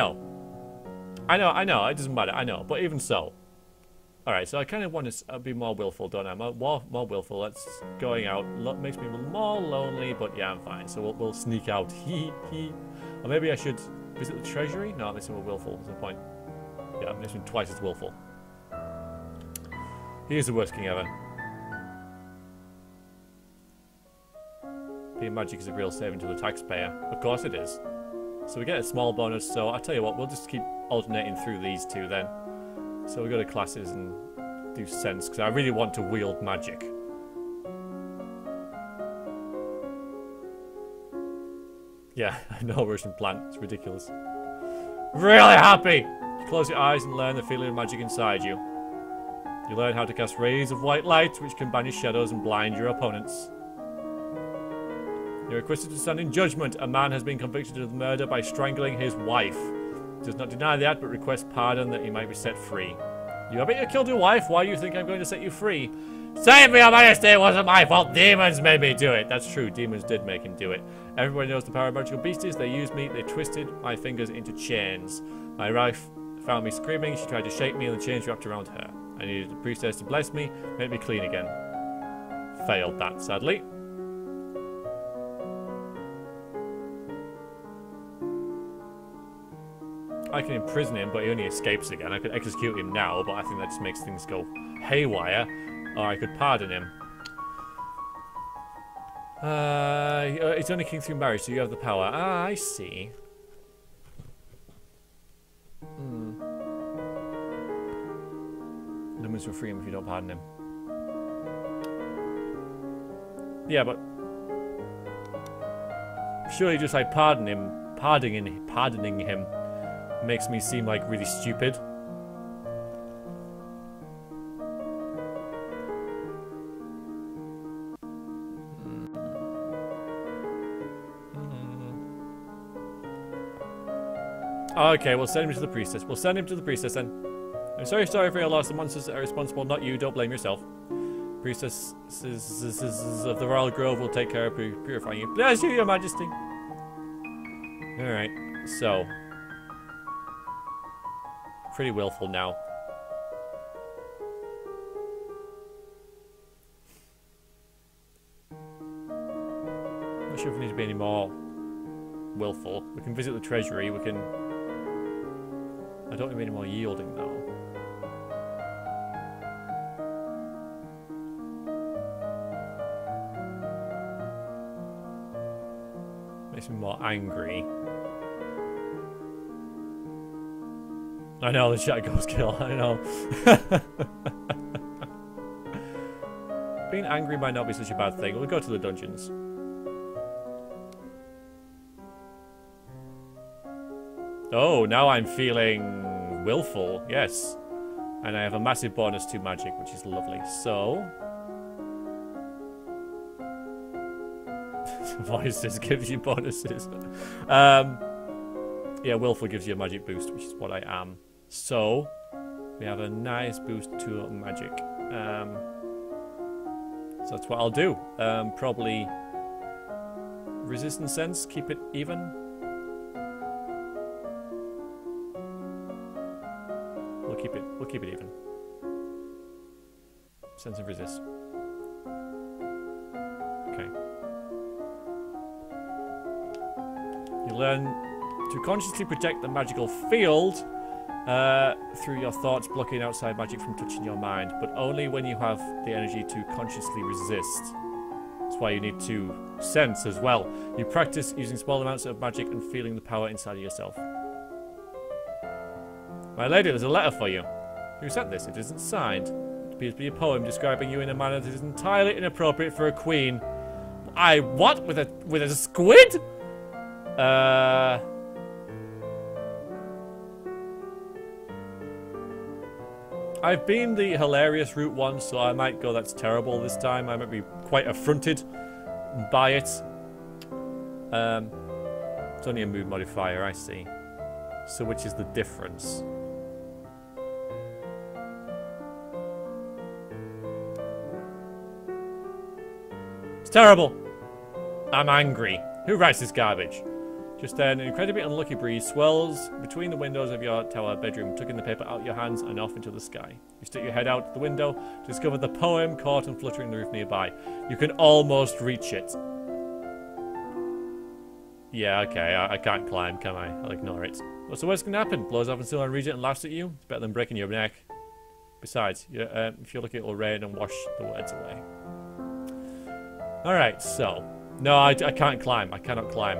[SPEAKER 1] doesn't matter. I know. But even so. Alright, so I kind of want to be more willful, don't I? More willful. That's going out. Makes me more lonely, but yeah, I'm fine. So we'll sneak out. Or maybe I should Visit the treasury? No, this one was willful. What's the point? Yeah, this one twice as willful. He is the worst king ever. Being magic is a real saving to the taxpayer. Of course it is. So we get a small bonus, so I'll tell you what, we'll just keep alternating through these two then. So we go to classes and do sense, because I really want to wield magic. Yeah, I know Russian plant. It's ridiculous. Really happy! Close your eyes and learn the feeling of magic inside you. You learn how to cast rays of white light, which can banish shadows and blind your opponents. You're requested to stand in judgment. A man has been convicted of murder by strangling his wife. He does not deny that, but requests pardon that he might be set free. You admit you killed your wife. Why do you think I'm going to set you free? Save me, Your Majesty! It wasn't my fault. Demons made me do it. That's true. Demons did make him do it. Everybody knows the power of magical beasties. They used me. They twisted my fingers into chains. My wife found me screaming. She tried to shake me and the chains wrapped around her. I needed the priestess to bless me, make me clean again. Failed that, sadly. I can imprison him, but he only escapes again. I could execute him now, but I think that just makes things go haywire. Or I could pardon him. It's only king through marriage, so you have the power. Ah, I see. Limits will free him if you don't pardon him. Yeah, but surely just like pardoning him makes me seem like really stupid. Okay, we'll send him to the priestess. We'll send him to the priestess then. I'm sorry for your loss. The monsters are responsible, not you. Don't blame yourself. Priestesses of the Royal Grove will take care of purifying you. Bless you, Your Majesty. Alright, so. Pretty willful now. Not sure if we need to be any more willful. We can visit the treasury. We can. I don't need any more yielding though. Makes me more angry. I know, the chat goes kill, I know. Being angry might not be such a bad thing. We'll go to the dungeons. Oh, now I'm feeling willful, yes. And I have a massive bonus to magic, which is lovely. So... Voices gives you bonuses. Yeah, willful gives you a magic boost, which is what I am. So, we have a nice boost to magic. So that's what I'll do. Probably resistance sense, keep it even. We'll keep it even. Sense of resist. Okay. You learn to consciously protect the magical field through your thoughts, blocking outside magic from touching your mind, but only when you have the energy to consciously resist. That's why you need to sense as well. You practice using small amounts of magic and feeling the power inside of yourself. My lady, there's a letter for you. Who sent this? It isn't signed. It appears to be a poem describing you in a manner that is entirely inappropriate for a queen. What? With a squid? I've been the hilarious route once, so I might go that's terrible this time. I might be quite affronted by it. It's only a mood modifier, I see. So which is the difference? It's terrible. I'm angry. Who writes this garbage? Just then, an incredibly unlucky breeze swirls between the windows of your tower bedroom, tucking the paper out your hands and off into the sky. You stick your head out the window to discover the poem caught and fluttering the roof nearby. You can almost reach it. Yeah, okay, I can't climb, can I? I'll ignore it. What's the worst that can happen? Blows off until I reach it and laughs at you? It's better than breaking your neck. Besides, if you look at it, it'll rain and wash the words away. Alright, so. No, I can't climb. I cannot climb.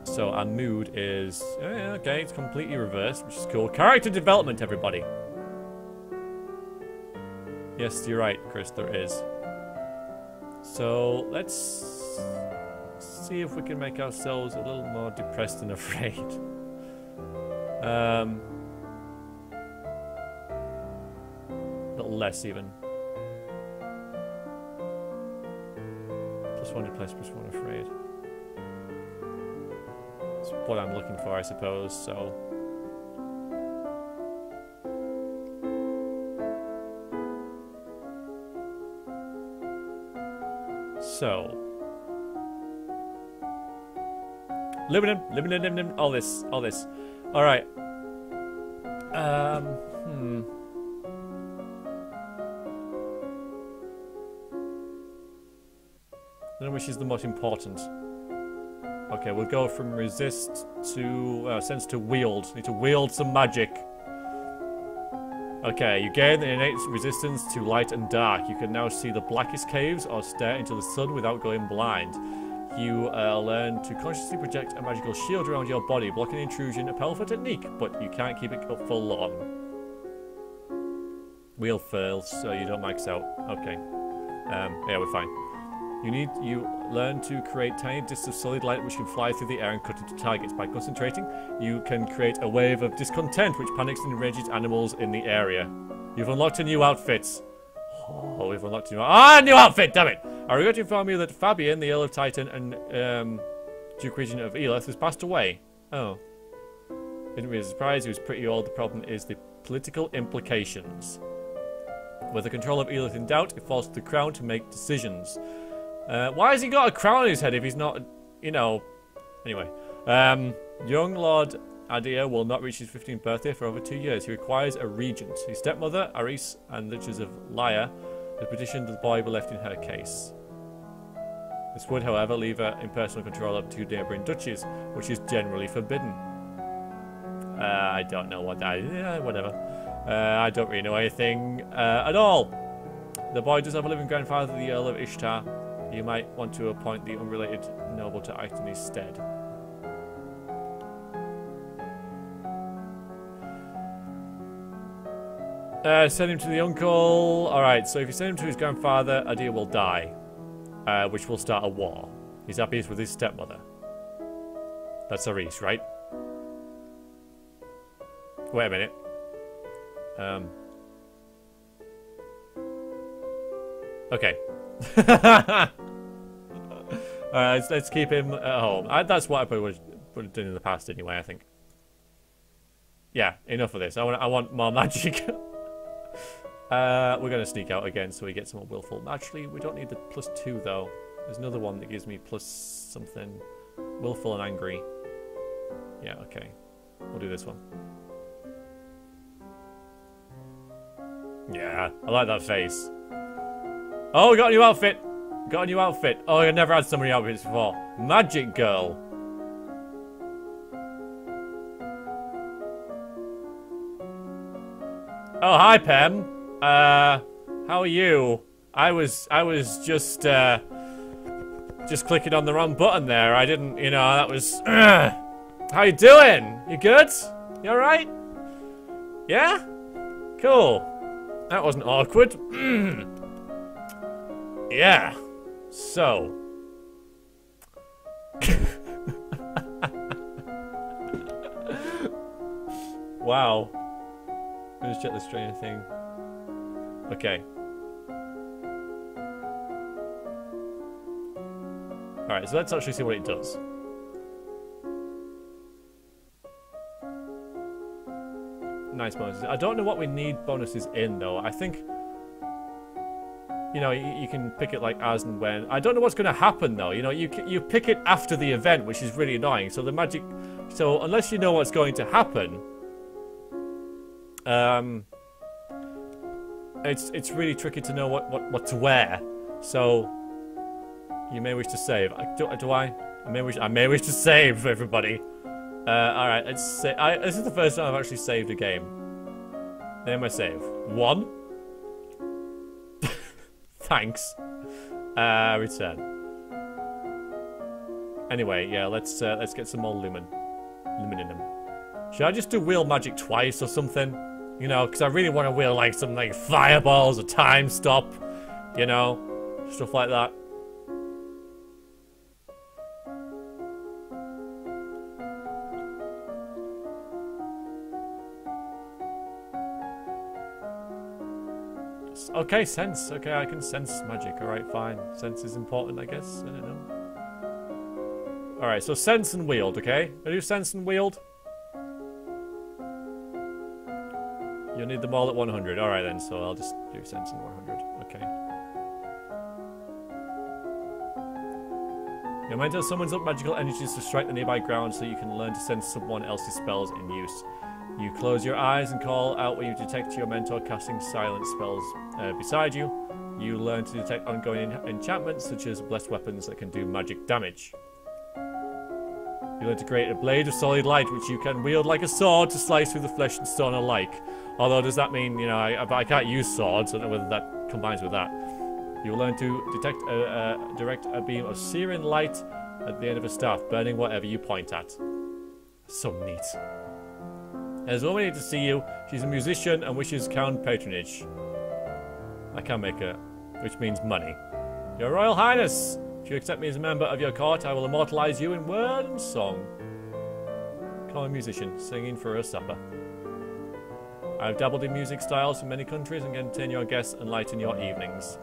[SPEAKER 1] So our mood is... okay, it's completely reversed, which is cool. Character development, everybody. Yes, you're right, Chris, there is. So, let's see if we can make ourselves a little more depressed and afraid. A little less, even. +1 depressed, +1 afraid. That's what I'm looking for, I suppose, so... So, living, all this. All right. I don't know which is the most important. Okay, we'll go from resist to sense to wield. Need to wield some magic. Okay, you gain an innate resistance to light and dark. You can now see the blackest caves or stare into the sun without going blind. You learn to consciously project a magical shield around your body, blocking intrusion, a powerful technique, but you can't keep it up for long. Wheel fails, so you don't max out. Okay. Yeah, we're fine. You learn to create tiny discs of solid light which can fly through the air and cut into targets. By concentrating, you can create a wave of discontent which panics and enrages animals in the area. You've unlocked a new outfit. Oh, we've unlocked a new outfit, damn it! I regret to inform you that Fabian, the Earl of Titan and Duke Regent of Elith, has passed away. Oh. Didn't be a surprise, he was pretty old. The problem is the political implications. With the control of Elith in doubt, it falls to the crown to make decisions. Why has he got a crown on his head if he's not, you know... Anyway. Young Lord Adir will not reach his 15th birthday for over 2 years. He requires a regent. His stepmother, Aris, and the Duchess of Lyre have petitioned the boy be left in her case. This would, however, leave her in personal control of 2 neighbouring duchies, which is generally forbidden. I don't know what that is. Yeah, whatever. I don't really know anything at all. The boy does have a living grandfather, the Earl of Ishtar. You might want to appoint the unrelated noble to act in his stead. Send him to the uncle. Alright, so if you send him to his grandfather, Adir will die. Which will start a war. He's happiest with his stepmother. That's Aris, right? Wait a minute. Okay. Alright, let's keep him at home. That's what I probably would have done in the past anyway, I think. Yeah, enough of this. I want more magic. We're going to sneak out again so we get some more willful. Actually, we don't need the +2 though. There's another one that gives me plus something. Willful and angry. Yeah, okay. We'll do this one. Yeah, I like that face. Oh, we got a new outfit. Got a new outfit. Oh, I never had so many outfits before. Magic Girl. Oh, hi, Pam. How are you? I was just clicking on the wrong button there. I didn't, you know, that was... How you doing? You good? You alright? Yeah? Cool. That wasn't awkward. Yeah. So. Wow. Let's check the strain thing. Okay. Alright, so let's actually see what it does. Nice bonuses. I don't know what we need bonuses in, though. I think... You know, you can pick it like as and when. I don't know what's going to happen, though. You know, you pick it after the event, which is really annoying. So the magic... So unless you know what's going to happen... it's really tricky to know what to wear. So... You may wish to save. Do I? I may wish to save, everybody. Alright, let's say... this is the first time I've actually saved a game. Name my save. 1. Thanks. Return. Anyway, yeah, let's get some more lumen in them. Should I just do wheel magic twice or something? You know, because I really want to wheel like some like fireballs, a time stop, you know, stuff like that. Okay, sense. Okay, I can sense magic. Alright, fine. Sense is important, I guess. I don't know. Alright, so sense and wield, okay? I do sense and wield. You'll need them all at 100. Alright then, so I'll just do sense and 100. Okay. Your mentor summons up magical energies to strike the nearby ground so you can learn to sense someone else's spells in use. You close your eyes and call out when you detect your mentor casting silent spells beside you. You learn to detect ongoing enchantments such as blessed weapons that can do magic damage. You learn to create a blade of solid light which you can wield like a sword to slice through the flesh and stone alike. Although does that mean, you know, I can't use swords, I don't know whether that combines with that. You will learn to direct a beam of searing light at the end of a staff, burning whatever you point at. So neat. There's a woman here to see you. She's a musician and wishes Count patronage. I can make her, which means money. Your Royal Highness, if you accept me as a member of your court, I will immortalize you in word and song. Call a musician, singing for a supper. I've dabbled in music styles from many countries and can entertain your guests and lighten your evenings.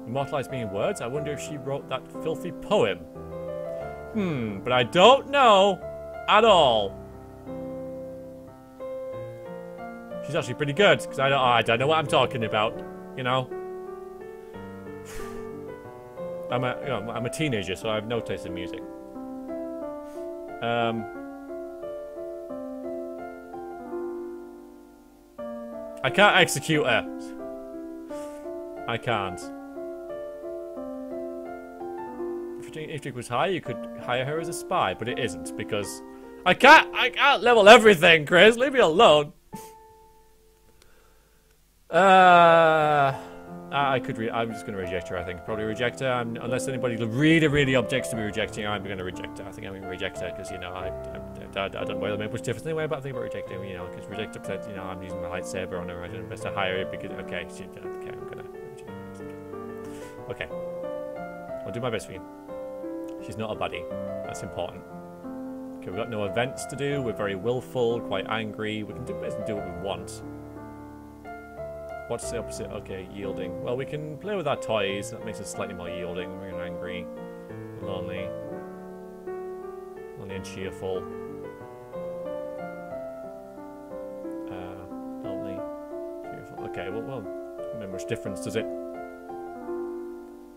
[SPEAKER 1] Immortalize me in words? I wonder if she wrote that filthy poem. But I don't know at all. She's actually pretty good, because I don't know what I'm talking about, you know. I'm a teenager, so I have no taste in music. I can't execute her. I can't. If it was high, you could hire her as a spy, but it isn't, because I can't level everything, Chris. Leave me alone. I'm just going to reject her, I think. Probably reject her, unless anybody really objects to me rejecting her, I'm going to reject her. I think I'm going to reject her, because, you know, I don't know whether it makes much difference anyway, but I think about rejecting her, you know, because reject her, you know, I'm using my lightsaber on her, I don't best to hire her, because, okay, I'm going to reject her. Okay. I'll do my best for you. She's not a baddie. That's important. Okay, we've got no events to do, we're very willful, quite angry, we can basically do what we want. What's the opposite? Okay, yielding. Well, we can play with our toys. That makes us slightly more yielding. We're angry, lonely and cheerful. Lonely, cheerful. Okay, well, not much difference, does it?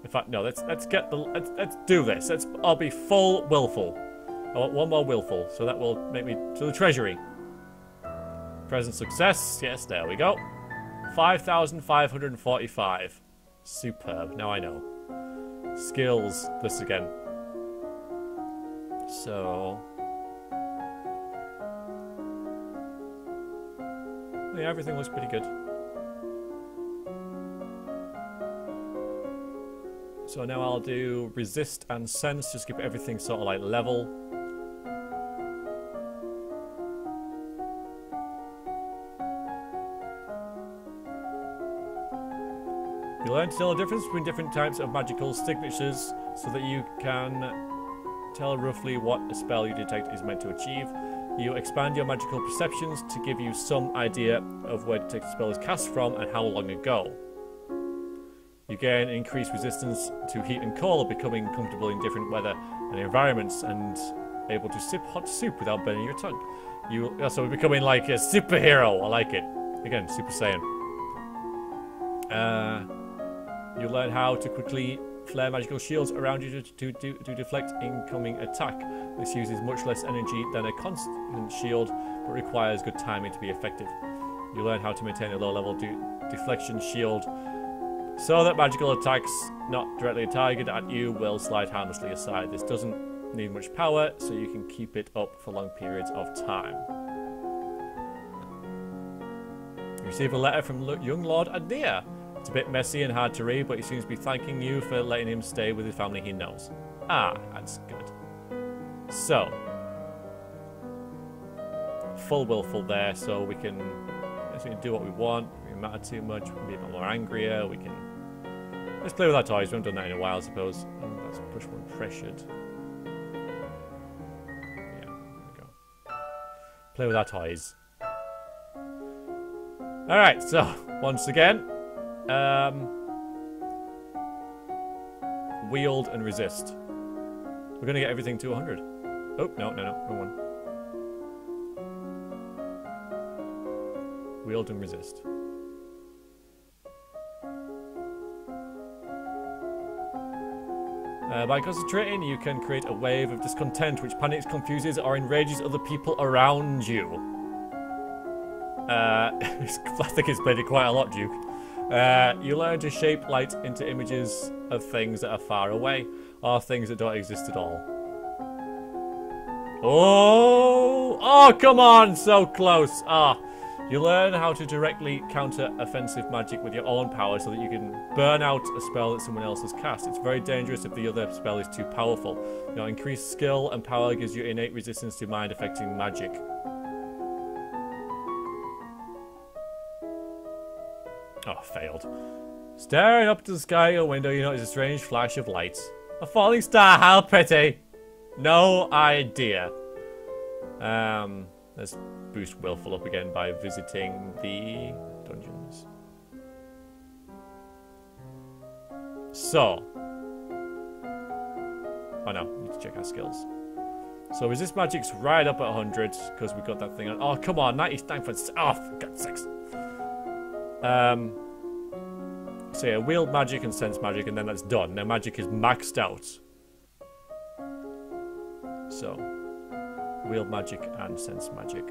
[SPEAKER 1] In fact, no. Let's do this. I'll be full willful. I want one more willful, so that will make me to the treasury. Present success. Yes, there we go. 5,545. Superb. Now I know. Skills. This again. So. Yeah, everything looks pretty good. So now I'll do resist and sense. Just keep everything sort of like level. You learn to tell the difference between different types of magical signatures so that you can tell roughly what a spell you detect is meant to achieve. You expand your magical perceptions to give you some idea of where the spell is cast from and how long ago. You gain increased resistance to heat and cold, becoming comfortable in different weather and environments and able to sip hot soup without burning your tongue. So we're becoming like a superhero. I like it. Again, Super Saiyan. You learn how to quickly flare magical shields around you to deflect incoming attack. This uses much less energy than a constant shield, but requires good timing to be effective. You learn how to maintain a low-level deflection shield So that magical attacks not directly targeted at you will slide harmlessly aside. This doesn't need much power, so you can keep it up for long periods of time. You receive a letter from young Lord Adnia. It's a bit messy and hard to read, but he seems to be thanking you for letting him stay with his family he knows. Ah, that's good. So, full willful there, so we can do what we want. We don't matter too much. We can be a bit more angrier. We can. Let's play with our toys. We haven't done that in a while, I suppose. And let's push one pressured. Yeah, there we go. Play with our toys. Alright, so, once again. Wield and resist. We're going to get everything to 100. Oh, no, wrong one. Wield and resist. By concentrating, you can create a wave of discontent which panics, confuses, or enrages other people around you. I think it's played it quite a lot, Duke. You learn to shape light into images of things that are far away, or things that don't exist at all. Oh, come on, so close. You learn how to directly counter offensive magic with your own power so that you can burn out a spell that someone else has cast. It's very dangerous if the other spell is too powerful. Increased skill and power gives you innate resistance to mind-affecting magic. Oh, failed. Staring up to the sky or window, you notice a strange flash of light. A falling star, how pretty! No idea. Let's boost Willful up again by visiting the dungeons. So. Oh no, we need to check our skills. So resist magic's right up at 100 because we got that thing on. Oh, come on, 99 for... Oh, for God's sakes. So yeah, wield magic and sense magic, and then that's done. Now magic is maxed out. So, wield magic and sense magic.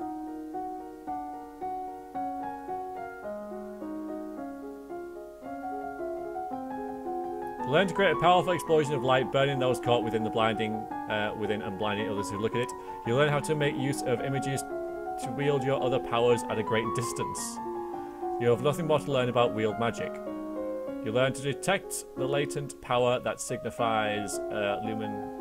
[SPEAKER 1] Learn to create a powerful explosion of light, burning those caught within and blinding others who look at it. You learn how to make use of images to wield your other powers at a great distance. You have nothing more to learn about wield magic. You learn to detect the latent power that signifies Lumen,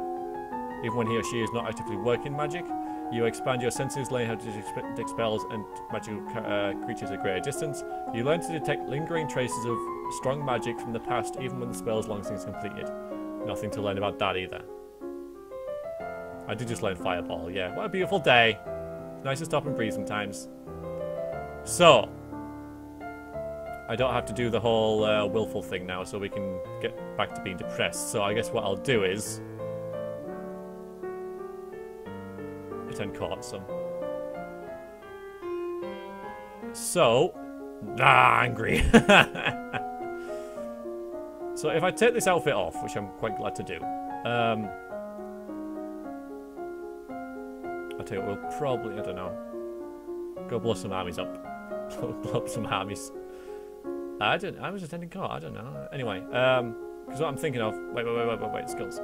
[SPEAKER 1] even when he or she is not actively working magic. You expand your senses, learning how to detect spells and magical creatures at greater distance. You learn to detect lingering traces of strong magic from the past, even when the spell is long since completed. Nothing to learn about that either. I did just learn Fireball, yeah. What a beautiful day. Nice to stop and breathe sometimes. So, I don't have to do the whole willful thing now, so we can get back to being depressed. So I guess what I'll do is pretend caught some. So, angry. So if I take this outfit off, which I'm quite glad to do, I'll tell you what, we'll probably, I don't know, go blow some armies up. Blow up some armies. I was attending court, I don't know. Anyway, because what I'm thinking of, wait, skills.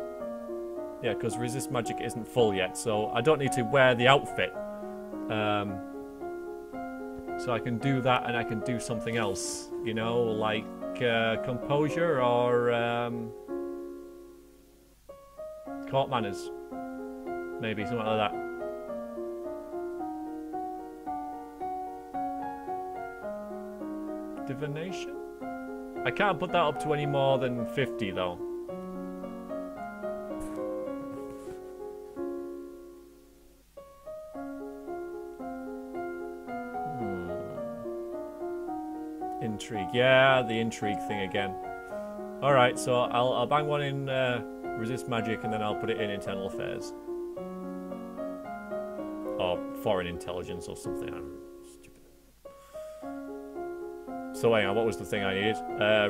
[SPEAKER 1] Yeah, because resist magic isn't full yet, so I don't need to wear the outfit. So I can do that and I can do something else, you know, like composure or court manners. Maybe, something like that. Divination? I can't put that up to any more than 50 though. Intrigue. Yeah, the intrigue thing again. Alright, so I'll bang one in resist magic and then I'll put it in internal affairs. Or foreign intelligence or something. I'm stupid. So hang on, what was the thing I needed?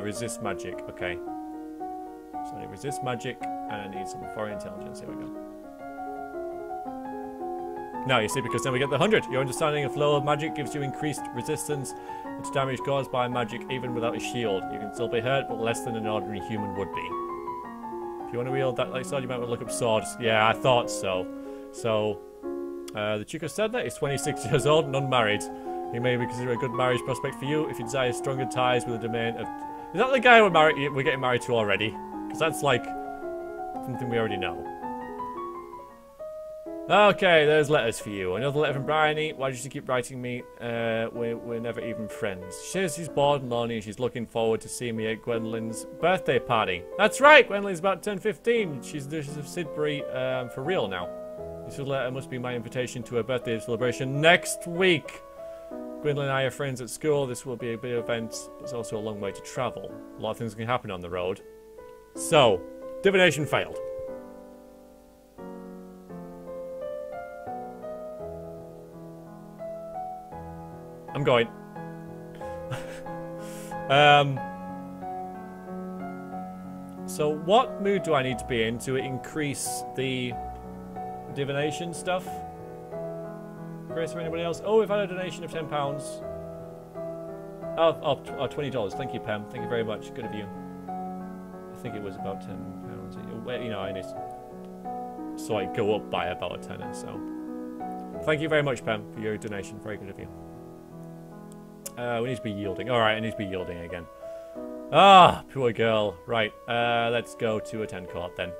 [SPEAKER 1] Resist magic, okay. So I need resist magic and I need some foreign intelligence. Here we go. No, you see, because then we get the 100. Your understanding of flow of magic gives you increased resistance to damage caused by magic, even without a shield. You can still be hurt, but less than an ordinary human would be. If you want to wield that like sword, you might want to look up swords. Yeah, I thought so. So, the Chico said that he's 26 years old and unmarried. He may be considered a good marriage prospect for you if you desire stronger ties with the domain of... Is that the guy we're getting married to already? Because that's like something we already know. Okay, there's letters for you. Another letter from Bryony. Why did you keep writing me? We're never even friends. She says she's bored and lonely and she's looking forward to seeing me at Gwendolyn's birthday party. That's right! Gwendolyn's about to turn 15. She's of Sidbury for real now. This letter must be my invitation to her birthday celebration next week. Gwendolyn and I are friends at school. This will be a big event, but it's also a long way to travel. A lot of things can happen on the road. So, divination failed. I'm going. So what mood do I need to be in to increase the divination stuff? Grace or anybody else? Oh, we've had a donation of £10. Oh, $20. Thank you, Pam. Thank you very much. Good of you. I think it was about £10. You know, I need so I go up by about a tenner. So thank you very much, Pam, for your donation. Very good of you. We need to be yielding. Alright, I need to be yielding again. Ah, poor girl. Right, let's go to a 10 court then.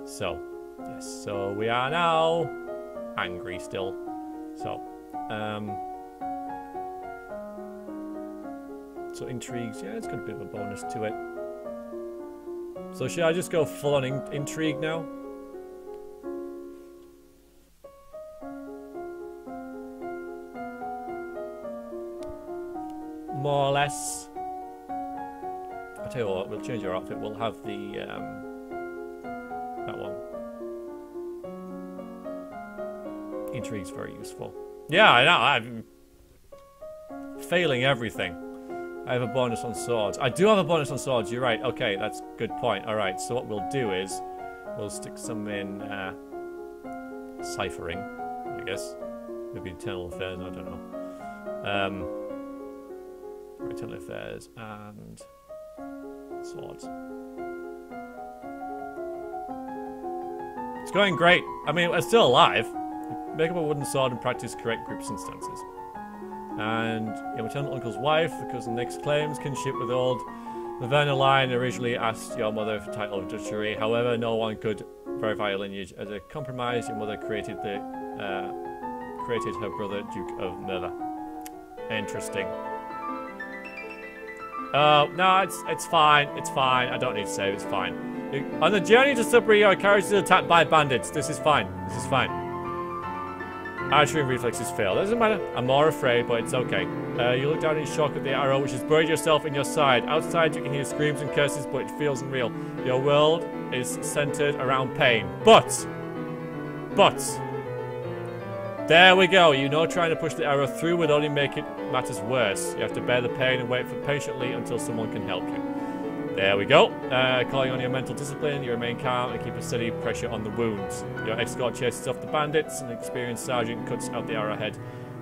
[SPEAKER 1] So, yes, so we are now angry still. So, so intrigues, yeah, it's got a bit of a bonus to it. So should I just go full on intrigue now? More or less. I'll tell you what, we'll change our outfit. We'll have the, that one. Intrigue's very useful. Yeah, I know, I'm failing everything. I have a bonus on swords. I do have a bonus on swords, you're right. Okay, that's a good point. Alright, so what we'll do is, we'll stick some in, ciphering, I guess. Maybe internal affairs, I don't know. Internal affairs and swords. It's going great. I mean, we're still alive. Make up a wooden sword and practice correct groups and stances. And your maternal uncle's wife, the cousin Nick's claims kinship with old Laverna line originally asked your mother for title of duchy. However, no one could verify her lineage. As a compromise, your mother created her brother Duke of Merva. Interesting. No, it's fine. It's fine. I don't need to save. It's fine. On the journey to Sudbury, your carriage is attacked by bandits. This is fine. This is fine. Archery and reflexes fail. Doesn't matter. I'm more afraid, but it's okay. You look down in shock at the arrow, which has buried yourself in your side. Outside, you can hear screams and curses, but it feels unreal. Your world is centered around pain. But, there we go. You know trying to push the arrow through would only make it matters worse. You have to bear the pain and wait for patiently until someone can help you. There we go. Calling on your mental discipline, you remain calm and keep a steady pressure on the wounds. Your escort chases off the bandits, and an experienced sergeant cuts out the arrowhead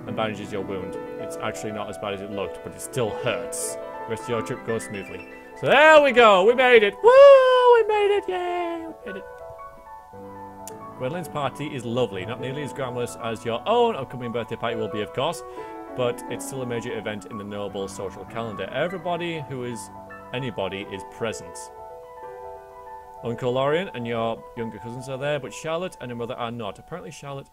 [SPEAKER 1] and bandages your wound. It's actually not as bad as it looked, but it still hurts. The rest of your trip goes smoothly. So there we go. We made it. Woo! We made it. Yay! We made it. Gwendolyn's party is lovely, not nearly as glamorous as your own upcoming birthday party will be, of course, but it's still a major event in the noble social calendar. Anybody is present. Uncle Lorien and your younger cousins are there, but Charlotte and her mother are not. Apparently Charlotte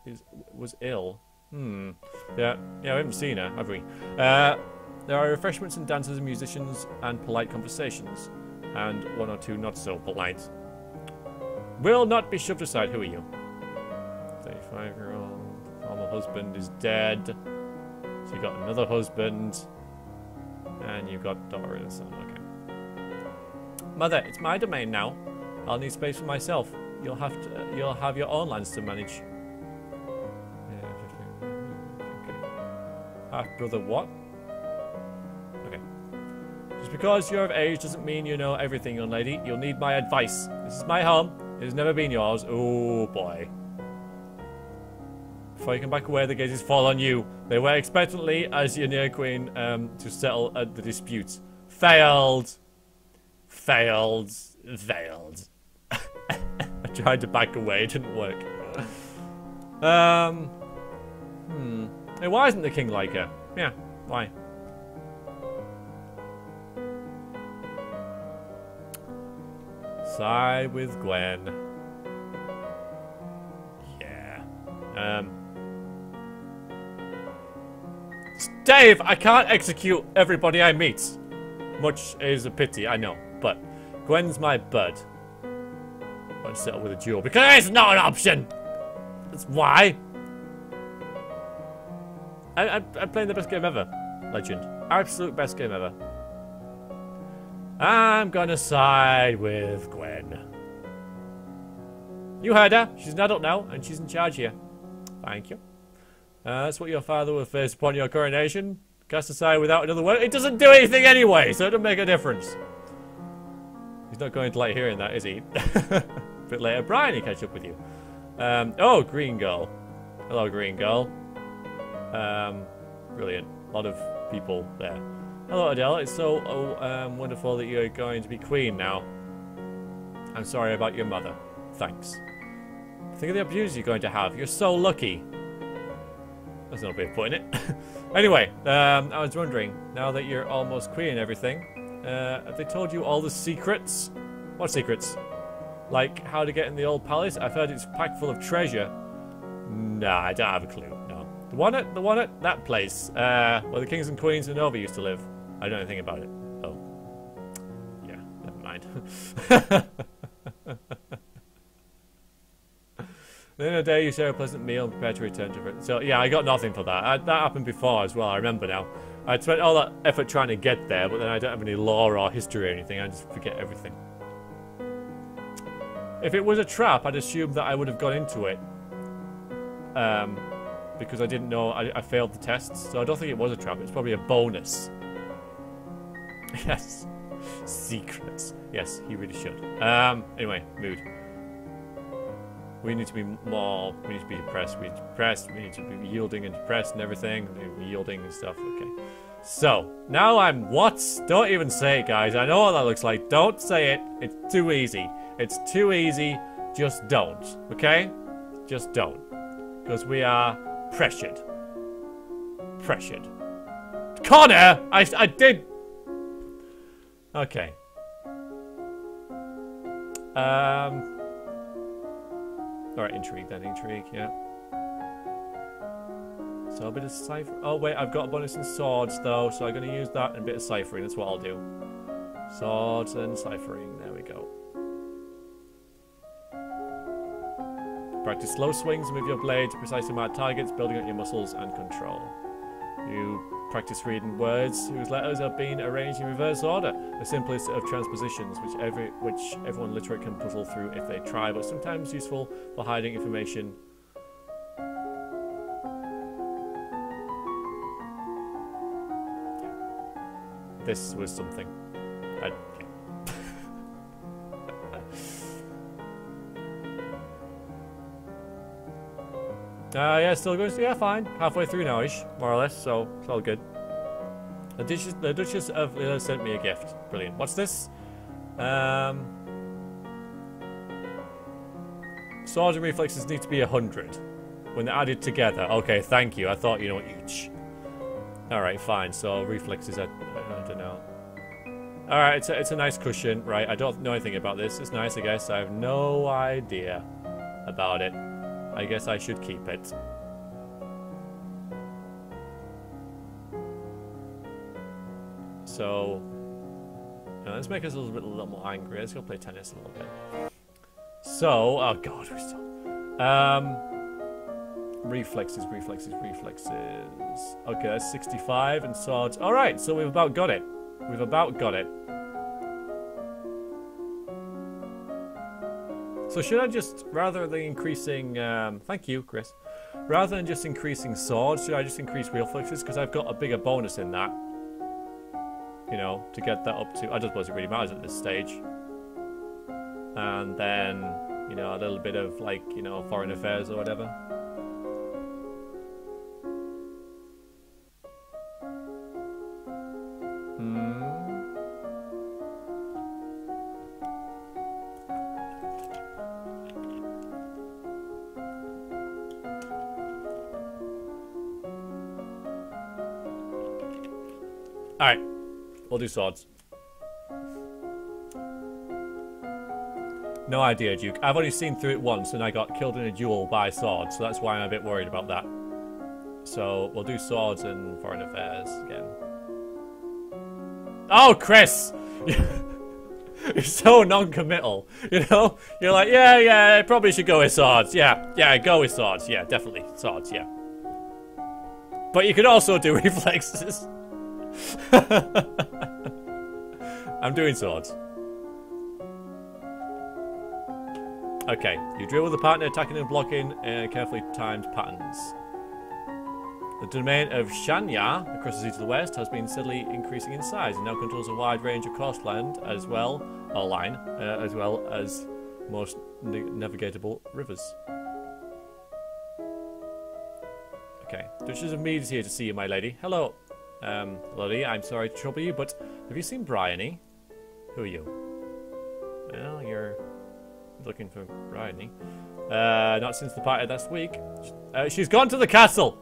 [SPEAKER 1] was ill. Yeah, we haven't seen her, have we? There are refreshments and dances and musicians and polite conversations, and one or two not so polite. Will not be shoved aside. Who are you? 35-year-old. Former husband is dead. So you got another husband. And you've got daughter and son. Okay. Mother, it's my domain now. I'll need space for myself. You'll have your own lands to manage. Half brother what? Okay. Just because you're of age doesn't mean you know everything, young lady. You'll need my advice. This is my home. It has never been yours. Oh boy. Before you can back away, the gazes fall on you. They wait expectantly as you near Queen to settle the dispute. Failed. Failed. Failed. I tried to back away, it didn't work. Hey, why isn't the king like her? Yeah, why? Side with Gwen. Yeah. Dave, I can't execute everybody I meet. Much is a pity, I know. But Gwen's my bud. I want to settle with a duel because it's not an option. That's why. I'm playing the best game ever. Legend. Absolute best game ever. I'm gonna side with Gwen. You heard her. She's an adult now, and she's in charge here. Thank you. That's what your father will face upon your coronation. Cast aside without another word. It doesn't do anything anyway, so it doesn't make a difference. He's not going to like hearing that, is he? A bit later, Brian, he catch up with you. Oh, Green Girl. Hello, Green Girl. Brilliant. A lot of people there. Hello, Adele. It's so wonderful that you're going to be queen now. I'm sorry about your mother. Thanks. Think of the opportunities you're going to have. You're so lucky. That's not a way of putting it. Anyway, I was wondering, now that you're almost queen and everything, have they told you all the secrets? What secrets? Like how to get in the old palace? I've heard it's packed full of treasure. Nah, I don't have a clue. No. The one at that place, where the kings and queens of Nova used to live. I don't know anything about it. Oh. Yeah, never mind. Then a day you share a pleasant meal and prepare to return to it. So yeah, I got nothing for that. That happened before as well, I remember now. I'd spent all that effort trying to get there, but then I don't have any lore or history or anything. I just forget everything. If it was a trap, I'd assume that I would have gone into it. Because I didn't know, I failed the tests. So I don't think it was a trap. It's probably a bonus. Yes. Secrets. Yes, he really should. Anyway, mood. We need to be more, we need to be depressed, we need to be depressed, we need to be yielding and depressed and everything, yielding and stuff, okay. So, now I'm, what? Don't even say it, guys, I know what that looks like, don't say it, it's too easy. It's too easy, just don't, okay? Just don't. Because we are pressured. Pressured. Connor! I did! Okay. Alright, intrigue then, intrigue, yeah. So a bit of cipher. Oh wait, I've got a bonus in swords though, so I'm going to use that and a bit of ciphering, that's what I'll do. Swords and ciphering, there we go. Practice slow swings and move your blade to precisely mark targets, building up your muscles and control. You practice reading words whose letters have been arranged in reverse order, the simplest of transpositions, which everyone literate can puzzle through if they try, but sometimes useful for hiding information. This was something. Yeah, still goes. Yeah, fine. Halfway through now-ish, more or less, so it's all good. The Duchess of Lila sent me a gift. Brilliant. What's this? Swords and reflexes need to be 100 when they're added together. Okay, thank you. I thought, you know, each. Alright, fine. So reflexes, I don't know. Alright, it's a nice cushion. Right, I don't know anything about this. It's nice, I guess. I have no idea about it. I guess I should keep it. So, let's make us a little more angry. Let's go play tennis a little bit. So, oh god, we're still... reflexes. Okay, that's 65 and swords. Alright, so we've about got it. We've about got it. So should I just, rather than increasing, thank you, Chris. Rather than just increasing swords, should I just increase reflexes? Because I've got a bigger bonus in that. You know, to get that up to, I don't suppose it really matters at this stage. And then, you know, a little bit of, like, you know, foreign affairs or whatever. Alright. We'll do swords. No idea, Duke. I've only seen through it once and I got killed in a duel by swords, so that's why I'm a bit worried about that. So, we'll do swords and foreign affairs again. Oh, Chris! You're so non-committal, you know? You're like, yeah, I probably should go with swords. Yeah, go with swords. Yeah, definitely. Swords, yeah. But you could also do reflexes. I'm doing swords. Okay, you drill with a partner, attacking and blocking carefully timed patterns. The domain of Shanya, across the sea to the west, has been steadily increasing in size and now controls a wide range of coastland as well, as well as most navigatable rivers. Okay, Duchess of Mead is here to see you, my lady. Hello, Lottie. I'm sorry to trouble you, but have you seen Bryony? Who are you? Well, you're looking for Bryony. Not since the party last week. She's gone to the castle.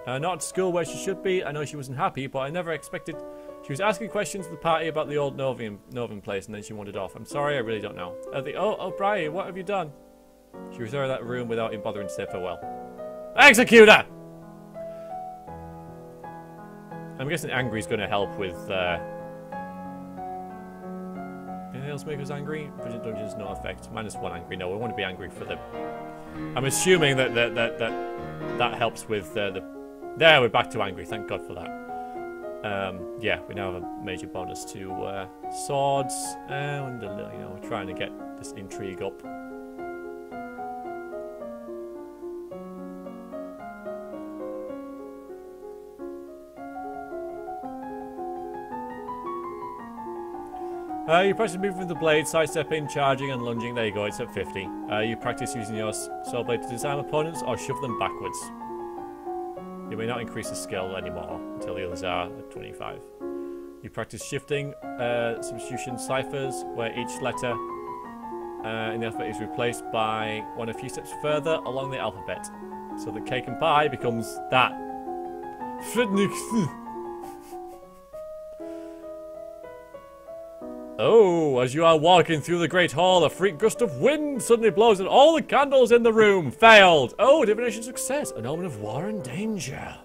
[SPEAKER 1] Not at school where she should be. I know she wasn't happy, but I never expected... She was asking questions at the party about the old Novian place, and then she wandered off. I'm sorry, I really don't know. Oh, Brian, what have you done? She was out of that room without him bothering to say farewell. Execute her! I'm guessing angry's going to help with... Anything else make us angry? Vision Dungeons, no effect. -1 angry. No, we want to be angry for the... I'm assuming that helps with the... There, we're back to angry. Thank God for that. Yeah, we now have a major bonus to swords, and you know, we're trying to get this intrigue up. You practice moving with the blade, sidestepping, charging, and lunging. There you go. It's at 50. You practice using your sword blade to disarm opponents or shove them backwards. You may not increase the skill anymore until the others are at 25. You practice shifting, substitution ciphers, where each letter in the alphabet is replaced by one a few steps further along the alphabet. So the cake and pie becomes that. Oh, as you are walking through the great hall, a freak gust of wind suddenly blows and all the candles in the room failed. Oh, divination success, an omen of war and danger.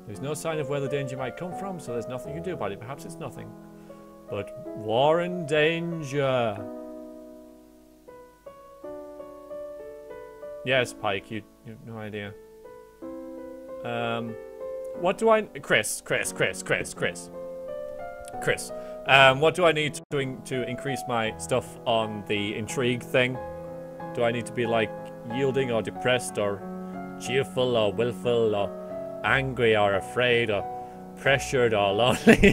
[SPEAKER 1] There's no sign of where the danger might come from, so there's nothing you can do about it. Perhaps it's nothing. But war and danger. Yes, Pike, you have no idea. What do I... Chris. What do I need to increase my stuff on the intrigue thing? Do I need to be like yielding or depressed or cheerful or willful or angry or afraid or pressured or lonely?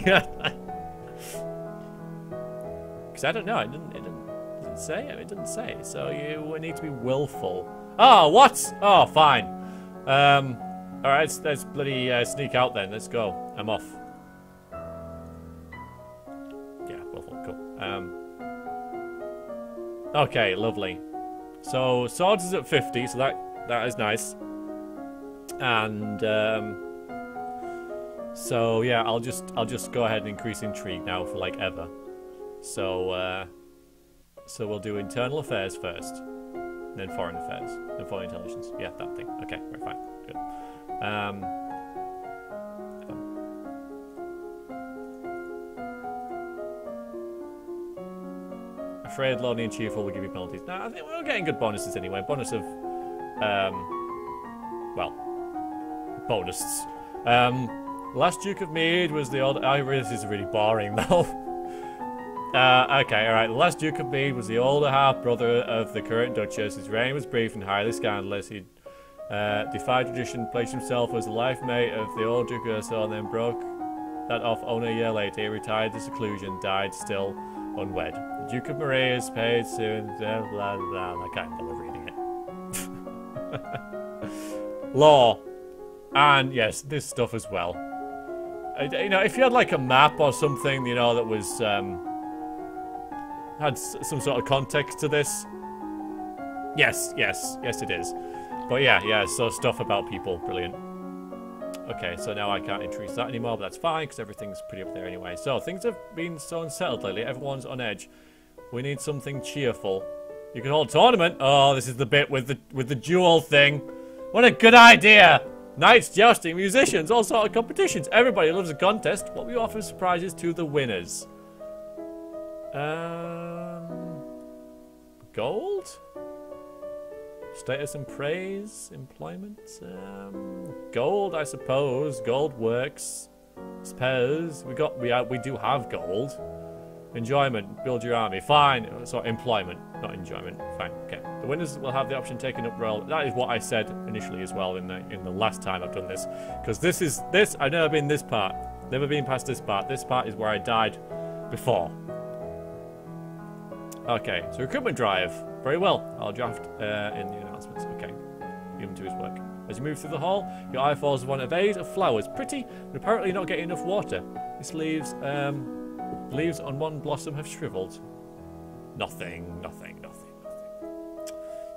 [SPEAKER 1] Because I don't know. It didn't say. It didn't say. So you need to be willful. Oh, what? Oh, fine. All right, let's bloody sneak out then. Let's go. I'm off. Okay, lovely. So swords is at 50, so that is nice. And so yeah, I'll just go ahead and increase intrigue now for like ever. So so we'll do internal affairs first, then foreign affairs, then foreign intelligence. Yeah, that thing. Okay, right, fine, good. Afraid, lonely, and cheerful will give you penalties. No, I think we're getting good bonuses anyway. Bonus of, well, bonuses. Last Duke of Mead was the old... this is really boring, though. Okay, alright. The last Duke of Mead was the older half-brother of the current Duchess. His reign was brief and highly scandalous. He defied tradition, placed himself as the life mate of the old Duke of Urso, and then broke that off only a year later. He retired to seclusion, died still unwed. The Duke of Maria is paid soon. Blah, blah, blah. I can't bother reading it. Law. And yes, this stuff as well. You know, if you had like a map or something, you know, that was had some sort of context to this. Yes it is. But yeah, so stuff about people, brilliant. Okay, so now I can't increase that anymore, but that's fine because everything's pretty up there anyway. So things have been so unsettled lately. Everyone's on edge. We need something cheerful. You can hold a tournament. Oh, this is the bit with the duel thing. What a good idea! Knights, jousting, musicians, all sort of competitions. Everybody loves a contest. What we offer surprises to the winners. Gold? Status and praise? Employment? Gold, I suppose. Gold works. Suppose. We do have gold. Enjoyment. Build your army. Fine. So employment, not enjoyment. Fine. Okay. The winners will have the option taken up role. That is what I said initially as well in the last time I've done this. Because this I've never been this part. Never been past this part. This part is where I died before. Okay. So recruitment drive. Very well. I'll draft in the announcements. Okay. Give him to his work. As you move through the hall, your eye falls on a vase of flowers. Pretty, but apparently not getting enough water. This leaves leaves on one blossom have shriveled. Nothing.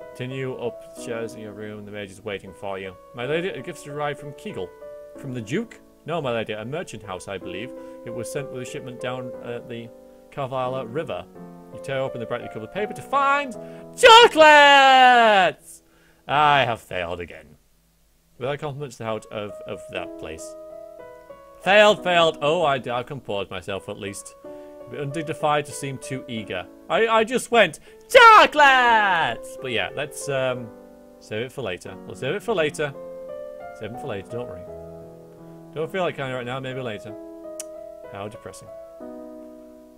[SPEAKER 1] Continue up the stairs in your room. The mage is waiting for you. My lady, a gift arrived from Kegel. From the Duke? No, my lady, a merchant house, I believe. It was sent with a shipment down the Carvala River. You tear open the brightly covered paper to find chocolates! I have failed again. Without compliments out of that place. Failed. Oh, I've composed myself at least. A bit undignified to seem too eager. I just went, chocolates! But yeah, let's save it for later. We'll save it for later. Save it for later, don't worry. Don't feel like kind of right now, maybe later. How depressing.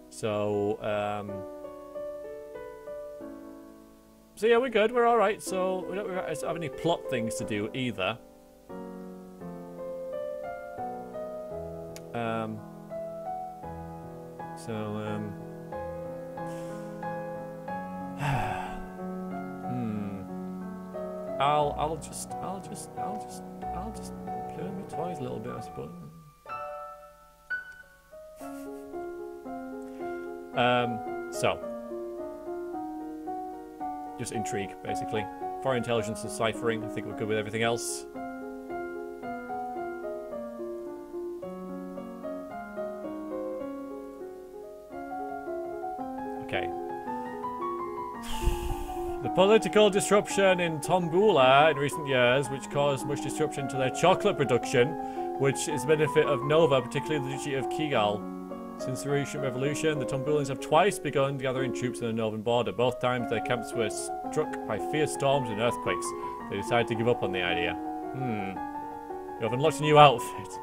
[SPEAKER 1] So yeah, we're good, we're alright. So we don't have any plot things to do either. I'll just play with my toys a little bit, I suppose. So just intrigue, basically. Foreign intelligence and ciphering. I think we're good with everything else. Okay. The political disruption in Tombula in recent years, which caused much disruption to their chocolate production, which is the benefit of Nova, particularly the duchy of Kigal. Since the recent revolution, the Tombulans have twice begun gathering troops on the northern border. Both times their camps were struck by fierce storms and earthquakes. They decided to give up on the idea. You have unlocked a new outfit.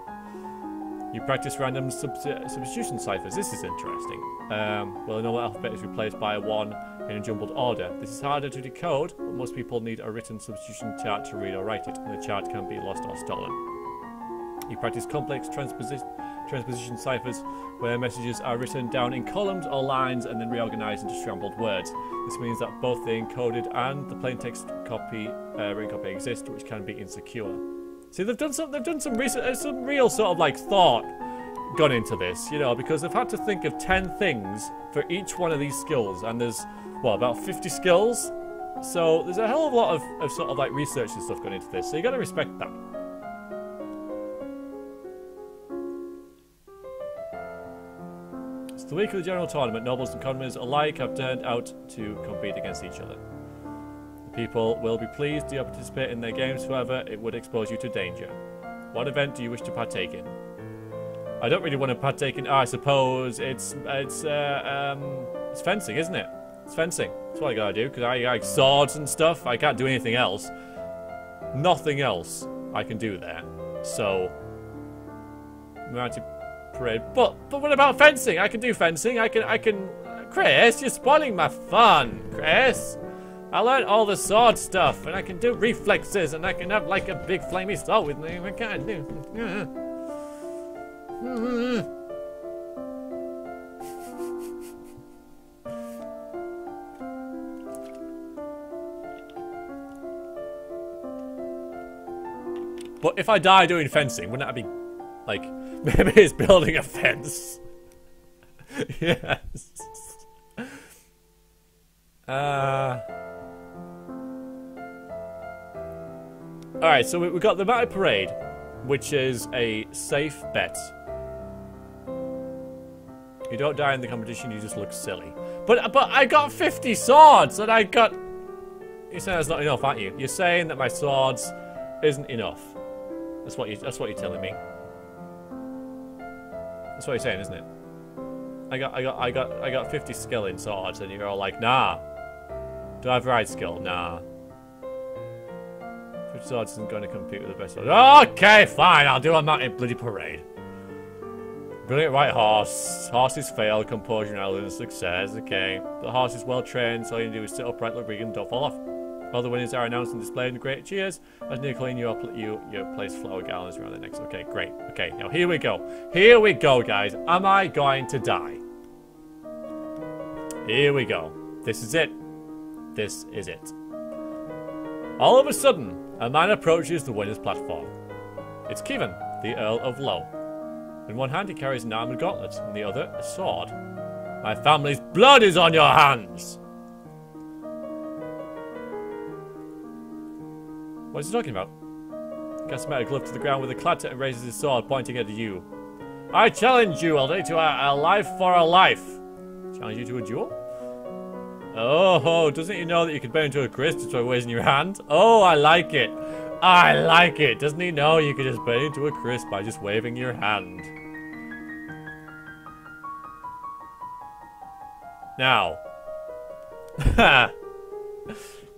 [SPEAKER 1] You practice random substitution ciphers. This is interesting. Well, the normal alphabet is replaced by one in a jumbled order. This is harder to decode, but most people need a written substitution chart to read or write it, and the chart can be lost or stolen. You practice complex transposition ciphers, where messages are written down in columns or lines and then reorganized into scrambled words. This means that both the encoded and the plain text copy, written copy exist, which can be insecure. See, they've done some research, some real sort of like thought gone into this, you know, because they've had to think of 10 things for each one of these skills, and there's what, about 50 skills? So there's a hell of a lot of sort of like research and stuff gone into this. So you got to respect that. It's the week of the general tournament. Nobles and commoners alike have turned out to compete against each other. The people will be pleased to participate in their games, however, it would expose you to danger. What event do you wish to partake in? I don't really want to partake in. I suppose it's fencing, isn't it? It's fencing. That's what I gotta do because I like swords and stuff. I can't do anything else. Nothing else I can do there. So, parade. But what about fencing? I can do fencing. I can. Chris, you're spoiling my fun, Chris. I learned all the sword stuff, and I can do reflexes, and I can have like a big flamey sword with me. I can't do. But if I die doing fencing, wouldn't that be like maybe it's building a fence? Yes. Alright, so we got the Battle Parade. which is a safe bet. You don't die in the competition, you just look silly. But I got 50 swords, and I got... You're saying that's not enough, aren't you? You're saying that my swords isn't enough. That's what you're telling me. That's what you're saying, isn't it? I got 50 skill in swords, and you're all like, nah. Do I have ride skill? Nah. 50 swords isn't going to compete with the best swords. Okay, fine. I'll do a mountain bloody parade. Brilliant right horse. Horses fail. Composure and elegance success. Okay. The horse is well trained, so all you do is sit upright, look big, and don't fall off. All the winners are announced and displayed in great cheers. As near clean, you place flower garlands around the necks. Okay, great. Okay, now here we go. Here we go, guys. Am I going to die? Here we go. This is it. This is it. All of a sudden, a man approaches the winner's platform. It's Kevin, the Earl of Low. In one hand, he carries an armored gauntlet, and the other, a sword. My family's blood is on your hands! What is he talking about? He casts a metal glove to the ground with a clatter and raises his sword, pointing at you. I challenge you, Aldi, to a life for a life. Challenge you to a duel? Oh, doesn't he know that you can burn into a crisp just by raising your hand? Oh, I like it. I like it. Doesn't he know you can just burn into a crisp by just waving your hand? Now.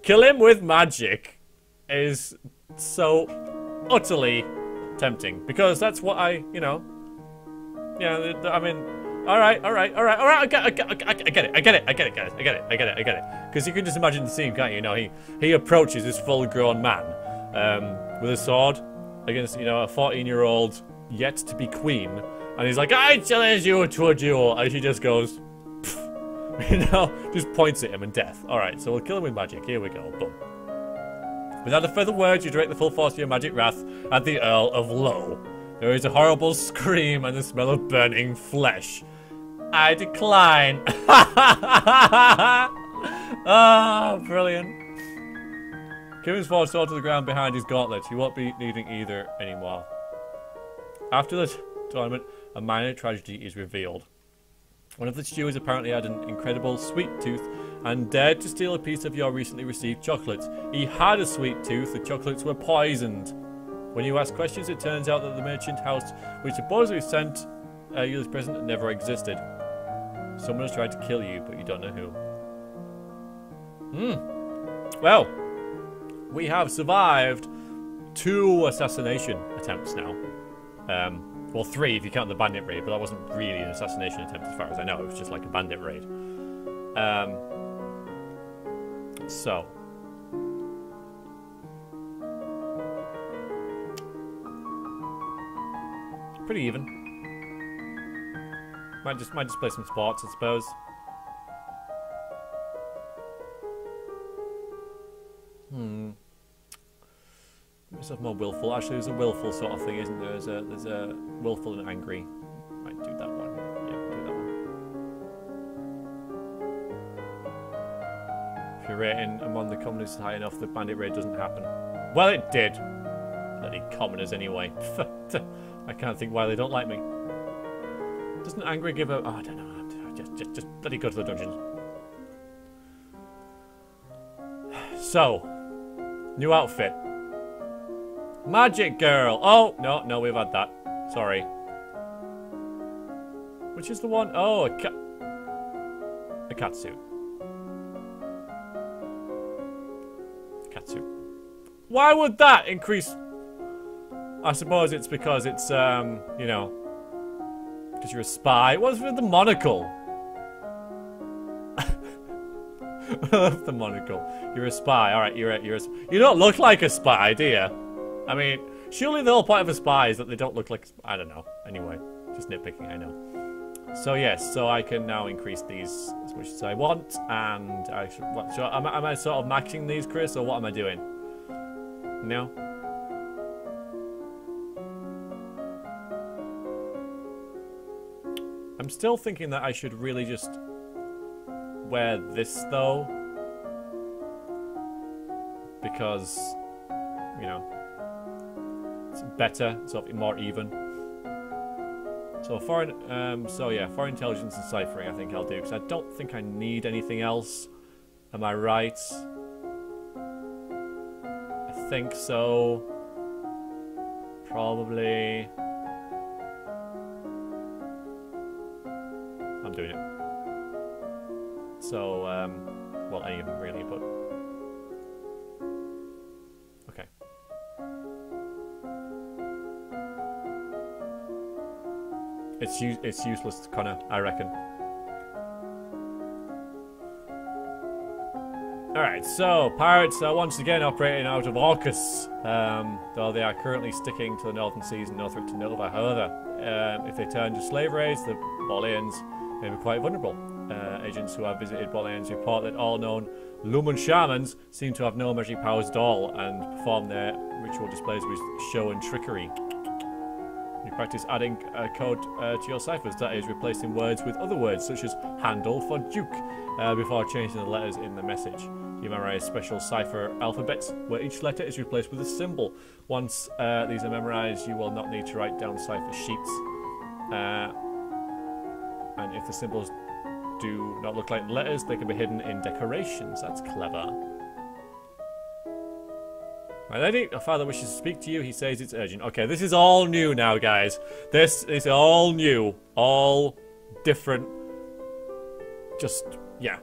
[SPEAKER 1] Kill him with magic is so utterly tempting. Because that's what I, you know. Yeah, I mean... Alright, I get it, guys. I get it. Because you can just imagine the scene, can't you? You know, he approaches this full-grown man with a sword against, you know, a 14-year-old yet to be queen. And he's like, I challenge you to a duel. And she just goes, you know, just points at him and death. Alright, so we'll kill him with magic. Here we go. Boom. Without a further word, you direct the full force of your magic wrath at the Earl of Low. There is a horrible scream and the smell of burning flesh. I decline. Ah, brilliant. Kevin's falls to the ground behind his gauntlet. He won't be needing either anymore. After the tournament, a minor tragedy is revealed. One of the stewards apparently had an incredible sweet tooth and dared to steal a piece of your recently received chocolates. He had a sweet tooth, the chocolates were poisoned. When you ask questions, it turns out that the merchant house, which supposedly sent you this present, never existed. Someone has tried to kill you, but you don't know who. Well, we have survived 2 assassination attempts now. Well, 3 if you count the bandit raid, but that wasn't really an assassination attempt as far as I know. It was just like a bandit raid. So. Pretty even. Might just play some sports, I suppose. Make myself more willful. Actually, there's a willful sort of thing, isn't there? There's a willful and angry. Might do that one. Yeah, do that one. If your rating among the commoners is high enough, the bandit raid doesn't happen. Well, it did. Bloody commoners, anyway. I can't think why they don't like me. Doesn't angry give a... Oh, I don't know. Just bloody go to the dungeons. So, new outfit. Magic girl. Oh, no, we've had that. Sorry. Which is the one? Oh, a cat suit. Cat suit. Why would that increase? I suppose it's because it's, you know, because you're a spy. What's with the monocle? I love the monocle. You're a spy. All right, you're a. You don't look like a spy, do you? I mean, surely the whole point of a spy is that they don't look like. I don't know. Anyway, just nitpicking. I know. So yes, so I can now increase these as much as I want, and I should. What, so am I sort of maxing these, Chris, or what am I doing? No. I'm still thinking that I should really just wear this, though. Because, you know. It's better, sort of more even. So foreign intelligence and ciphering I think I'll do, because I don't think I need anything else. Am I right? I think so. ProbabI'm doing it. So, well, any of them really, but okay. It's useless, Connor, I reckon. Alright, so pirates are once again operating out of AUKUS, though they are currently sticking to the northern seas and Northwick to Nova. However, if they turn to slave raids, the Bolians may be quite vulnerable. Agents who have visited Bolians report that all known Lumen shamans seem to have no magic powers at all and perform their ritual displays with show and trickery. You practice adding a code to your ciphers, that is, replacing words with other words, such as handle for duke, before changing the letters in the message. You memorize special cipher alphabets, where each letter is replaced with a symbol. Once these are memorized, you will not need to write down cipher sheets. And if the symbols do not look like letters, they can be hidden in decorations. That's clever. My lady, your father wishes to speak to you. He says it's urgent. Okay, this is all new now, guys. This is all new. All different. Just, yeah.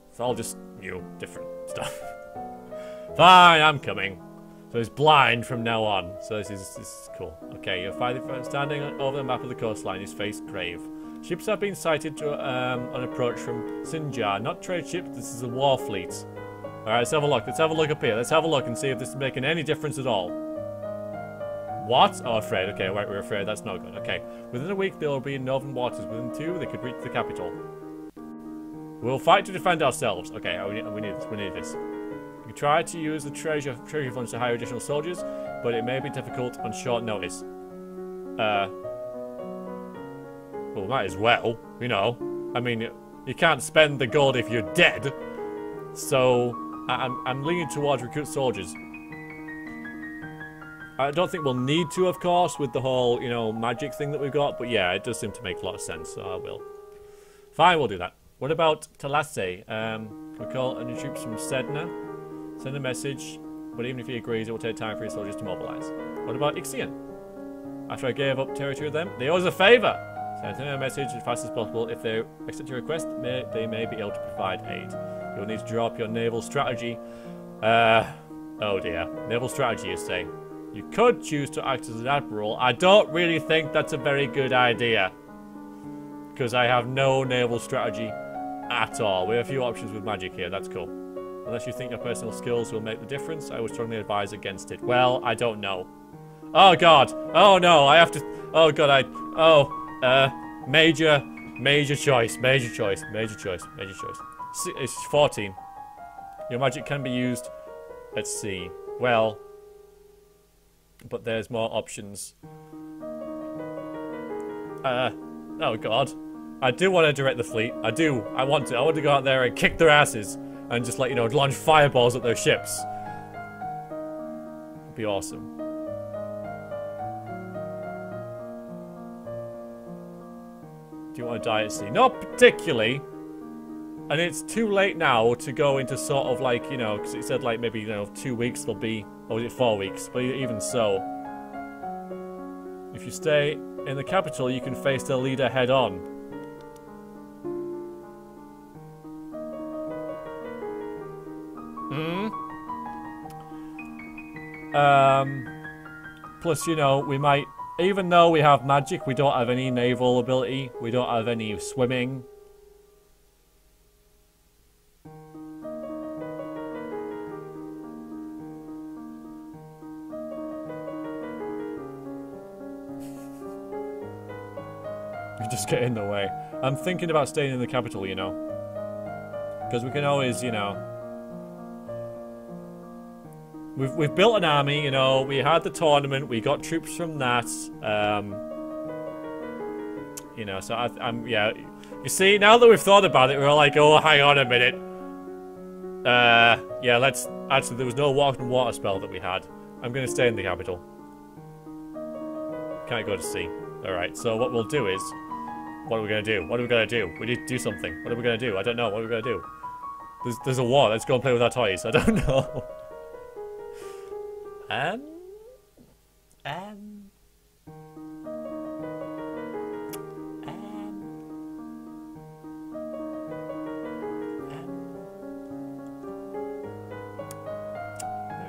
[SPEAKER 1] It's all just new, different stuff. Fine, I'm coming. So he's blind from now on. So this is cool. Okay, you're finally standing over the map of the coastline, his face grave. Ships have been sighted to, on approach from Sinjar. Not trade ships, this is a war fleet. Alright, let's have a look. Let's have a look up here. Let's have a look and see if this is making any difference at all. What? Oh, afraid. Okay, right, we're afraid. That's not good. Okay. Within a week, they will be in northern waters. Within 2, they could reach the capital. We'll fight to defend ourselves. Okay, we need this. We need this. You can try to use the treasure funds to hire additional soldiers, but it may be difficult on short notice. Well, might as well, you know. I mean, you can't spend the gold if you're dead. So, I'm leaning towards recruit soldiers. I don't think we'll need to, of course, with the whole, you know, magic thing that we've got. But yeah, it does seem to make a lot of sense, so I will. Fine, we'll do that. What about Talasse? We call any troops from Sedna. Send a message, but even if he agrees, it will take time for his soldiers to mobilize. What about Ixion? After I gave up territory with them, they owe us a favor. Send them a message as fast as possible. If they accept your request, they may be able to provide aid. You'll need to draw up your naval strategy. Oh dear. Naval strategy, you say? You could choose to act as an admiral. I don't really think that's a very good idea. Because I have no naval strategy at all. We have a few options with magic here. That's cool. Unless you think your personal skills will make the difference, I would strongly advise against it. Well, I don't know. Oh god. Oh no, I have to... Oh god, major choice. It's 14. Your magic can be used at sea. Well, but there's more options. Oh god. I do want to direct the fleet. I do. I want to. I want to go out there and kick their asses and just, like, you know, launch fireballs at their ships. It'd be awesome. Do you want to die at sea? Not particularly. And it's too late now to go into sort of like, you know, because it said like maybe, you know, 2 weeks there'll be, or was it 4 weeks? But even so, if you stay in the capital, you can face their leader head on. Plus, you know, we might, even though we have magic, we don't have any naval ability. We don't have any swimming. We just get in the way. I'm thinking about staying in the capital, you know. Because we can always, you know... We've built an army, you know, we had the tournament, we got troops from that, you know, so I'm, yeah, you see, now that we've thought about it, we're all like, oh, hang on a minute, yeah, let's, actually, there was no walk and water spell that we had. I'm going to stay in the capital. Can't go to sea. Alright, so what we'll do is... What are we going to do? What are we going to do? We need to do something. What are we going to do? I don't know. What are we going to do? There's a war. Let's go and play with our toys. I don't know. Maybe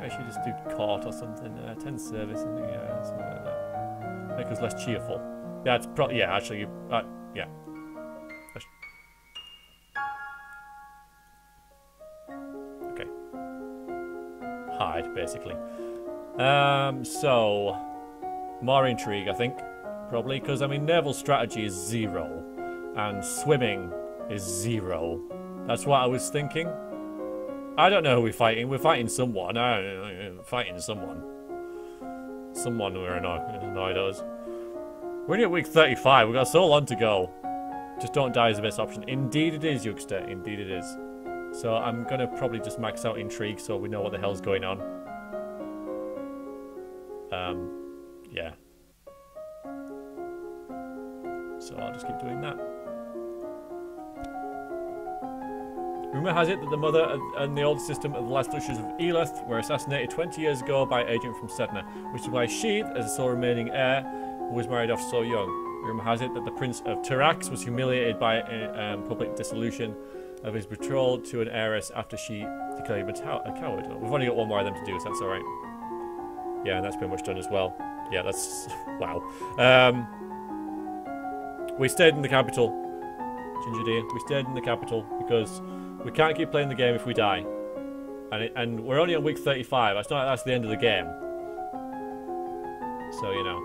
[SPEAKER 1] I should just do court or something. 10 service, something, yeah, something like that. Make us less cheerful. Yeah, it's probably, yeah, actually, yeah. Okay. Hide, basically. So, more intrigue, I think, probably, because, I mean, naval strategy is 0, and swimming is 0. That's what I was thinking. I don't know who we're fighting. We're fighting someone. I don't know, fighting someone. Someone who annoyed us. We're only at week 35. We've got so long to go. Just don't die is the best option. Indeed it is, youngster. Indeed it is. So I'm going to probably just max out intrigue so we know what the hell's going on. Yeah. So I'll just keep doing that. Rumour has it that the mother and the old system of the last Duchess of Eleth were assassinated 20 years ago by an agent from Sedna, which is why she, as the sole remaining heir, was married off so young. Rumour has it that the Prince of Tarax was humiliated by a public dissolution of his betrothal to an heiress after she declared him a coward. We've only got one more of them to do, so that's alright. Yeah, and that's pretty much done as well. Yeah, that's... wow. We stayed in the capital, Ginger dear. We stayed in the capital because we can't keep playing the game if we die. And we're only on week 35. It's not like that's the end of the game. So, you know.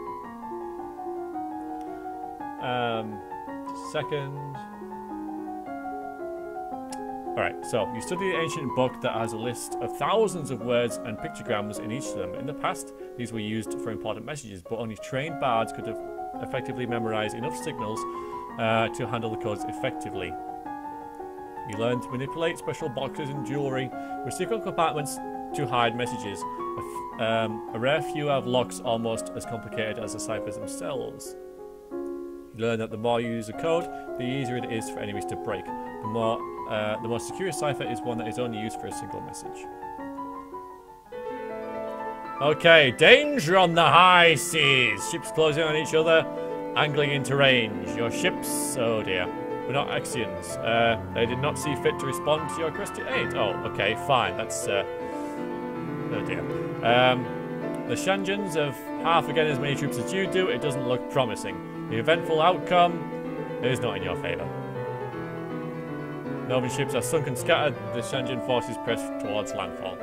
[SPEAKER 1] Just a second. Alright, so you study the ancient book that has a list of thousands of words and pictograms in each of them. In the past, these were used for important messages, but only trained bards could have effectively memorized enough signals to handle the codes effectively. You learn to manipulate special boxes and jewellery with secret compartments to hide messages. A rare few have locks almost as complicated as the ciphers themselves. You learn that the more you use a code, the easier it is for enemies to break. The most secure cipher is one that is only used for a single message. Okay, danger on the high seas. Ships closing on each other, angling into range. Your ships, oh dear, we're not Axions. They did not see fit to respond to your request to aid. Oh, okay, fine. That's oh dear. The Shanjans have half again as many troops as you do. It doesn't look promising. The eventful outcome is not in your favour. Novan ships are sunk and scattered. The Shanjan forces press towards landfall.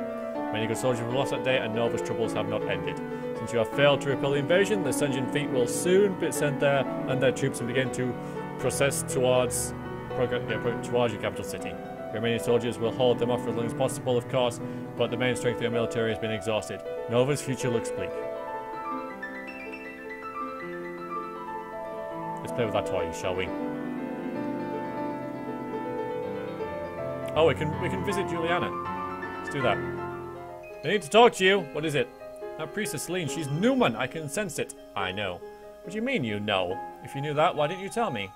[SPEAKER 1] Many good soldiers were lost that day, and Nova's troubles have not ended. Since you have failed to repel the invasion, the Shanjan fleet will soon be sent there and their troops and begin to process towards your capital city. Your remaining soldiers will hold them off for as long as possible, of course, but the main strength of your military has been exhausted. Nova's future looks bleak. Let's play with our toys, shall we? Oh, we can visit Juliana. Let's do that. I need to talk to you. What is it? That priestess Celine, she's Newman. I can sense it. I know. What do you mean you know? If you knew that, why didn't you tell me?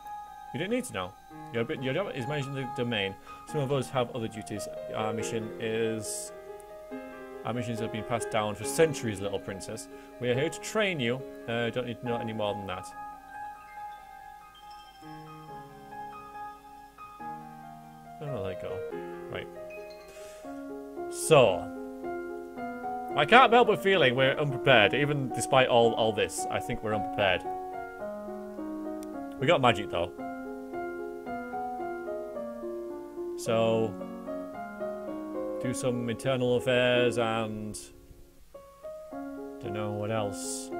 [SPEAKER 1] You didn't need to know. Your job is managing the domain. Some of us have other duties. Our missions have been passed down for centuries, little princess. We are here to train you. Don't need to know any more than that. Oh, there you go. Right. So, I can't help but feeling we're unprepared, even despite all this. I think we're unprepared. We got magic though. So, do some internal affairs and don't know what else.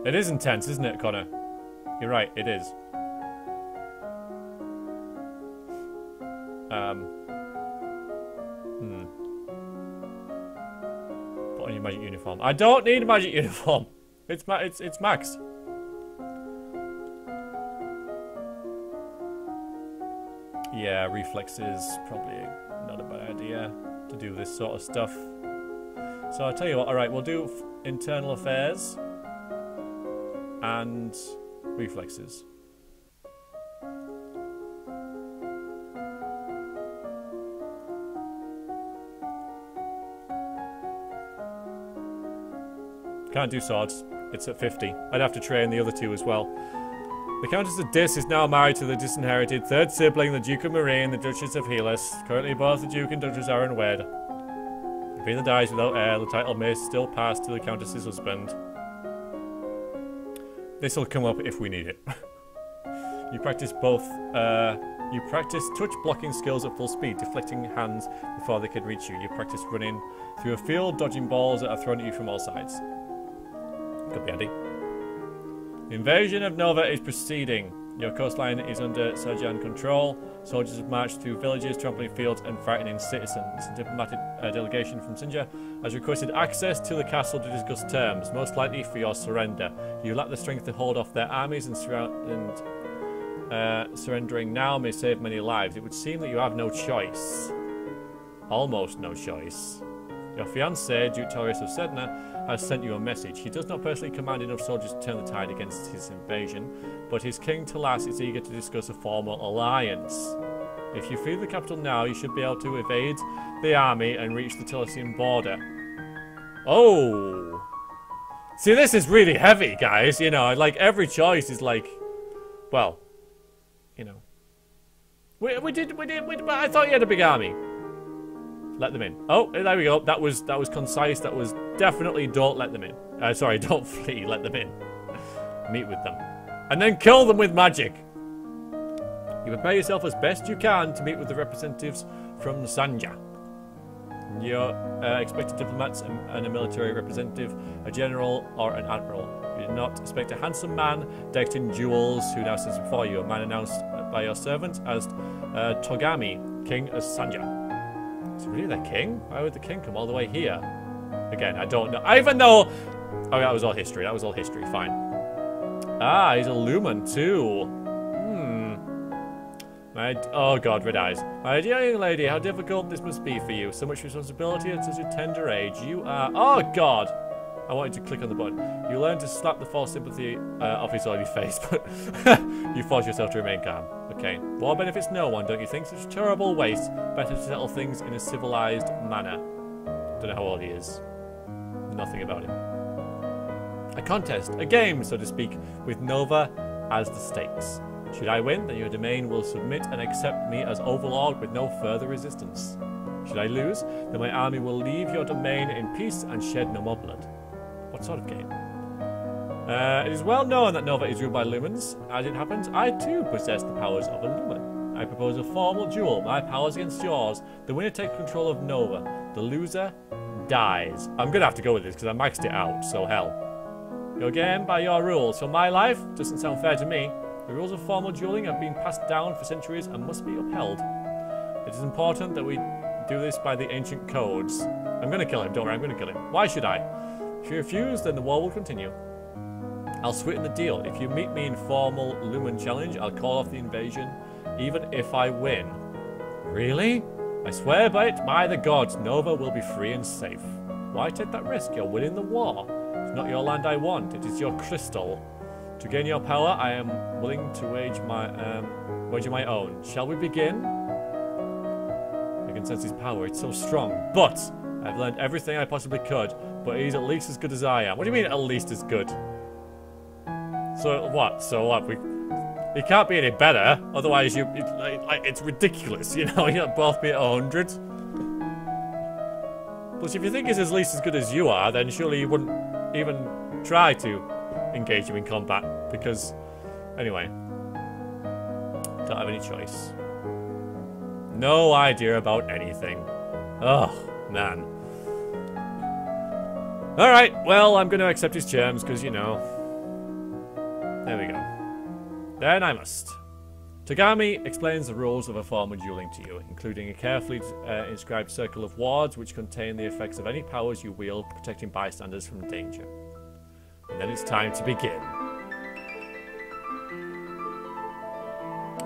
[SPEAKER 1] It is intense, isn't it, Connor? You're right, it is. Put on your magic uniform. I don't need a magic uniform. It's maxed. Yeah, reflexes probably not a bad idea to do this sort of stuff. So I'll tell you what. All right, we'll do internal affairs. and reflexes. Can't do swords. It's at 50. I'd have to train the other two as well. The Countess of Dis is now married to the disinherited third sibling, the Duke of Marine, the Duchess of Helis. Currently both the Duke and Duchess are unwed. If either dies without heir, the title may still pass to the Countess's husband. This will come up if we need it. You practice touch blocking skills at full speed, deflecting hands before they can reach you. You practice running through a field, dodging balls that are thrown at you from all sides. Could be handy. The invasion of Nova is proceeding. Your coastline is under Serjan control. Soldiers have marched through villages, trampling fields, and frightening citizens. A diplomatic delegation from Sinja has requested access to the castle to discuss terms, most likely for your surrender. You lack the strength to hold off their armies, and surrendering now may save many lives. It would seem that you have no choice. Almost no choice. Your fiancé, Duke Taurus of Sedna, has sent you a message. He does not personally command enough soldiers to turn the tide against his invasion, but his king Talas is eager to discuss a formal alliance. If you flee the capital now, you should be able to evade the army and reach the Talasian border. Oh! See, this is really heavy, guys. You know, like, every choice is like, well, you know. We did, but I thought you had a big army. Let them in. Oh, there we go. That was concise. That was definitely don't let them in. Sorry, don't flee. Let them in. Meet with them. And then kill them with magic. You prepare yourself as best you can to meet with the representatives from Sanja. Your expected diplomats and a military representative, a general or an admiral. You do not expect a handsome man decked in jewels who now stands before you. A man announced by your servant as Togami, king of Sanja. Is he really the king? Why would the king come all the way here? Again, I don't know. I even know... Oh, that was all history. That was all history. Fine. Ah, he's a Lumen too. Oh god, red eyes. My dear young lady, how difficult this must be for you. So much responsibility at such a tender age. You are... Oh god! I wanted to click on the button. You learn to slap the false sympathy off his oily face, but you force yourself to remain calm. Okay. War benefits no one, don't you think? Such a terrible waste. Better to settle things in a civilized manner. Don't know how old he is. Nothing about him. A contest, a game, so to speak, with Nova as the stakes. Should I win, then your domain will submit and accept me as overlord with no further resistance. Should I lose, then my army will leave your domain in peace and shed no more blood. What sort of game? It is well known that Nova is ruled by lumens. As it happens, I too possess the powers of a lumen. I propose a formal duel, my powers against yours. The winner takes control of Nova. The loser dies. I'm gonna have to go with this because I maxed it out, so hell. Your game by your rules. So my life doesn't sound fair to me. The rules of formal dueling have been passed down for centuries and must be upheld. It is important that we do this by the ancient codes. I'm gonna kill him, don't worry, I'm gonna kill him. Why should I? If you refuse, then the war will continue. I'll sweeten the deal. If you meet me in formal Lumen challenge, I'll call off the invasion, even if I win. Really? I swear by it, by the gods, Nova will be free and safe. Why take that risk? You're winning the war. It's not your land I want, it is your crystal. To gain your power, I am willing to wager my own. Shall we begin? I can sense his power, it's so strong. But I've learned everything I possibly could, but he's at least as good as I am. What do you mean, at least as good? So what? So what? He can't be any better, otherwise it's ridiculous, you know? You'll both be at 100. Plus, if you think he's at least as good as you are, then surely you wouldn't even try to engage him in combat, because anyway, don't have any choice. No idea about anything. Oh man. Alright, well, I'm gonna accept his terms because, you know, there we go. Then I must. Togami explains the rules of a formal dueling to you, including a carefully inscribed circle of wards which contain the effects of any powers you wield, protecting bystanders from danger. And then it's time to begin.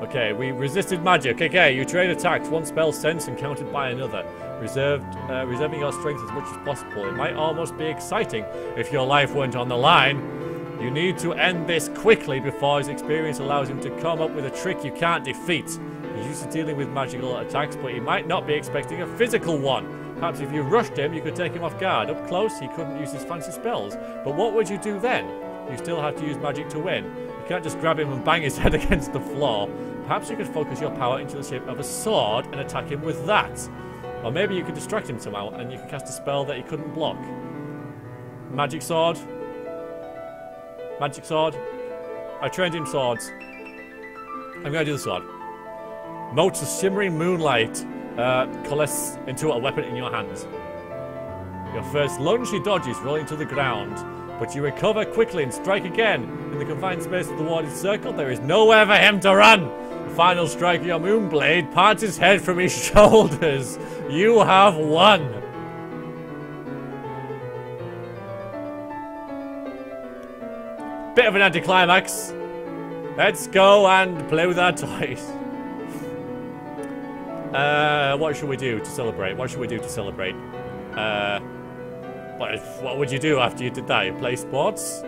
[SPEAKER 1] Okay, we resisted magic. Okay, you trade attacks, one spell sent and countered by another. Reserving your strength as much as possible. It might almost be exciting if your life weren't on the line. You need to end this quickly before his experience allows him to come up with a trick you can't defeat. He's used to dealing with magical attacks, but he might not be expecting a physical one. Perhaps if you rushed him, you could take him off guard. Up close, he couldn't use his fancy spells. But what would you do then? You still have to use magic to win. You can't just grab him and bang his head against the floor. Perhaps you could focus your power into the shape of a sword and attack him with that. Or maybe you could distract him somehow and you could cast a spell that he couldn't block. Magic sword. Magic sword. I trained in swords. I'm going to do the sword. Motes of shimmering moonlight coalesce into a weapon in your hands. Your first lunge he dodges, rolling to the ground. But you recover quickly and strike again. In the confined space of the warded circle, there is nowhere for him to run. The final strike of your moonblade parts his head from his shoulders. You have won. Bit of an anticlimax. Let's go and play with our toys. What should we do to celebrate? What should we do to celebrate? What would you do after you did that? You play sports?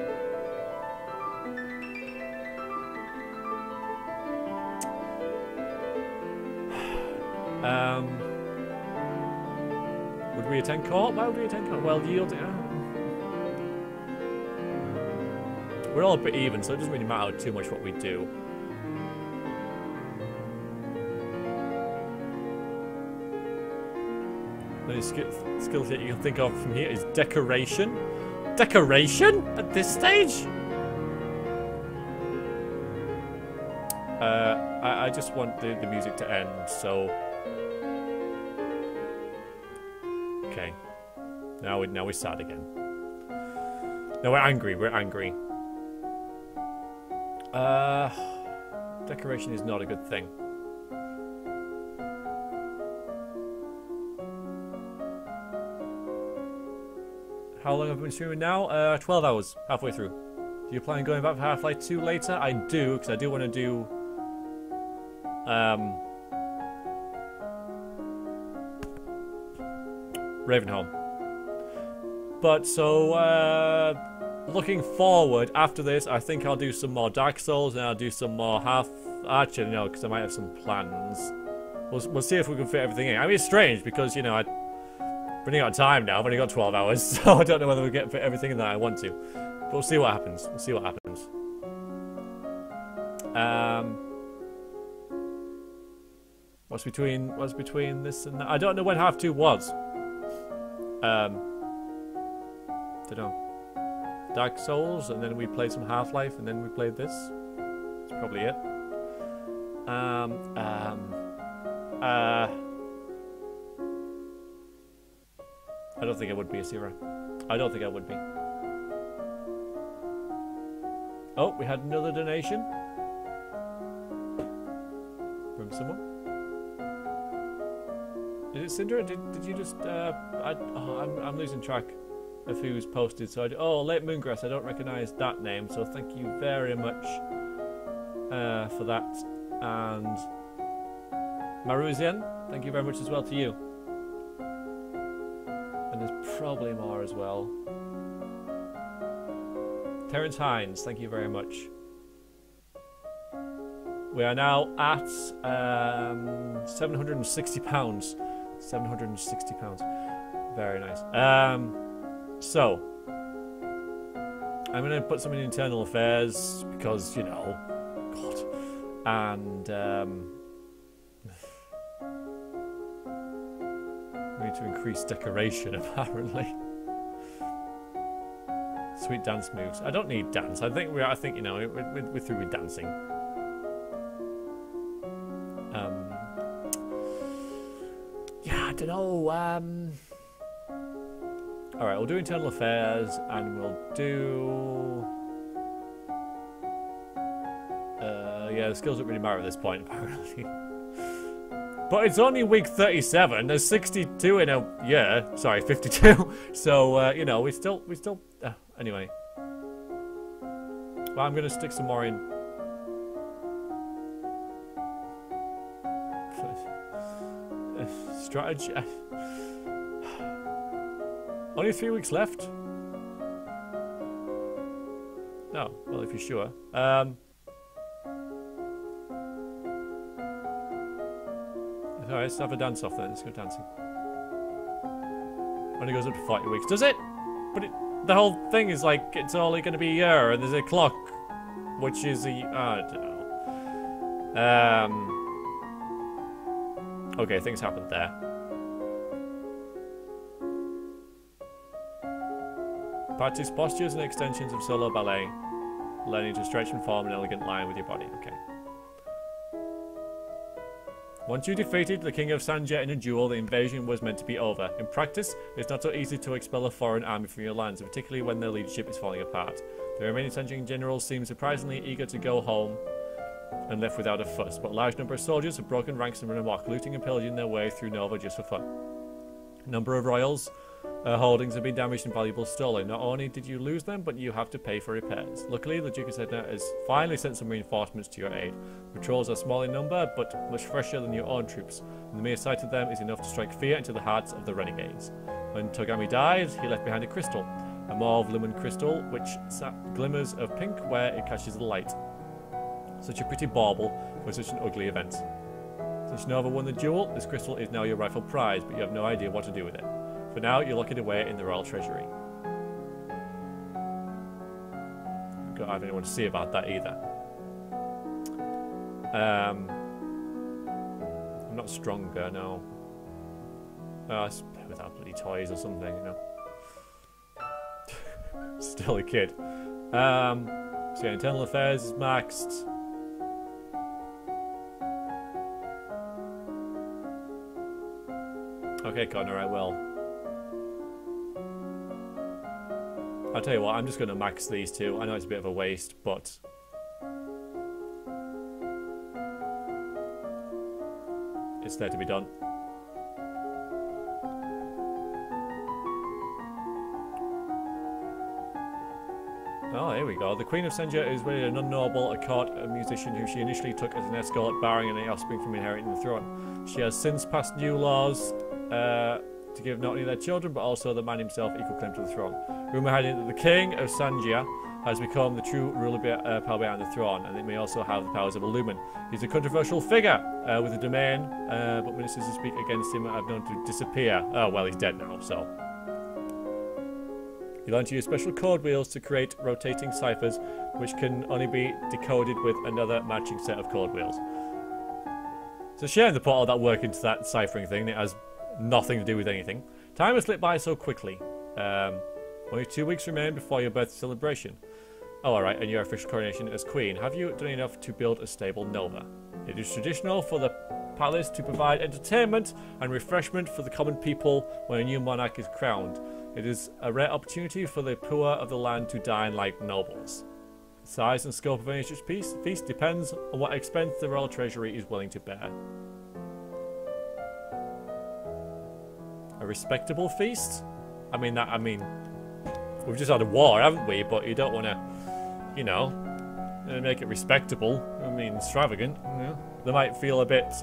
[SPEAKER 1] Would we attend court? Why would we attend court? Well, yield. We're all a bit even, so it doesn't really matter too much what we do. The only skill set you can think of from here is decoration. Decoration? At this stage? I just want the music to end, so... Okay. Now we're sad again. No, we're angry, we're angry. Decoration is not a good thing. How long have I been streaming now? 12 hours, halfway through. Do you plan on going back for Half-Life 2 later? I do, because I do want to do... Ravenholm. But, so, looking forward, after this, I think I'll do some more Dark Souls, and I'll do some more Actually, no, because I might have some plans. We'll see if we can fit everything in. I mean, it's strange, because, you know, I'm running out of time now. I've only got 12 hours, so I don't know whether we'll get fit everything in that I want to. But we'll see what happens. We'll see what happens. What's between this and that? I don't know when Half 2 was. Don't know. Dark Souls, and then we played some Half-Life, and then we played this. That's probably it. I don't think it would be a zero. I don't think I would be. Oh, we had another donation from someone. Is it Syndra? Did you just? I'm losing track of who's posted. So Late Moongrass. I don't recognise that name. So thank you very much for that. And Maruzian, thank you very much as well to you. And there's probably more as well. Terence Hines, thank you very much. We are now at £760. £760. Very nice. So I'm going to put some in internal affairs because, you know, God. And we need to increase decoration, apparently. Sweet dance moves. I don't need dance. I think you know, we're through with dancing. Yeah, I don't know. All right, we'll do internal affairs, and we'll do. Yeah, the skills don't really matter at this point, apparently. But it's only week 37. There's 62 in a year. Sorry, 52. So you know, we still. Anyway. Well, I'm gonna stick some more in. Strategy. Only 3 weeks left. No, well, if you're sure. Alright, let's have a dance off then. Let's go dancing. Only goes up to 40 weeks. Does it? But the whole thing is like, it's only going to be a year, and there's a clock, which is a... I don't know. Okay, things happened there. Practice postures and extensions of solo ballet. Learning to stretch and form an elegant line with your body. Okay. Once you defeated the King of Sanja in a duel, the invasion was meant to be over. In practice, it's not so easy to expel a foreign army from your lands, particularly when their leadership is falling apart. The remaining Sanjian generals seem surprisingly eager to go home and left without a fuss, but a large number of soldiers have broken ranks and run amok, looting and pillaging their way through Nova just for fun. A number of royals' holdings have been damaged and valuables stolen. Not only did you lose them, but you have to pay for repairs. Luckily, the Duke of Sedna has finally sent some reinforcements to your aid. Patrols are small in number, but much fresher than your own troops, and the mere sight of them is enough to strike fear into the hearts of the renegades. When Togami died, he left behind a crystal, a mauve lumen crystal, which glimmers of pink where it catches the light. Such a pretty bauble for such an ugly event. Since Nova won the duel, this crystal is now your rightful prize, but you have no idea what to do with it. For now, you lock it away in the royal treasury. I don't have anyone to see about that either. I'm not stronger, no. Oh, let's play without bloody toys or something, you know. Still a kid. So yeah, internal affairs is maxed. Okay, Connor, I will. I'll tell you what, I'm just going to max these two. I know it's a bit of a waste, but... it's there to be done. Oh, here we go. The Queen of Senja is wedded an unnoble, a court a musician who she initially took as an escort, barring any offspring from inheriting the throne. She has since passed new laws to give not only their children, but also the man himself equal claim to the throne. Rumour had it that the King of Sanjia has become the true ruler power behind the throne, and it may also have the powers of a lumen. He's a controversial figure with a domain, but ministers who speak against him have known to disappear. Oh, well, he's dead now, so... You learn to use special code wheels to create rotating ciphers, which can only be decoded with another matching set of code wheels. It's a shame they put all that work into that ciphering thing. It has nothing to do with anything. Time has slipped by so quickly. Only 2 weeks remain before your birthday celebration. Oh, alright, and your official coronation as queen. Have you done enough to build a stable Nova? It is traditional for the palace to provide entertainment and refreshment for the common people when a new monarch is crowned. It is a rare opportunity for the poor of the land to dine like nobles. The size and scope of any such feast depends on what expense the royal treasury is willing to bear. A respectable feast? I mean, we've just had a war, haven't we? But you don't want to, you know, make it respectable. I mean, extravagant. You know? They might feel a bit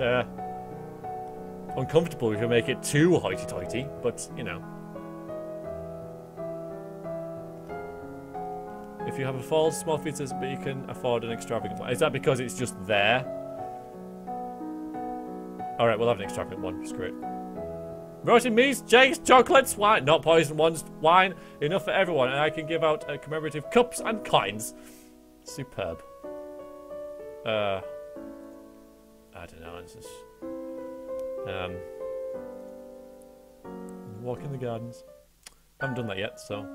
[SPEAKER 1] uncomfortable if you make it too hoity-toity, but, you know. If you have a false small feast, but you can afford an extravagant one. Is that because it's just there? Alright, we'll have an extravagant one. Screw it. Roasted meats, cakes, chocolates, wine. Not poison ones. Wine. Enough for everyone. And I can give out commemorative cups and coins. Superb. I don't know. It's just... walk in the gardens. Haven't done that yet, so...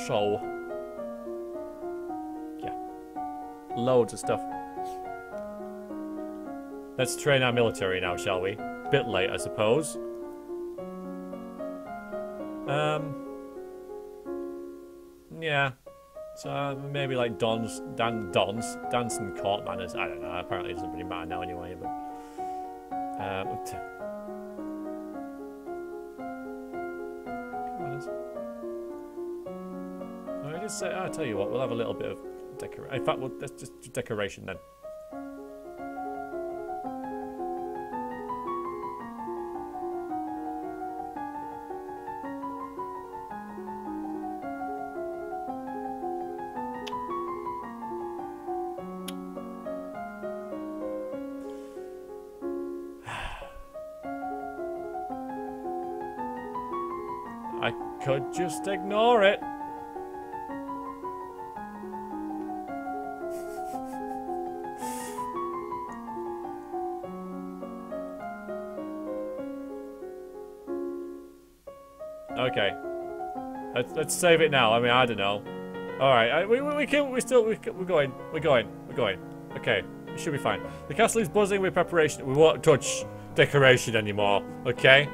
[SPEAKER 1] So... yeah. Loads of stuff. Let's train our military now, shall we? Bit late, I suppose. Yeah. So maybe like dance and court manners. I don't know. Apparently it doesn't really matter now anyway. But I'll tell you what. We'll have a little bit of decoration. In fact, let's just do decoration then. I could just ignore it. Okay. Let's save it now. I mean, I don't know. All right, we're going. Okay, it should be fine. The castle is buzzing with preparation. We won't touch decoration anymore. Okay.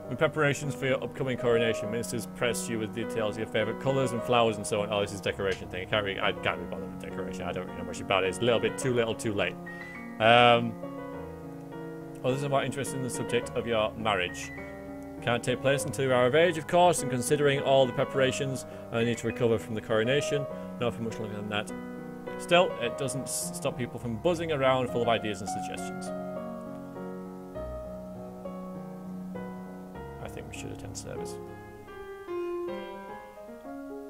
[SPEAKER 1] With preparations for your upcoming coronation, ministers press you with details of your favourite colours and flowers and so on. Oh, this is decoration thing. I can't be bothered with decoration. I don't really know much about it. It's a little bit too little, too late. Others are more interested in the subject of your marriage. Can't take place until you are of age, of course, and considering all the preparations, I need to recover from the coronation. Not for much longer than that. Still, it doesn't stop people from buzzing around full of ideas and suggestions. I think we should attend service.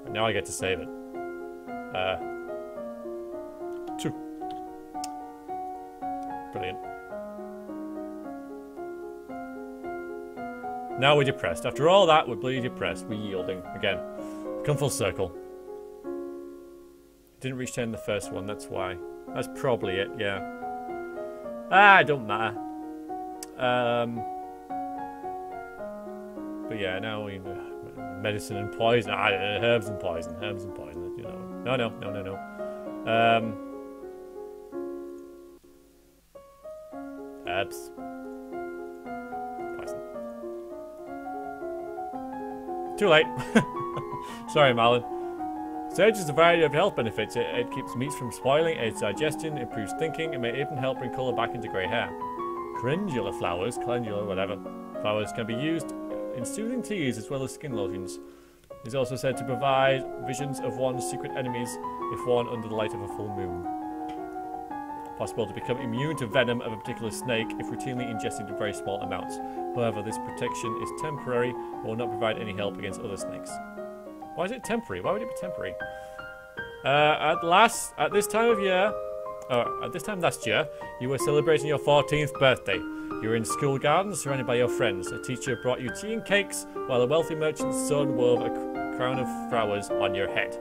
[SPEAKER 1] And now I get to save it. 2. Brilliant. Now we're depressed. After all that, we're bloody depressed. We're yielding. Again. Come full circle. Didn't reach 10 in the first one, that's why. That's probably it, yeah. It don't matter. But yeah, now we... medicine and poison. Herbs and poison. Herbs and poison, you know. No. Herbs. Too late. Sorry, Malin. Sage has a variety of health benefits. It keeps meats from spoiling, aids digestion, improves thinking, and may even help bring colour back into grey hair. Calendula flowers, whatever, flowers can be used in soothing teas as well as skin lotions. It is also said to provide visions of one's secret enemies if worn under the light of a full moon. Possible to become immune to venom of a particular snake if routinely ingested in very small amounts. However, this protection is temporary and will not provide any help against other snakes. Why is it temporary? Why would it be temporary? At this time last year, you were celebrating your 14th birthday. You were in school garden surrounded by your friends. A teacher brought you tea and cakes, while a wealthy merchant's son wove a crown of flowers on your head.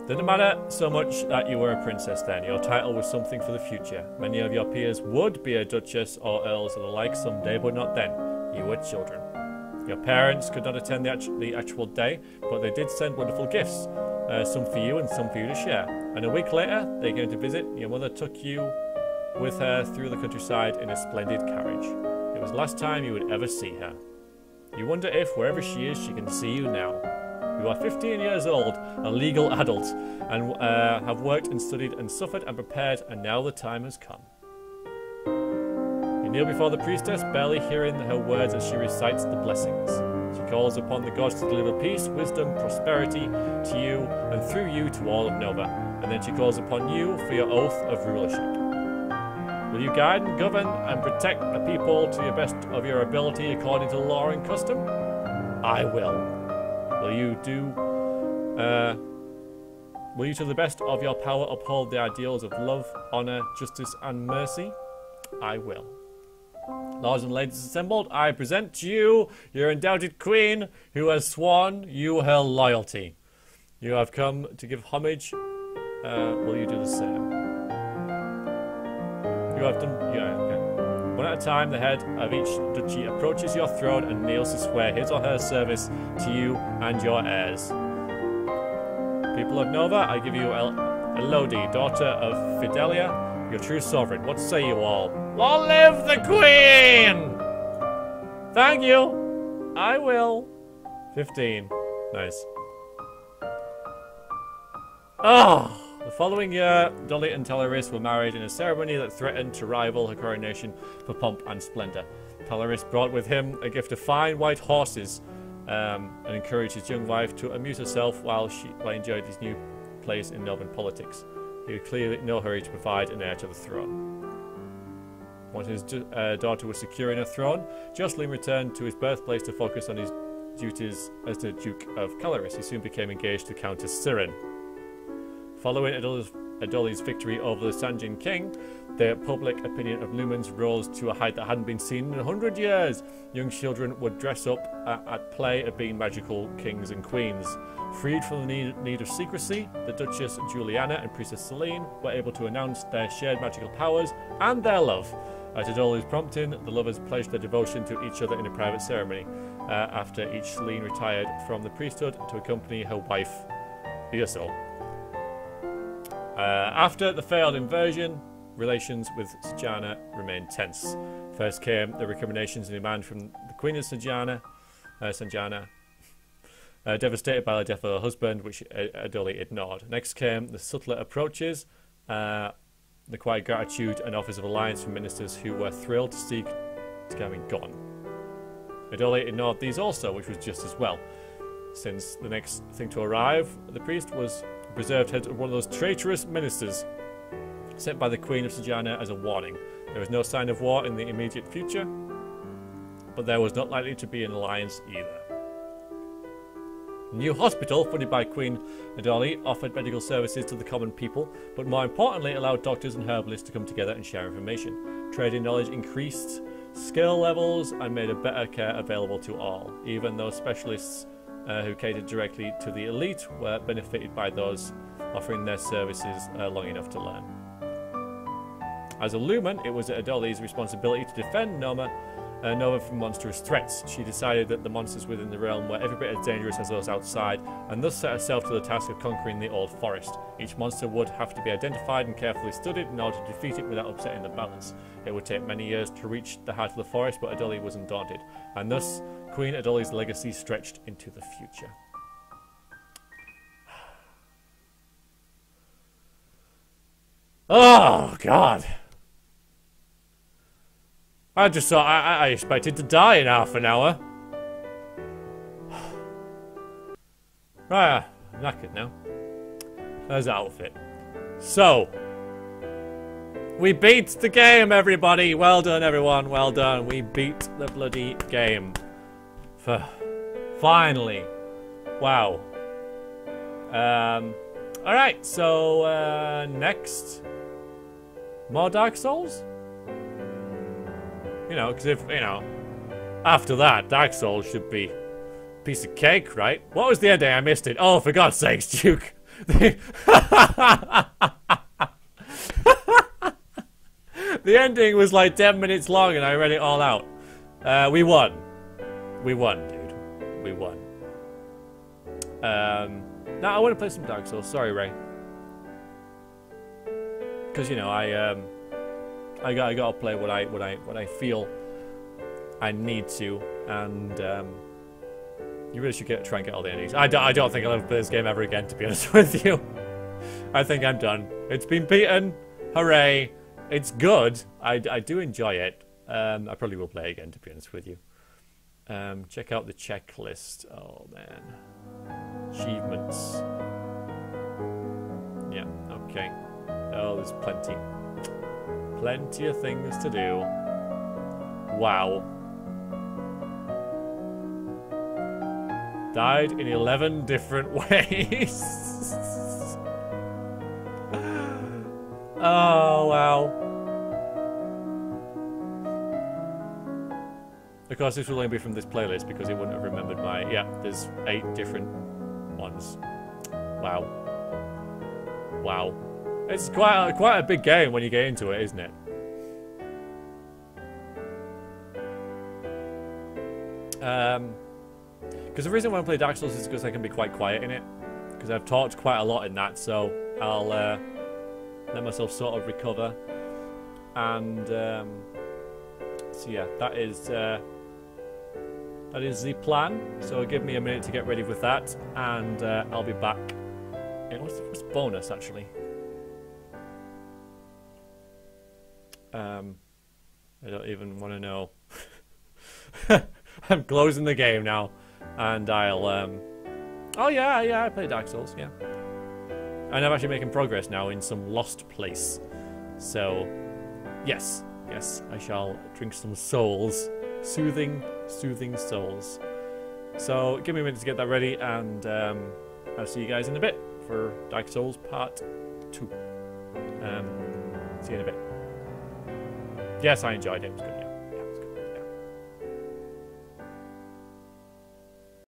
[SPEAKER 1] Didn't matter so much that you were a princess then. Your title was something for the future. Many of your peers would be a duchess or earls or the like someday, but not then. You were children. Your parents could not attend the actual day, but they did send wonderful gifts. Some for you and some for you to share. And a week later, they came to visit. Your mother took you with her through the countryside in a splendid carriage. It was the last time you would ever see her. You wonder if, wherever she is, she can see you now. You are 15 years old, a legal adult, and have worked and studied and suffered and prepared, and now the time has come. You kneel before the priestess, barely hearing her words as she recites the blessings. She calls upon the gods to deliver peace, wisdom, prosperity to you, and through you to all of Nova, and then she calls upon you for your oath of rulership. Will you guide and govern and protect the people to the best of your ability according to law and custom? I will. Will you to the best of your power uphold the ideals of love, honour, justice and mercy? I will. Lords and ladies assembled, I present to you your undoubted queen, who has sworn you her loyalty. You have come to give homage. Will you do the same? You have done... Yeah, okay. One at a time, the head of each duchy approaches your throne and kneels to swear his or her service to you and your heirs. People of Nova, I give you Elodie, daughter of Fidelia, your true sovereign. What say you all? Long live the Queen! Thank you! I will. 15. Nice. Oh! The following year, Dolly and Talaris were married in a ceremony that threatened to rival her coronation for pomp and splendour. Talaris brought with him a gift of fine white horses and encouraged his young wife to amuse herself while enjoyed his new place in Novan politics. He was clearly in no hurry to provide an heir to the throne. Once his daughter was secure in her throne, Jocelyn returned to his birthplace to focus on his duties as the Duke of Calaris. He soon became engaged to Countess Siren. Following Adoli's victory over the Sanjin king, The public opinion of lumens rose to a height that hadn't been seen in 100 years. Young children would dress up at play at being magical kings and queens. Freed from the need of secrecy, the Duchess Juliana and Princess Celine were able to announce their shared magical powers and their love. At Adoli's prompting, the lovers pledged their devotion to each other in a private ceremony. After each Celine retired from the priesthood to accompany her wife, Isolde. After the failed invasion, relations with Sejana remained tense. First came the recriminations and demand from the Queen of Sejana, devastated by the death of her husband, which Adoli ignored. Next came the subtler approaches, the quiet gratitude and offers of alliance from ministers who were thrilled to see Scamming gone. Adoli ignored these also, which was just as well, since the next thing to arrive, the priest was preserved head of one of those traitorous ministers sent by the Queen of Sejana as a warning. There was no sign of war in the immediate future, but there was not likely to be an alliance either. A new hospital, funded by Queen Adoli, offered medical services to the common people, but more importantly allowed doctors and herbalists to come together and share information. Trading knowledge increased skill levels and made a better care available to all. Even those specialists who catered directly to the elite were benefited by those offering their services long enough to learn. As a Lumen, it was Adoli's responsibility to defend Nova from monstrous threats. She decided that the monsters within the realm were every bit as dangerous as those outside, and thus set herself to the task of conquering the old forest. Each monster would have to be identified and carefully studied in order to defeat it without upsetting the balance. It would take many years to reach the heart of the forest, but Adoli was undaunted, and thus Queen Adoli's legacy stretched into the future. Oh, God. I just thought I expected to die in half an hour. Right, I'm knackered now. There's the outfit. So, we beat the game, everybody. Well done, everyone. Well done. We beat the bloody game. Finally. Wow. Alright, so next. More Dark Souls? You know, because if, you know, after that, Dark Souls should be a piece of cake, right? What was the ending? I missed it. Oh, for God's sakes, Duke. The ending was like 10 minutes long and I read it all out. We won. We won, dude. We won. Now I want to play some Dark Souls. Sorry, Ray. Because, you know, I gotta play what I feel I need to, and you really should try and get all the endings. I don't think I'll ever play this game ever again, to be honest with you. I think I'm done. It's been beaten. Hooray! It's good. I do enjoy it. I probably will play again, to be honest with you. Check out the checklist. Oh man, achievements. Yeah. Okay. Oh, there's plenty. Plenty of things to do. Wow. Died in 11 different ways. Oh, wow. Of course, this will only be from this playlist because it wouldn't have remembered my... Yeah, there's 8 different ones. Wow. Wow. It's quite a big game when you get into it, isn't it? Because the reason why I play Dark Souls is because I can be quite quiet in it. Because I've talked quite a lot in that, so I'll let myself sort of recover. And so yeah, that is the plan. So give me a minute to get ready with that, and I'll be back. What's bonus actually? I don't even want to know. I'm closing the game now, and I'll oh yeah, I play Dark Souls, yeah. And I'm actually making progress now in some lost place. So yes, I shall drink some souls. Soothing souls. So give me a minute to get that ready, and I'll see you guys in a bit for Dark Souls Part 2. See you in a bit. Yes, I enjoyed it. It was good.